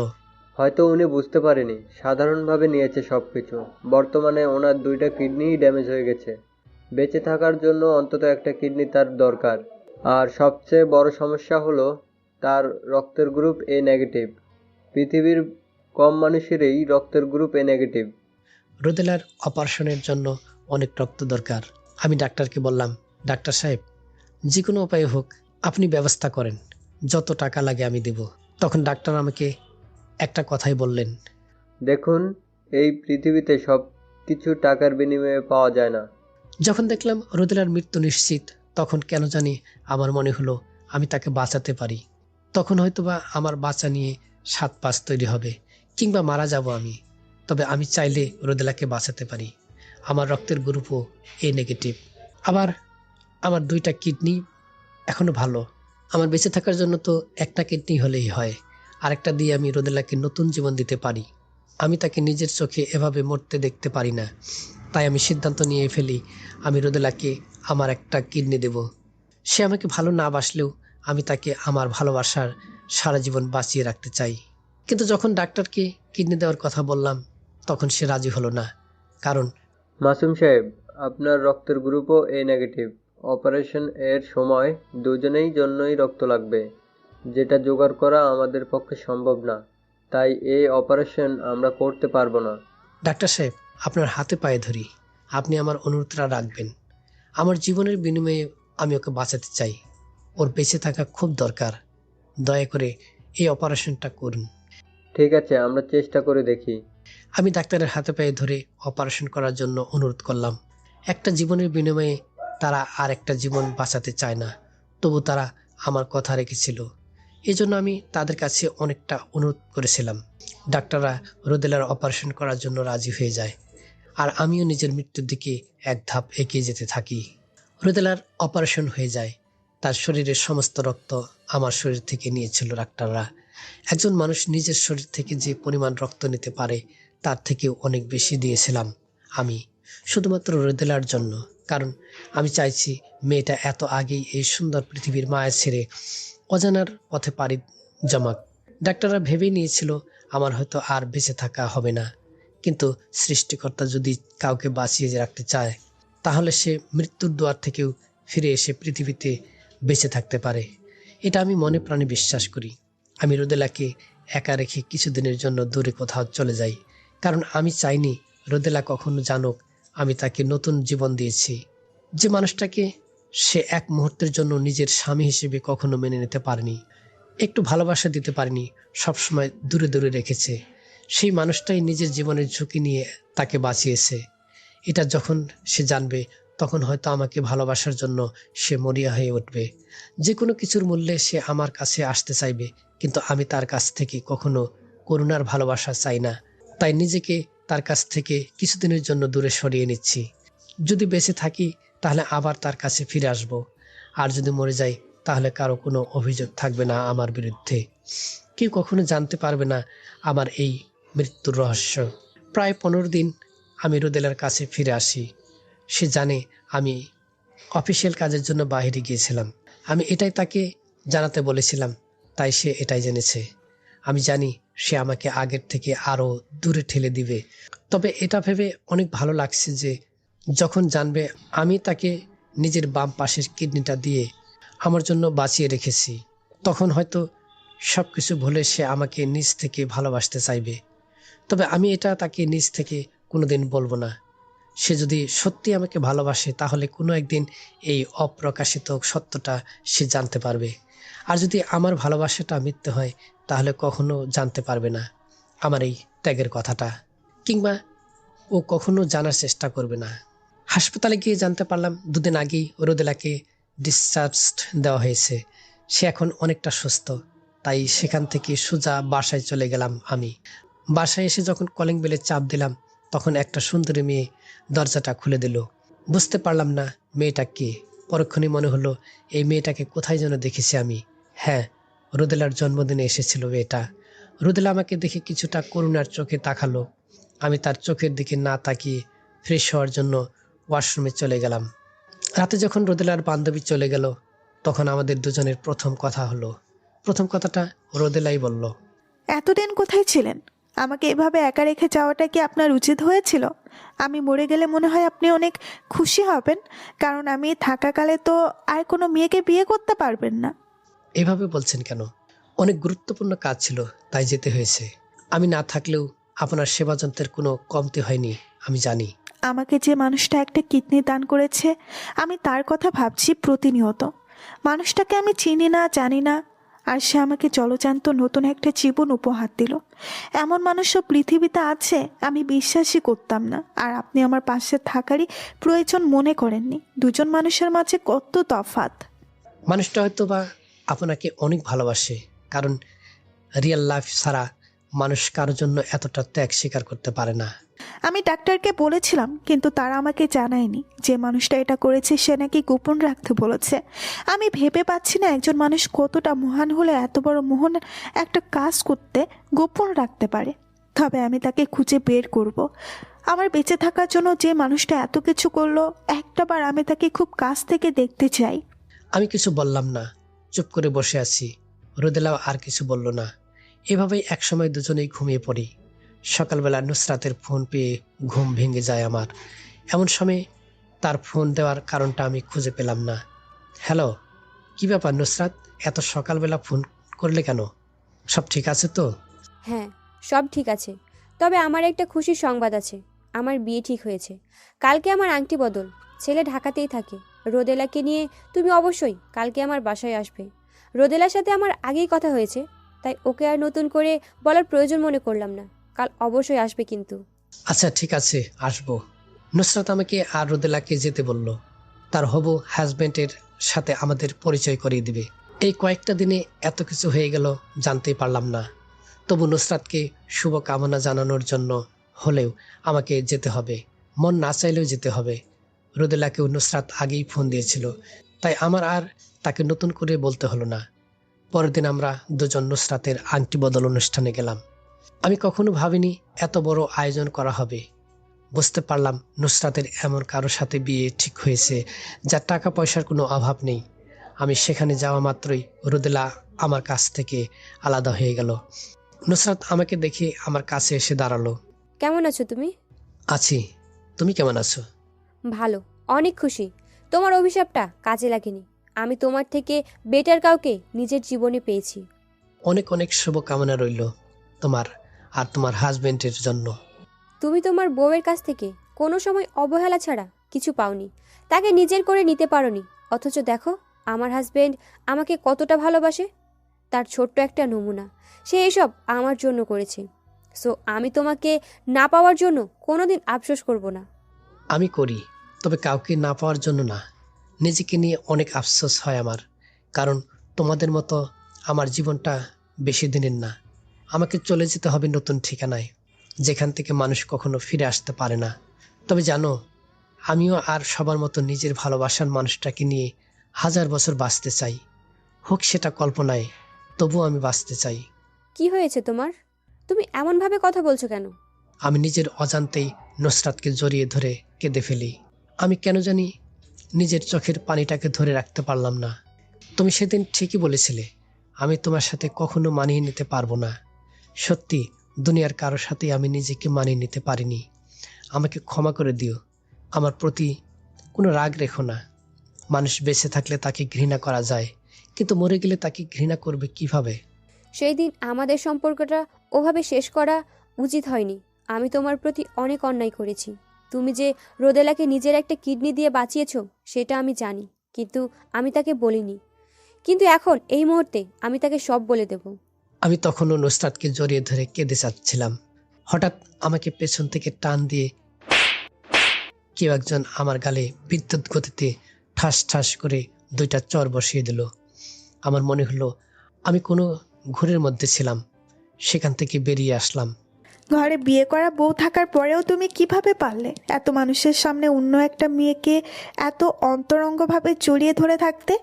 Speaker 6: হয়তো উনি বুঝতে পারেনি, সাধারণভাবে নিয়েছে সব কিছু। বর্তমানে ওনার 2টা কিডনিই ড্যামেজ হয়ে গেছে। বেঁচে থাকার জন্য অন্তত একটা কিডনি তার দরকার। আর সবচেয়ে বড় সমস্যা হলো তার রক্তের গ্রুপ A নেগেটিভ। পৃথিবীর কম মানুষেরই রক্তের গ্রুপ এ নেগেটিভ।
Speaker 2: রোদেলার অপারেশনের জন্য অনেক রক্ত দরকার। আমি ডাক্তারকে বললাম, ডাক্তার সাহেব, যে কোনো উপায়ে হোক আপনি ব্যবস্থা করেন, যত টাকা লাগে আমি দেব। তখন ডাক্তার আমাকে একটা কথাই বললেন,
Speaker 6: দেখুন, এই পৃথিবীতে সব কিছু টাকার বিনিময়ে পাওয়া যায় না।
Speaker 2: যখন দেখলাম রোদেলার মৃত্যু নিশ্চিত, তখন কেন জানি আমার মনে হলো আমি তাকে বাঁচাতে পারি। তখন হয়তোবা আমার বাঁচা নিয়ে 7-5 তৈরি হবে, কিংবা মারা যাব আমি। তবে আমি চাইলে রোদেলাকে বাঁচাতে পারি। আমার রক্তের গ্রুপও এ নেগেটিভ। আবার আমার 2টা কিডনি এখনো ভালো। আমার বেঁচে থাকার জন্য তো একটা কিডনি হলেই হয়, আরেকটা দিয়ে আমি রোদেলাকে নতুন জীবন দিতে পারি। আমি তাকে নিজের চোখে এভাবে মরতে দেখতে পারি না। তাই আমি সিদ্ধান্ত নিয়ে ফেলি, আমি রোদেলাকে আমার একটা কিডনি দেব। সে আমাকে ভালো না বাসলেও আমি তাকে আমার ভালোবাসার সারা জীবন বাঁচিয়ে রাখতে চাই। কিন্তু যখন ডাক্তারকে কিডনি দেওয়ার কথা বললাম, তখন সে রাজি হলো না। কারণ
Speaker 6: মাসুম সাহেব, আপনার রক্তের গ্রুপও এ নেগেটিভ। অপারেশন এর সময় দুজনেই জন্যই রক্ত লাগবে, যেটা জোগাড় করা আমাদের পক্ষে সম্ভব না। তাই এই অপারেশন আমরা করতে পারবো না।
Speaker 2: ডাক্তার সাহেব, আপনার হাতে পায়ে ধরি, আপনি আমার অনুরোধটা রাখবেন। আমার জীবনের বিনিময়ে আমি ওকে বাঁচাতে চাই। ওর বেঁচে থাকা খুব দরকার। দয়া করে এই অপারেশনটা করুন।
Speaker 6: ঠিক আছে, আমরা চেষ্টা করে দেখি।
Speaker 2: আমি ডাক্তারের হাতে পায়ে ধরে অপারেশন করার জন্য অনুরোধ করলাম। একটা জীবনের বিনিময়ে তারা আর একটা জীবন বাঁচাতে চায় না, তবু তারা আমার কথা রেখেছিল। এই জন্য আমি তাদের কাছে অনেকটা অনুরোধ করেছিলাম। ডাক্তাররা রোদেলার অপারেশন করার জন্য রাজি হয়ে যায়, আর আমিও নিজের মৃত্যুর দিকে এক ধাপ এগিয়ে যেতে থাকি। রোদেলার অপারেশন হয়ে যায়। তার শরীরের সমস্ত রক্ত আমার শরীর থেকে নিয়েছিল ডাক্তাররা। একজন মানুষ নিজের শরীর থেকে যে পরিমাণ রক্ত নিতে পারে, তার থেকেও অনেক বেশি দিয়েছিলাম আমি, শুধুমাত্র রোদেলার জন্য। কারণ আমি চাইছি মেয়েটা এত আগেই এই সুন্দর পৃথিবীর মায়া ছেড়ে অজানার পথে পাড়ি জমাক। ডাক্তাররা ভেবেই নিয়েছিল আমার হয়তো আর বেঁচে থাকা হবে না। কিন্তু সৃষ্টিকর্তা যদি কাউকে বাঁচিয়ে রাখতে চায়, তাহলে সে মৃত্যুর দুয়ার থেকেও ফিরে এসে পৃথিবীতে বেঁচে থাকতে পারে। এটা আমি মনে প্রাণে বিশ্বাস করি। আমি রোদেলাকে একা রেখে কিছুদিনের জন্য দূরে কোথাও চলে যাই, কারণ আমি চাইনি রোদেলা কখনো জানুক আমি তাকে নতুন জীবন দিয়েছি। যে মানুষটাকে সে এক মুহূর্তের জন্য নিজের স্বামী হিসেবে কখনো মেনে নিতে পারেনি, একটু ভালোবাসা দিতে পারেনি, সবসময় দূরে দূরে রেখেছে, সেই মানুষটাই নিজের জীবনের ঝুঁকি নিয়ে তাকে বাঁচিয়েছে। এটা যখন সে জানবে, তখন হয়তো আমাকে ভালোবাসার জন্য সে মরিয়া হয়ে উঠবে। যে কোনো কিছুর মূল্যে সে আমার কাছে আসতে চাইবে, কিন্তু আমি তার কাছ থেকে কখনো করুণার ভালোবাসা চাই না। তাই নিজেকে তার কাছ থেকে কিছুদিনের জন্য দূরে সরিয়ে নিচ্ছি। যদি বেঁচে থাকি তাহলে আবার তার কাছে ফিরে আসব, আর যদি মরে যাই তাহলে কারো কোনো অভিযোগ থাকবে না আমার বিরুদ্ধে। কেউ কখনো জানতে পারবে না আমার এই মৃত্যুর রহস্য। প্রায় 15 দিন আমি রোদেলার কাছে ফিরে আসি। সে জানে আমি অফিসিয়াল কাজের জন্য বাইরে গিয়েছিলাম। আমি এটাই তাকে জানাতে বলেছিলাম, তাই সে এটাই জেনেছে। আমি জানি সে আমাকে আগের থেকে আরো দূরে ঠেলে দিবে। তবে এটা ভেবে অনেক ভালো লাগছে যে যখন জানবে আমি তাকে নিজের বাম পাশের কিডনিটা দিয়ে আমার জন্য বাঁচিয়ে রেখেছি, তখন হয়তো সবকিছু ভুলে সে আমাকে নিজ থেকে ভালোবাসতে চাইবে। তবে আমি এটা তাকে নিজ থেকে কোনোদিন বলবো না। সে যদি সত্যি আমাকে ভালোবাসে, তাহলে কোনো একদিন এই অপ্রকাশিত সত্যটা সে জানতে পারবে। আর যদি আমার ভালোবাসাটা মিথ্যে হয়, তাহলে কখনো জানতে পারবে না আমার এই ত্যাগের কথাটা, কিংবা ও কখনো জানার চেষ্টা করবে না। হাসপাতালে গিয়ে জানতে পারলাম 2 দিন আগেই রোদেলাকে ডিসচার্জ দেওয়া হয়েছে। সে এখন অনেকটা সুস্থ। তাই সেখান থেকে সোজা বাসায় চলে গেলাম আমি। বাসায় এসে যখন কলিং বেলে চাপ দিলাম, তখন একটা সুন্দরী মেয়ে দরজাটা খুলে দিল। বুঝতে পারলাম না মেয়েটা কে। পরক্ষণে মনে হলো এই মেয়েটাকে কোথায় যেন দেখেছি আমি। হ্যাঁ, রোদেলার জন্মদিনে এসেছিল মেয়েটা। রোদেলা আমাকে দেখে কিছুটা করুণার চোখে তাকালো। আমি তার চোখের দিকে না তাকিয়ে ফ্রেশ হওয়ার জন্য ওয়াশরুমে চলে গেলাম। রাতে যখন রোদেলার বান্ধবী চলে গেল, তখন আমাদের দুজনের প্রথম কথা হলো। প্রথম কথাটা রোদেলাই বলল,
Speaker 1: এতদিন কোথায় ছিলেন? আমাকে এভাবে একা রেখে যাওয়াটা কি আপনার উচিত হয়েছিল? আমি মরে গেলে মনে হয় আপনি অনেক খুশি হবেন, কারণ আমি থাকাকালে তো আর কোনো মেয়েকে বিয়ে করতে পারবেন না।
Speaker 2: এভাবে বলছেন কেন? অনেক গুরুত্বপূর্ণ কাজ ছিল, তাই যেতে হয়েছে। আমি না থাকলেও আপনার সেবা যন্ত্রের কোনো কমতি হয়নি, আমি জানি।
Speaker 1: আমাকে যে মানুষটা একটা কিডনি দান করেছে, আমি তার কথা ভাবছি প্রতিনিয়ত। মানুষটাকে আমি চিনি না, জানি না, আর সে আমাকে জলজান্ত নতুন একটা জীবন উপহার দিল। এমন মানুষও পৃথিবীতে আছে আমি বিশ্বাসই করতাম না। আর আপনি আমার পাশে থাকারই প্রয়োজন মনে করেননি। দুজন মানুষের মাঝে কত তফাৎ।
Speaker 2: মানুষটা হয়তো বা আপনাকে অনেক ভালোবাসে, কারণ রিয়েল লাইফ ছাড়া মানুষ কারোর জন্য এতটা ত্যাগ স্বীকার করতে পারে না।
Speaker 1: আমি ডাক্তারকে বলেছিলাম, কিন্তু তারা আমাকে জানায়নি যে মানুষটা এটা করেছে সে নাকি গোপন রাখতে বলেছে। আমি ভেবে পাচ্ছি না একজন মানুষ কতটা মহান হলে এত বড় মোহন একটা কাজ করতে গোপন রাখতে পারে। তবে আমি তাকে খুঁজে বের করব। আমার বেঁচে থাকার জন্য যে মানুষটা এত কিছু করলো, একটাবার আমি তাকে খুব কাছ থেকে দেখতে চাই।
Speaker 2: আমি কিছু বললাম না, চুপ করে বসে আছি। রোদেলাও আর কিছু বলল না। এভাবেই একসময় দুজনেই ঘুমিয়ে পড়ি। সকালবেলা নুসরাতের ফোন পেয়ে ঘুম ভেঙে যায় আমার। এমন সময় তার ফোন দেওয়ার কারণটা আমি খুঁজে পেলাম না। হ্যালো, কি ব্যাপার নুসরাত, এত সকালবেলা ফোন করলে কেন? সব ঠিক আছে তো?
Speaker 3: হ্যাঁ, সব ঠিক আছে। তবে আমার একটা খুশির সংবাদ আছে। আমার বিয়ে ঠিক হয়েছে। কালকে আমার আংটি বদল। ছেলে ঢাকাতেই থাকে। রোদেলাকে নিয়ে তুমি অবশ্যই কালকে আমার বাসায় আসবে। রোদেলার সাথে আমার আগেই কথা হয়েছে, তাই ওকে আর নতুন করে বলার প্রয়োজন মনে করলাম না। কাল অবশ্যই আসবে কিন্তু।
Speaker 2: আচ্ছা ঠিক আছে, আসবো। নুসরাত আমাকে আর রোদেলাকে যেতে বলল। তার হবু হাজবেন্ডের সাথে আমাদের পরিচয় করিয়ে দিবে। এই কয়েকটা দিনে এত কিছু হয়ে গেল জানতেই পারলাম না। তবু নুসরাতকে শুভকামনা জানানোর জন্য হলেও আমাকে যেতে হবে। মন না চাইলেও যেতে হবে। রোদেলাকেও নুসরাত আগেই ফোন দিয়েছিল, তাই আমার আর তাকে নতুন করে বলতে হলো না। পরের দিন আমরা দুজন নুসরাতের আংটি বদল অনুষ্ঠানে গেলাম। আমি কখনো ভাবিনি এত বড় আয়োজন করা হবে। বুঝতে পারলাম নুসরাতের এমন কারো সাথে বিয়ে ঠিক হয়েছে যার টাকা পয়সার কোনো অভাব নেই। আমি সেখানে যাওয়া মাত্রই রোদেলা আমার কাছ থেকে আলাদা হয়ে গেল। নুসরাত আমাকে দেখে আমার কাছে এসে দাঁড়ালো।
Speaker 3: কেমন আছো তুমি?
Speaker 2: আছি, তুমি কেমন আছো?
Speaker 3: ভালো, অনেক খুশি। তোমার অভিশাপটা কাজে লাগেনি। আমি তোমার থেকে বেটার কাউকে নিজের জীবনে পেয়েছি।
Speaker 2: অনেক অনেক শুভকামনা রইল তোমার আর তোমার হাজবেন্ডের জন্য।
Speaker 3: তুমি তোমার বউয়ের কাছ থেকে কোনো সময় অবহেলা ছাড়া কিছু পাওনি। তাকে নিজের করে নিতে পারোনি। অথচ দেখো আমার হাজবেন্ড আমাকে কতটা ভালোবাসে। তার ছোট্ট একটা নমুনা। সে এসব আমার জন্য করেছে। সো আমি তোমাকে না পাওয়ার জন্য কোনোদিন আফসোস করব না।
Speaker 2: আমি করি, তবে কাউকে না পাওয়ার জন্য না। নিজেকে নিয়ে অনেক আফসোস হয় আমার, কারণ তোমাদের মতো আমার জীবনটা বেশি দিনের না। আমাকে চলে যেতে হবে নতুন ঠিকানায়, যেখান থেকে মানুষ কখনো ফিরে আসতে পারে না। তবে জানো, আমিও আর সবার মতো নিজের ভালোবাসার মানুষটাকে নিয়ে 1000 বছর বাঁচতে চাই। হোক সেটা কল্পনায়, তবুও আমি বাঁচতে চাই।
Speaker 3: কি হয়েছে তোমার? তুমি এমনভাবে কথা বলছো কেন?
Speaker 2: আমি নিজের অজান্তেই নুসরাতকে জড়িয়ে ধরে কেঁদে ফেলি। আমি কেন জানি নিজের চোখের পানিটাকে ধরে রাখতে পারলাম না। তুমি সেদিন ঠিকই বলেছিলে, আমি তোমার সাথে কখনো মানিয়ে নিতে পারবো না। সত্যি, দুনিয়ার কারোর সাথে আমি নিজেকে মানিয়ে নিতে পারিনি। আমাকে ক্ষমা করে দিও। আমার প্রতি কোনো রাগ রেখো না। মানুষ বেঁচে থাকলে তাকে ঘৃণা করা যায়, কিন্তু মরে গেলে তাকে ঘৃণা করবে কিভাবে?
Speaker 3: সেই দিন আমাদের সম্পর্কটা ওভাবে শেষ করা উচিত হয়নি। আমি তোমার প্রতি অনেক অন্যায় করেছি। তুমি যে রোদেলাকে নিজের একটা কিডনি দিয়ে বাঁচিয়েছো সেটা আমি জানি, কিন্তু আমি তাকে বলিনি। কিন্তু এখন এই মুহূর্তে আমি তাকে সব বলে দেব।
Speaker 2: আমি তখনও নুসরাতকে জড়িয়ে ধরে কেঁদে যাচ্ছিলাম। হঠাৎ আমাকে পেছন থেকে টান দিয়ে কেউ একজন আমার গালে বিদ্যুৎ গতিতে ঠাস ঠাস করে 2টা চর বসিয়ে দিল। আমার মনে হলো আমি কোনো ঘোরের মধ্যে ছিলাম। সেখান থেকে বেরিয়ে আসলাম।
Speaker 1: ঘরে বিয়ে করা বউ থাকার পরেও তুমি কিভাবে পারলে এত মানুষের সামনে অন্য একটা মেয়েকে এত অন্তরঙ্গভাবে জড়িয়ে ধরে থাকতে?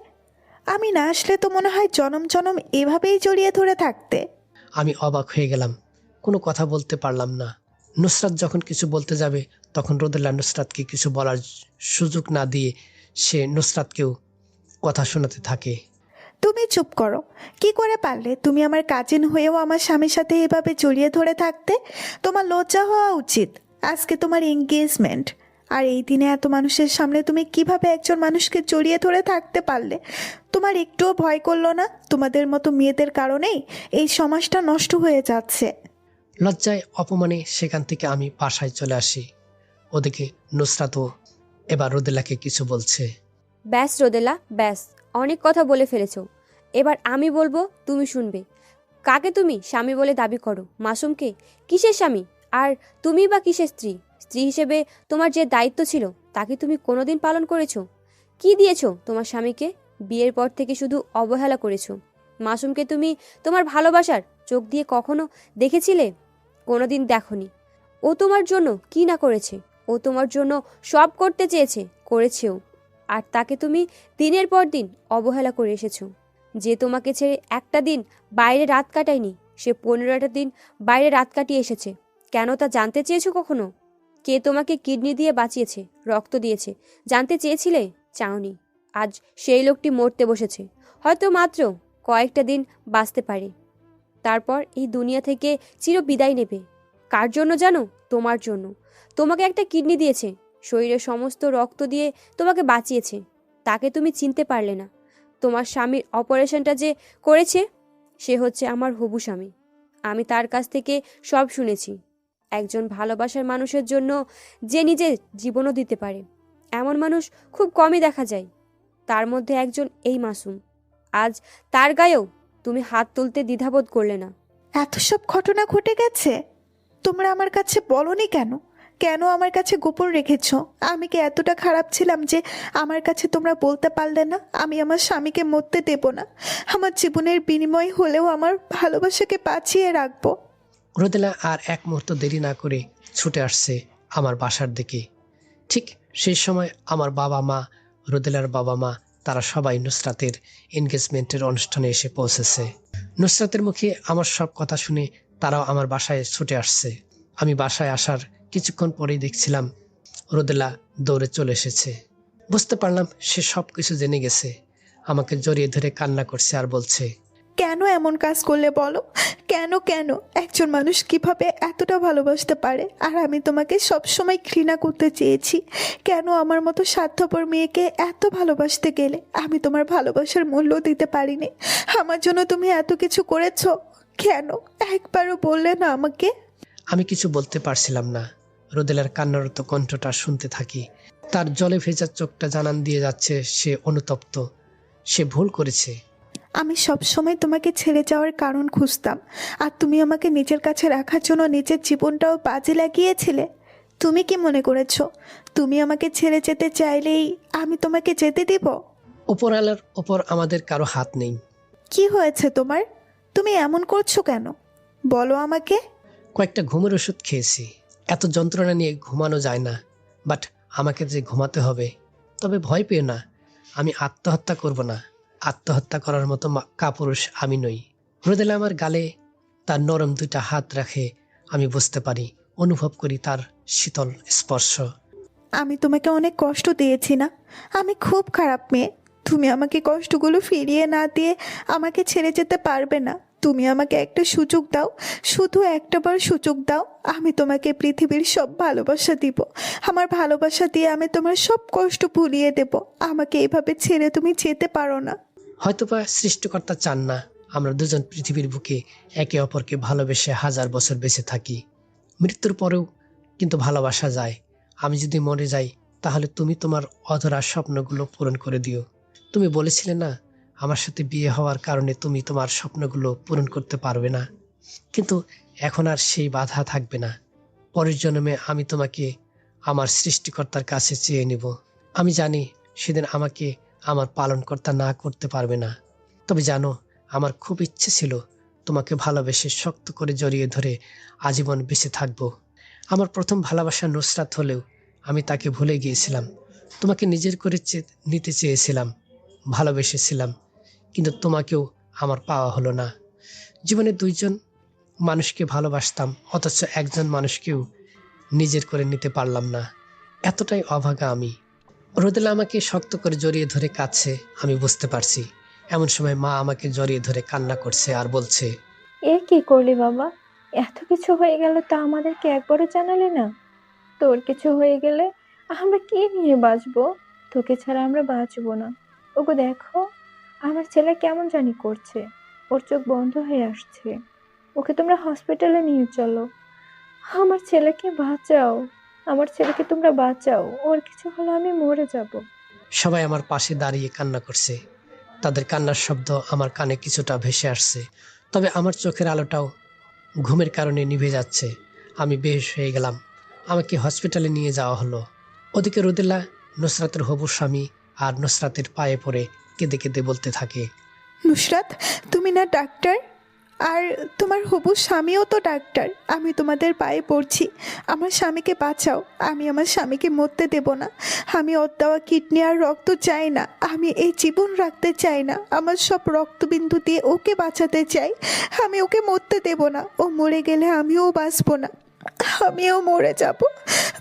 Speaker 1: আমি না আসলে তো মনে হয় জনম জনম এভাবেই জড়িয়ে ধরে থাকতে।
Speaker 2: আমি অবাক হয়ে গেলাম, কোনো কথা বলতে পারলাম না। নুসরাত যখন কিছু বলতে যাবে তখন রোদেলা নুসরাতকে কিছু বলার সুযোগ না দিয়ে সে নুসরাতকেও কথা শোনাতে থাকে।
Speaker 1: তুমি চুপ করো। কি করে পারলে তুমি আমার কাজিন হয়েও আমার স্বামীর সাথে এভাবে জড়িয়ে ধরে থাকতে? তোমার লজ্জা হওয়া উচিত। আজকে তোমার এঙ্গেজমেন্ট, আর এই দিনে এত মানুষের সামনে তুমি কিভাবে একজন মানুষকে জড়িয়ে ধরে থাকতে পারলে? তোমার একটুও ভয় করলো না? তোমাদের মতো মেয়েদের কারণেই এই সমাজটা নষ্ট হয়ে যাচ্ছে।
Speaker 2: লজ্জায় অপমানে সেখান থেকে আমি বাসায় চলে আসি। ওদিকে নুসরাতও এবার রোদেলাকে কিছু বলছে।
Speaker 3: ব্যাস রোদেলা, ব্যাস, অনেক কথা বলে ফেলেছো। এবার আমি বলবো, তুমি শুনবে। কাকে তুমি স্বামী বলে দাবি করো? মাসুমকে? কিসের স্বামী? আর তুমি বা কিসের স্ত্রী? স্ত্রী হিসেবে তোমার যে দায়িত্ব ছিল তা কি তুমি কোনোদিন পালন করেছো? কি দিয়েছো তোমার স্বামীকে? বিয়ের পর থেকে শুধু অবহেলা করেছো। মাসুমকে তুমি তোমার ভালোবাসার চোখ দিয়ে কখনো দেখেছিলে? কোনোদিন দেখনি। ও তোমার জন্য কি না করেছে। ও তোমার জন্য সব করতে চেয়েছে, করেছেও। আর তাকে তুমি দিনের পর দিন অবহেলা করে এসেছো। যে তোমাকে ছেড়ে একটা দিন বাইরে রাত কাটায়নি, সে 15টা দিন বাইরে রাত কাটিয়ে এসেছে। কেন তা জানতে চেয়েছো কখনো? কে তোমাকে কিডনি দিয়ে বাঁচিয়েছে, রক্ত দিয়েছে, জানতে চেয়েছিলে? চাওনি। আজ সেই লোকটি মরতে বসেছে। হয়তো মাত্র কয়েকটা দিন বাঁচতে পারে, তারপর এই দুনিয়া থেকে চির বিদায় নেবে। কার জন্য জানো? তোমার জন্য। তোমাকে একটা কিডনি দিয়েছে, শরীরের সমস্ত রক্ত দিয়ে তোমাকে বাঁচিয়েছে। তাকে তুমি চিনতে পারলে না। তোমার স্বামীর অপারেশনটা যে করেছে, সে হচ্ছে আমার হবু স্বামী। আমি তার কাছ থেকে সব শুনেছি। একজন ভালোবাসার মানুষের জন্য যে নিজের জীবনও দিতে পারে, এমন মানুষ খুব কমই দেখা যায়। তার মধ্যে একজন এই মাসুম। আজ তার গায়েও তুমি হাত তুলতে দ্বিধাবোধ করলে না।
Speaker 1: এত সব ঘটনা ঘটে গেছে, তোমরা আমার কাছে বলনি কেন? কেন আমার কাছে গোপন রেখেছো? আমি কি এতটা খারাপ ছিলাম যে আমার কাছে তোমরা বলতে পারলে না আমি আমার স্বামীকে মরতে দেব না? আমার জীবনের বিনিময় হলেও আমার ভালোবাসাকে বাঁচিয়ে রাখবো।
Speaker 2: রোদেলা আর এক মুহূর্ত দেরি না করে ছুটে আসছে আমার বাসার দিকে। ঠিক সেই সময় আমার বাবা মা, রোদেলার বাবা মা, তারা সবাই নুসরাতের এনগেজমেন্টের অনুষ্ঠানে এসে পৌঁছেছে। নুসরাতের মুখে আমার সব কথা শুনে তারাও আমার বাসায় ছুটে আসছে। আমি বাসায় আসার কিছুক্ষণ পরেই দেখছিলাম রোদেলা দৌড়ে চলে এসেছে। বুঝতে পারলাম সে সব কিছু জেনে গেছে। আমাকে জড়িয়ে ধরে কান্না করছে আর বলছে,
Speaker 1: কেন এমন কাজ করলে বলো? কেন কেন একজন মানুষ কিভাবে এতটা ভালোবাসতে পারে? আর আমি তোমাকে সব সময় ঘৃণা করতে চেয়েছি। কেন আমার মতো স্বার্থপর মেয়েকে এত ভালোবাসতে গেলে? আমি তোমার ভালোবাসার মূল্য দিতে পারিনি। আমার জন্য তুমি এত কিছু করেছো, কেন একবারও বললে না আমাকে?
Speaker 2: আমি কিছু বলতে পারছিলাম না। রোদেলার কান্নারত কণ্ঠটা শুনতে থাকি। তার জলে ভেজা চোখটা জানান দিয়ে যাচ্ছে সে অনুতপ্ত, সে ভুল করেছে।
Speaker 1: আমি সব সময় তোমাকে ছেড়ে যাওয়ার কারণ খুঁজতাম, আর তুমি আমাকে নিজের কাছে রাখার জন্য নিজের জীবনটাও বাজে লাগিয়েছিলে। তুমি কি মনে করেছো তুমি আমাকে ছেড়ে যেতে চাইলেই আমি তোমাকে যেতে দিব?
Speaker 2: উপরওয়ালার ওপর আমাদের কারো হাত নেই।
Speaker 1: কি হয়েছে তোমার? তুমি এমন করছো কেন? বলো আমাকে।
Speaker 2: কয়েকটা ঘুমের ওষুধ খেয়েছি। এত যন্ত্রণা নিয়ে ঘুমানো যায় না, বাট আমাকে যে ঘুমাতে হবে। তবে ভয় পেও না, আমি আত্মহত্যা করব না। আত্মহত্যা করার মতো কাপুরুষ আমি নই। রোদেলা আমার গালে তার নরম দুইটা হাত রাখে। আমি বুঝতে পারি, অনুভব করি তার শীতল স্পর্শ।
Speaker 1: আমি তোমাকে অনেক কষ্ট দিয়েছি না? আমি খুব খারাপ মেয়ে। তুমি আমাকে কষ্টগুলো ফিরিয়ে না দিয়ে আমাকে ছেড়ে যেতে পারবে না। তুমি আমাকে একটা সুযোগ দাও, শুধু একটাবার সুযোগ দাও। আমি তোমাকে পৃথিবীর সব ভালোবাসা দিব। আমার ভালোবাসা দিয়ে আমি তোমার সব কষ্ট ভুলিয়ে দেব। আমাকে এইভাবে ছেড়ে তুমি যেতে পারো না।
Speaker 2: হয়তোবা সৃষ্টিকর্তা চান না আমরা দুজন পৃথিবীর বুকে একে অপরকে ভালোবেসে হাজার বছর বেঁচে থাকি। মৃত্যুর পরেও কিন্তু ভালোবাসা যায়। আমি যদি মরে যাই, তাহলে তুমি তোমার অধরা স্বপ্নগুলো পূরণ করে দিও। তুমি বলেছিলে না, আমার সাথে বিয়ে হওয়ার কারণে তুমি তোমার স্বপ্নগুলো পূরণ করতে পারবে না। কিন্তু এখন আর সেই বাধা থাকবে না। পরের জন্মে আমি তোমাকে আমার সৃষ্টিকর্তার কাছে চেয়ে নিব। আমি জানি সেদিন আমাকে আমার পালনকর্তা না করতে পারবে না। তবে জানো, আমার খুব ইচ্ছে ছিল তোমাকে ভালোবেসে শক্ত করে জড়িয়ে ধরে আজীবন বেঁচে থাকবো। আমার প্রথম ভালোবাসা নুসরাত হলেও আমি তাকে ভুলে গিয়েছিলাম। তোমাকে নিজের করে নিতে চেয়েছিলাম, ভালোবেসেছিলাম, কিন্তু তোমাকেও আমার পাওয়া হলো না। জীবনে দুইজন মানুষকে ভালোবাসতাম, অথচ একজন মানুষকেও নিজের করে নিতে পারলাম না। এতটাই অভাগা আমি। রোদেলা আমাকে শক্ত করে জড়িয়ে ধরে কাঁদছে, আমি বুঝতে পারছি। এমন সময় মা আমাকে জড়িয়ে ধরে কান্না করছে আর বলছে,
Speaker 5: এ কি করলি বাবা? এত কিছু হয়ে গেল তা আমাদেরকে একবারও জানালি না? তোর কিছু হয়ে গেলে আমরা কি নিয়ে বাঁচবো? তোকে ছাড়া আমরা বাঁচবো না। ওগো দেখো, আমার ছেলে কেমন জানি করছে, ওর চোখ বন্ধ হয়ে আসছে। ওকে তোমরা হসপিটালে নিয়ে চলো। আমার ছেলেকে বাঁচাও, আমার ছেলেকে তোমরা বাঁচাও, ওর কিছু হলে আমি মরে যাব।
Speaker 2: সবাই আমার পাশে দাঁড়িয়ে কান্না করছে। তাদের কান্নার শব্দ আমার কানে কিছুটা ভেসে আসছে, তবে আমার চোখের আলোটাও ঘুমের কারণে নিভে যাচ্ছে। আমি বেহুশ হয়ে গেলাম। আমাকে হসপিটালে নিয়ে যাওয়া হলো। ওদিকে রোদেলা নুসরাতের হবু স্বামী আর নুসরাতের পায়ে পড়ে কেঁদে কেঁদে বলতে থাকে,
Speaker 1: নুসরাত, তুমি না ডাক্তার, আর তোমার হবু স্বামীও তো ডাক্তার। আমি তোমাদের পায়ে পড়ছি, আমার স্বামীকে বাঁচাও। আমি আমার স্বামীকে মরতে দেব না। আমি ওর দেওয়া কিডনি আর রক্ত চাই না। আমি এই জীবন রাখতে চাই না। আমার সব রক্তবিন্দু দিয়ে ওকে বাঁচাতে চাই। আমি ওকে মরতে দেব না। ও মরে গেলে আমিও বাঁচবো না, আমিও মরে যাব।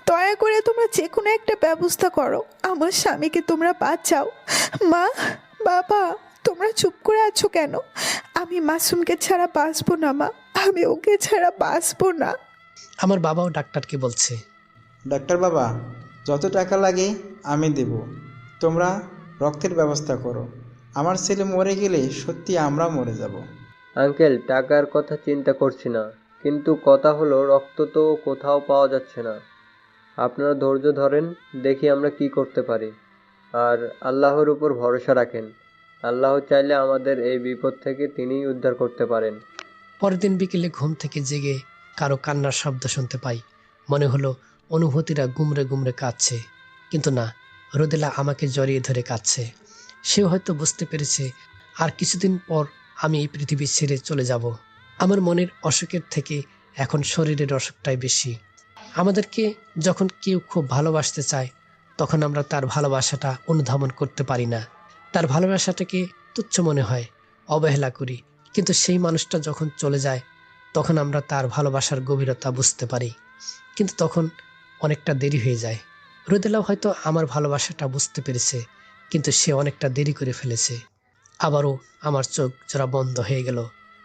Speaker 1: দয়া করে তোমরা যে কোনো একটা ব্যবস্থা করো, আমার স্বামীকে তোমরা বাঁচাও। মা, বাবা, তোমরা চুপ করে আছো কেন? আমি মাসুমকে ছাড়া বাঁচবো না মা, আমি ওকে ছাড়া বাঁচবো না।
Speaker 2: আমার বাবাও ডাক্তারকে বলছে,
Speaker 4: ডাক্তার বাবা, যত টাকা লাগে আমি দেব, তোমরা রক্তের ব্যবস্থা করো। আমার ছেলে মরে গেলে সত্যি আমরা মরে যাব।
Speaker 6: আঙ্কেল, টাকার কথা চিন্তা করছি না, কিন্তু কথা হলো রক্ত তো কোথাও পাওয়া যাচ্ছে না। আপনারা ধৈর্য ধরেন, দেখি আমরা কি করতে পারি। আর আল্লাহর উপর ভরসা রাখেন। আল্লাহ চাইলে আমাদের এই বিপদ থেকে তিনিই উদ্ধার করতে পারেন।
Speaker 2: পরের দিন বিকেলে ঘুম থেকে জেগে কারো কান্নার শব্দ শুনতে পাই। মনে হলো অনুভূতিরা গুমরে গুমরে কাঁদছে, কিন্তু না, রোদেলা আমাকে জড়িয়ে ধরে কাঁদছে। সেও হয়তো বুঝতে পেরেছে আর কিছুদিন পর আমি এই পৃথিবী ছেড়ে চলে যাব। আমার মনের অসুখের থেকে এখন শরীরের অসুখটাই বেশি। আমাদেরকে যখন কেউ খুব ভালোবাসতে চায়, তখন আমরা তার ভালোবাসাটা অনুধাবন করতে পারি না। তার ভালোবাসাটাকে তুচ্ছ মনে হয়, অবহেলা করি। কিন্তু সেই মানুষটা যখন চলে যায়, তখন আমরা তার ভালোবাসার গভীরতা বুঝতে পারি, কিন্তু তখন অনেকটা দেরি হয়ে যায়। রোদেলাও হয়তো আমার ভালোবাসাটা বুঝতে পেরেছে, কিন্তু সে অনেকটা দেরি করে ফেলেছে। আবারও আমার চোখ জোড়া বন্ধ হয়ে গেল।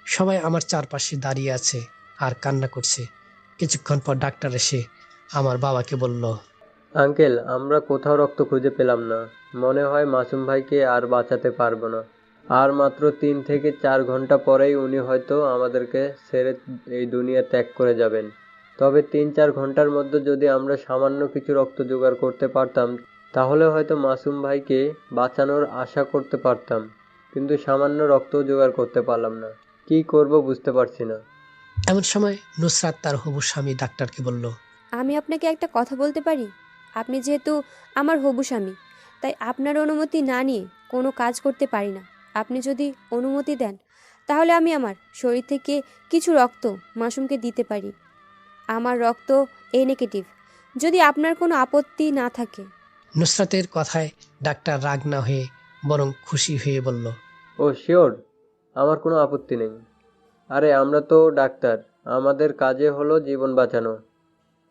Speaker 2: সবাই আমার চারপাশে দাঁড়িয়ে আছে আর কান্না করছে। কিছুক্ষণ পর ডাক্তার এসে আমার বাবাকে বলল,
Speaker 6: আঙ্কেল, আমরা কোথাও রক্ত খুঁজে পেলাম না। মনে হয় মাসুম ভাইকে আর বাঁচাতে পারবো না। আর মাত্র 3 থেকে 4 ঘন্টা পরেই উনি হয়তো আমাদেরকে ছেড়ে এই দুনিয়া ত্যাগ করে যাবেন। তবে 3-4 ঘন্টার মধ্যে যদি আমরা সামান্য কিছু রক্ত জোগাড় করতে পারতাম, তাহলে হয়তো মাসুম ভাইকে বাঁচানোর আশা করতে পারতাম। কিন্তু সামান্য রক্ত জোগাড় করতে পারলাম না। কি করব বুঝতে পারছি না।
Speaker 2: এমন সময় নুসরাত তার হবু স্বামী ডাক্তারকে বলল,
Speaker 3: আমি আপনাকে একটা কথা বলতে পারি? আপনি যেহেতু আমার হবু স্বামী, তাই আপনার অনুমতি না নিয়ে কোনো কাজ করতে পারি না। আপনি যদি অনুমতি দেন, তাহলে আমি আমার শরীর থেকে কিছু রক্ত মাসুমকে দিতে পারি। আমার রক্ত এ নেগেটিভ, যদি আপনার কোনো আপত্তি না থাকে।
Speaker 2: নুসরাতের কথায় ডাক্তার রাগ না হয়ে বরং খুশি হয়ে বলল,
Speaker 6: ও শিওর, আমার কোনো আপত্তি নেই। আরে আমরা তো ডাক্তার, আমাদের কাজে হলো জীবন বাঁচানো,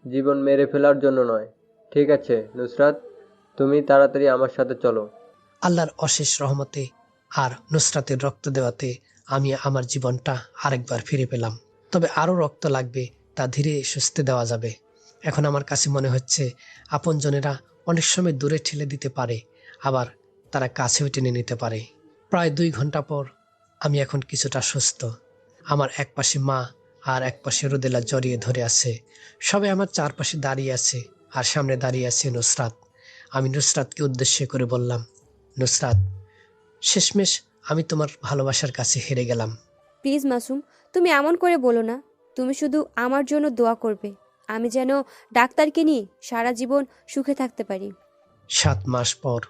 Speaker 6: জীবন মেরে ফেলার জন্য নয়। ঠিক আছে নুসরাত, তুমি তাড়াতাড়ি আমার সাথে চলো।
Speaker 2: আল্লাহর অশেষ রহমতে আর নুসরাতের রক্ত দেওয়াতে আমি আমার জীবনটা আরেকবার ফিরে পেলাম। তবে আরও রক্ত লাগবে, তা ধীরে সুস্থে দেওয়া যাবে। এখন আমার কাছে মনে হচ্ছে আপনজনেরা অনেক সময় দূরে ঠেলে দিতে পারে, আবার তারা কাছেও টেনে নিতে পারে। প্রায় 2 ঘন্টা পর আমি এখন কিছুটা সুস্থ। আমার একপাশে মা আর একপাশে রোদেলা জড়িয়ে ধরে আছে। সবাই আমার চারপাশে দাঁড়িয়ে আছে আর সামনে দাঁড়িয়ে আছে নুসরাত। আমি নুসরাতকে উদ্দেশ্য করে বললাম, নুসরাত, শেষমেশ আমি তোমার ভালোবাসার কাছে হেরে গেলাম।
Speaker 3: প্লিজ মাসুম, তুমি এমন করে বলো না। তুমি শুধু আমার জন্য দোয়া করবে, আমি যেন ডাক্তারকে নিয়ে সারা জীবন সুখে থাকতে পারি।
Speaker 2: 7 মাস পর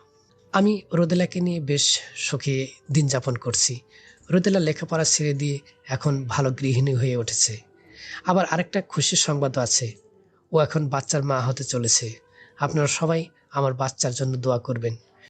Speaker 2: আমি রোদেলাকে নিয়ে বেশ সুখে দিন যাপন করছি। রোদেলা লেখাপড়া ছেড়ে দিয়ে এখন ভালো গৃহিণী হয়ে উঠেছে। আবার আরেকটা খুশির সংবাদও আছে, ও এখন বাচ্চার মা হতে চলেছে। আপনারা সবাই আমার বাচ্চার জন্য দোয়া করবেন।